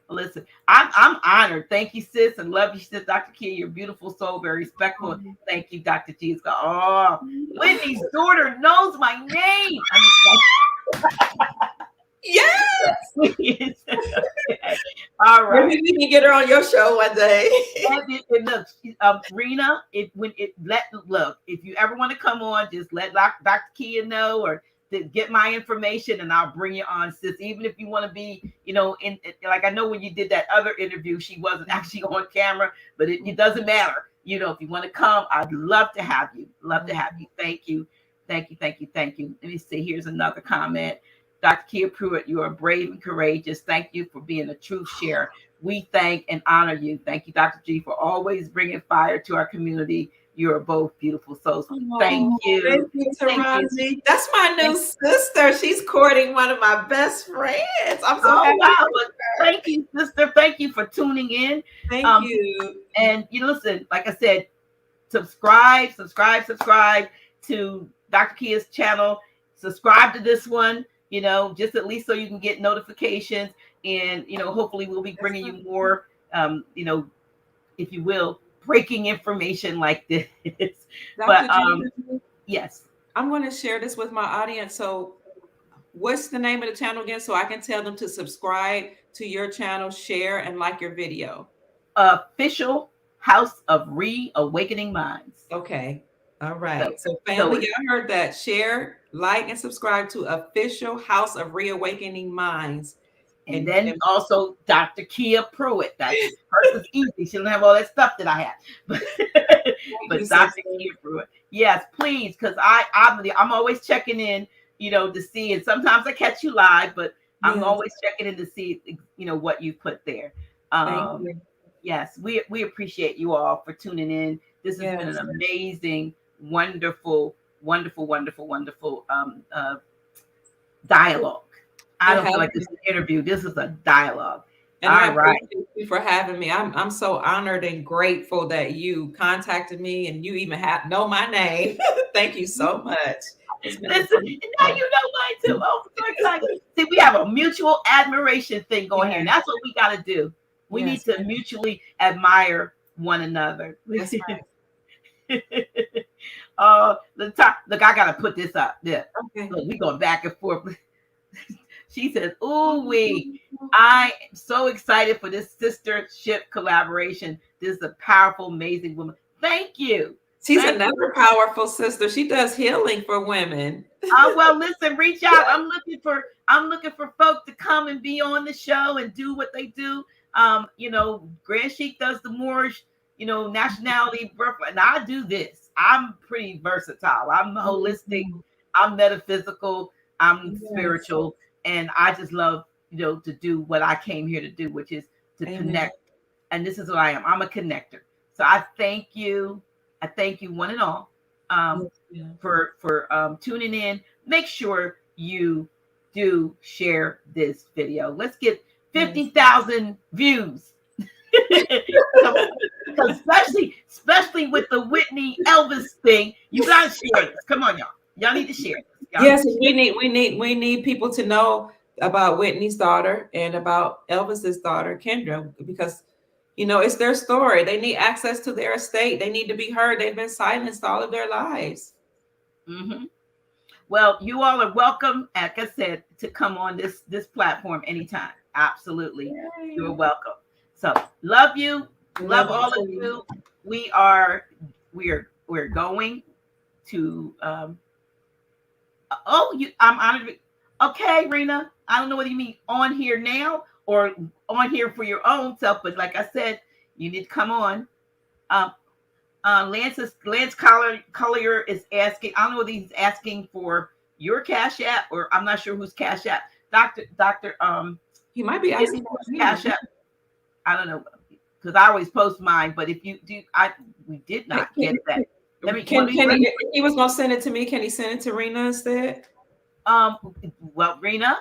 Listen, I'm honored. Thank you, sis, and love you, sis. Dr. Kia, you're a beautiful soul, very respectful. Thank you, Dr. G. Whitney's daughter knows my name. I'm excited. Yes. Okay. All right. Maybe we can get her on your show one day. Look, Rena, if you ever want to come on, just let Dr. Kia know, or get my information and I'll bring you on, sis. Even if you want to be, in like, I know when you did that other interview, she wasn't actually on camera, but it doesn't matter. If you want to come, I'd love to have you. Love to have you. Thank you. Thank you. Thank you. Thank you. Let me see. Here's another comment. Dr. Kia Pruitt, you are brave and courageous. Thank you for being a truth sharer. We thank and honor you. Thank you, Dr. G, for always bringing fire to our community. You are both beautiful souls. Thank you. Thank you, Tarazi. That's my new sister. She's courting one of my best friends. I'm so happy. Wow. Thank you, sister. Thank you for tuning in. Thank you. And you listen, like I said, subscribe to Dr. Kia's channel. Subscribe to this one, just at least so you can get notifications. And, hopefully we'll be bringing you more, if you will, breaking information like this. But yes, I'm going to share this with my audience. So what's the name of the channel again, so I can tell them to subscribe to your channel, share, and like your video? Official House of Reawakening Minds. Okay. All right. So family, y'all heard that. Share, like, and subscribe to Official House of Reawakening Minds. And then also Dr. Kia Pruitt. That's hers is easy. She don't have all that stuff that I have. But Dr. Kia Pruitt. Yes, please, because I'm always checking in, to see. And sometimes I catch you live, but I'm always checking in to see, what you put there. Thank you. Yes, we appreciate you all for tuning in. This has been an amazing, wonderful, wonderful, wonderful, wonderful dialogue. I don't feel like this is an interview. This is a dialogue. And I appreciate you for having me. I'm so honored and grateful that you contacted me and you even know my name. Thank you so much. Listen, now you know mine too. Oh, so excited. See, we have a mutual admiration thing going here. And that's what we got to do. We need to mutually admire one another. That's right. Look, I got to put this up. Yeah. Okay. Look, we going back and forth. She says, I am so excited for this sistership collaboration. This is a powerful, amazing woman. Thank you. She's another powerful sister. She does healing for women. Well, listen, reach out. I'm looking for folk to come and be on the show and do what they do. Grand Chic does the Moorish, nationality, and I do this. I'm pretty versatile. I'm holistic. I'm metaphysical. I'm spiritual. And I just love, to do what I came here to do, which is to connect. And this is what I am. I'm a connector. So I thank you. I thank you one and all for tuning in. Make sure you do share this video. Let's get 50,000 views. especially with the Whitney Elvis thing, you gotta share this. Come on, y'all. Y'all need to share this. Yes, we need people to know about Whitney's daughter and about Elvis's daughter, Kendra, because it's their story. They need access to their estate. They need to be heard. They've been silenced all of their lives. Mm-hmm. Well, you all are welcome, like I said, to come on this platform anytime. Absolutely. Yay. You're welcome. So love you. Love all of you. We're going to I'm honored. Okay, Rena. I don't know whether you mean on here now or on here for your own self, but like I said, you need to come on. Lance Collier is asking. I don't know whether he's asking for your Cashapp or I'm not sure who's Cashapp. Doctor. He might be asking for Cashapp. I don't know because I always post mine. But if you do, we did not get that. He was gonna send it to me. Can he send it to Rena instead? Well, Rena,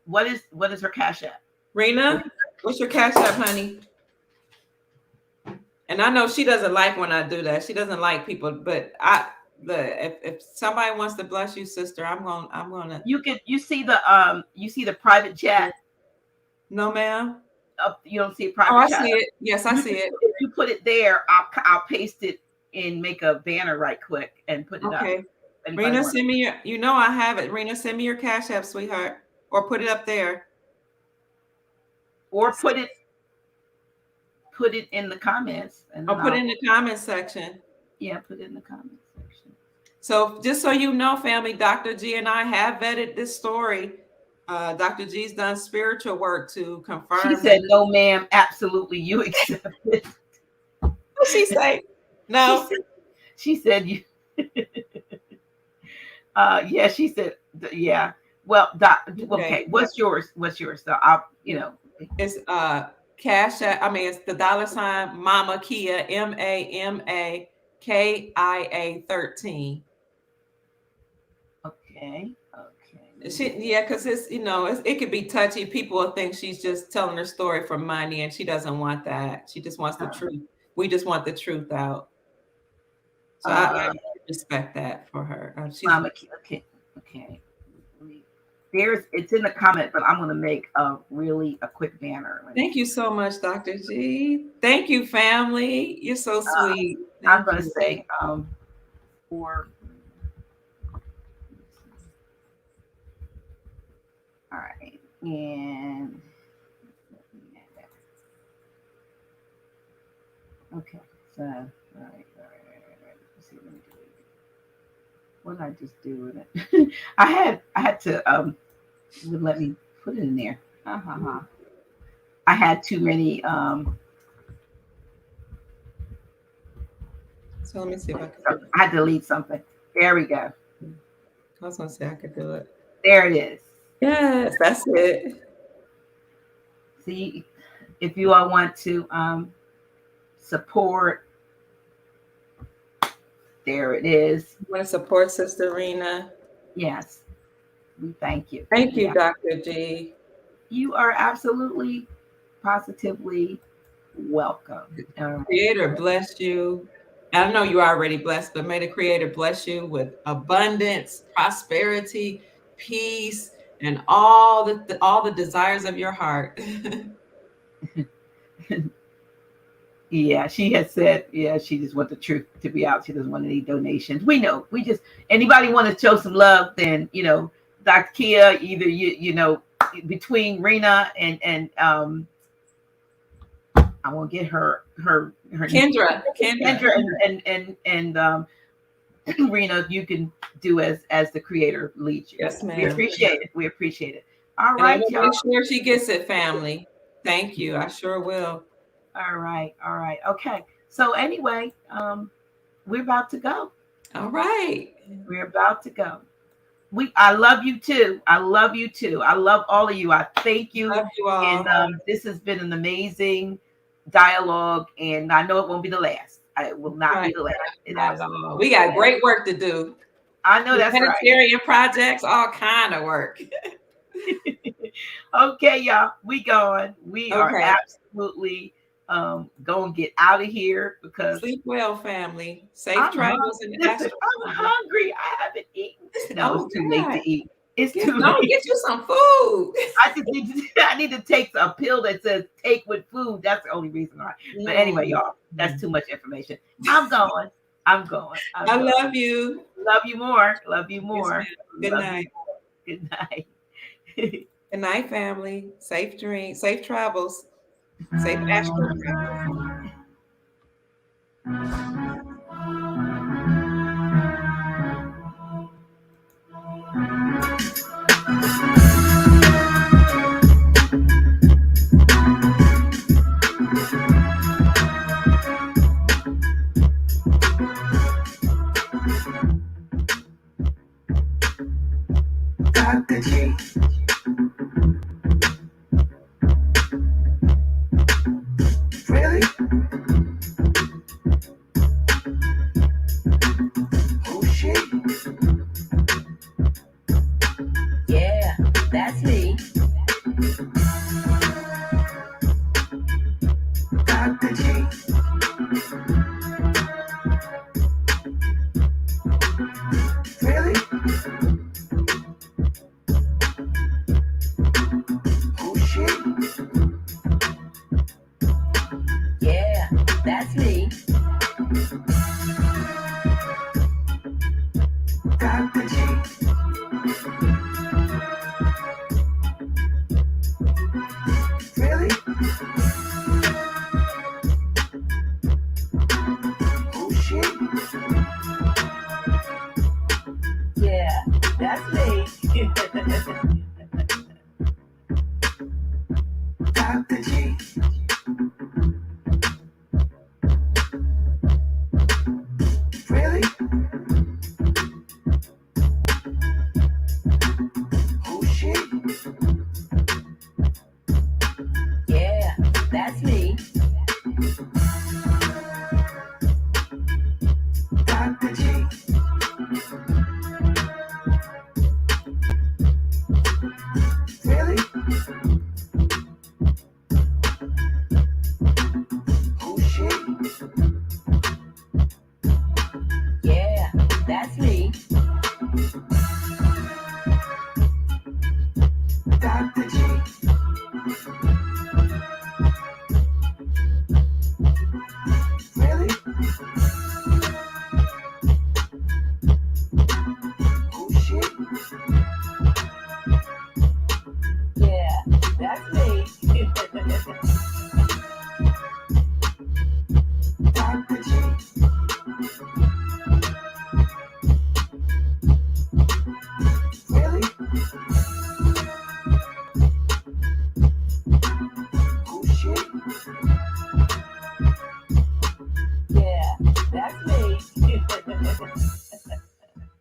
what is her Cashapp? Rena, what's your Cashapp, honey? And I know she doesn't like when I do that. She doesn't like people, but if somebody wants to bless you, sister, I'm gonna. You see the private chat? No, ma'am. You don't see a private chat? I see it. Yes, I see it. If you put it there, I'll paste it and make a banner right quick and put it up. Okay. Rena, send me your. I have it. Rena, send me your Cashapp, sweetheart, or put it up there, or put it in the comments. And I'll put it in the comments section. Yeah, put it in the comments section. So just so you know, family, Dr. G and I have vetted this story. Dr. G's done spiritual work to confirm. She said, "No, ma'am, absolutely, you accept it." What she say? No. She said you. Yeah, she said, yeah. Well, okay. What's yours? So I'll, it's Cashapp. I mean, it's the $ Mama Kia MAMAKIA 13. Okay. Because it's it could be touchy. People will think she's just telling her story for money, and she doesn't want that. She just wants the truth. We just want the truth out. So I respect that for her. Mama, okay. It's in the comment, but I'm going to make a quick banner. Thank you so much, Dr. G. Thank you, family. You're so sweet. I'm going to say for. All right, and okay, so all right. Let's see, let me do it. What did I just do with it? I had to let me put it in there. I had too many. So let me see if I can. I had to delete something. There we go. I was gonna say I could do it. There it is. Yes, that's it. See, if you all want to support, there it is. You want to support Sister Rena? Yes. We thank you. Thank you, Dr. G. You are absolutely, positively welcome. Creator bless you. I know you're already blessed, but may the Creator bless you with abundance, prosperity, peace, and all the desires of your heart. Yeah, she has said, she just wants the truth to be out. She doesn't want any donations. We know. We just, anybody want to show some love, then, Dr. Kia, either, between Rena and I won't get her Kendra and Rena, you can do as the Creator leads you. Yes, ma'am. We appreciate it. All right, y'all. Make sure she gets it, family. Thank you. I sure will. All right. Okay. So anyway, we're about to go. All right. We're about to go. I love you too. I love all of you. I thank you. Love you all. And this has been an amazing dialogue, and I know it won't be the last. It will not be the last. We got great work to do. I know that's right. Humanitarian projects, all kind of work. Okay, y'all. We going. We are absolutely go and get out of here because sleep well, family. Safe travels in the astral. I'm hungry. I haven't eaten. No, it's too late to eat. It's too late. Get you some food. I need to take a pill that says take with food. That's the only reason why. But anyway, y'all, that's too much information. I'm going. I love you. Love you more. Yes, good night. Good night. Good night, family. Safe dreams, safe travels, safe astral travels. Dr. G. Really? Oh shit. Yeah, that's me. Dr. G. Really? Dr. G.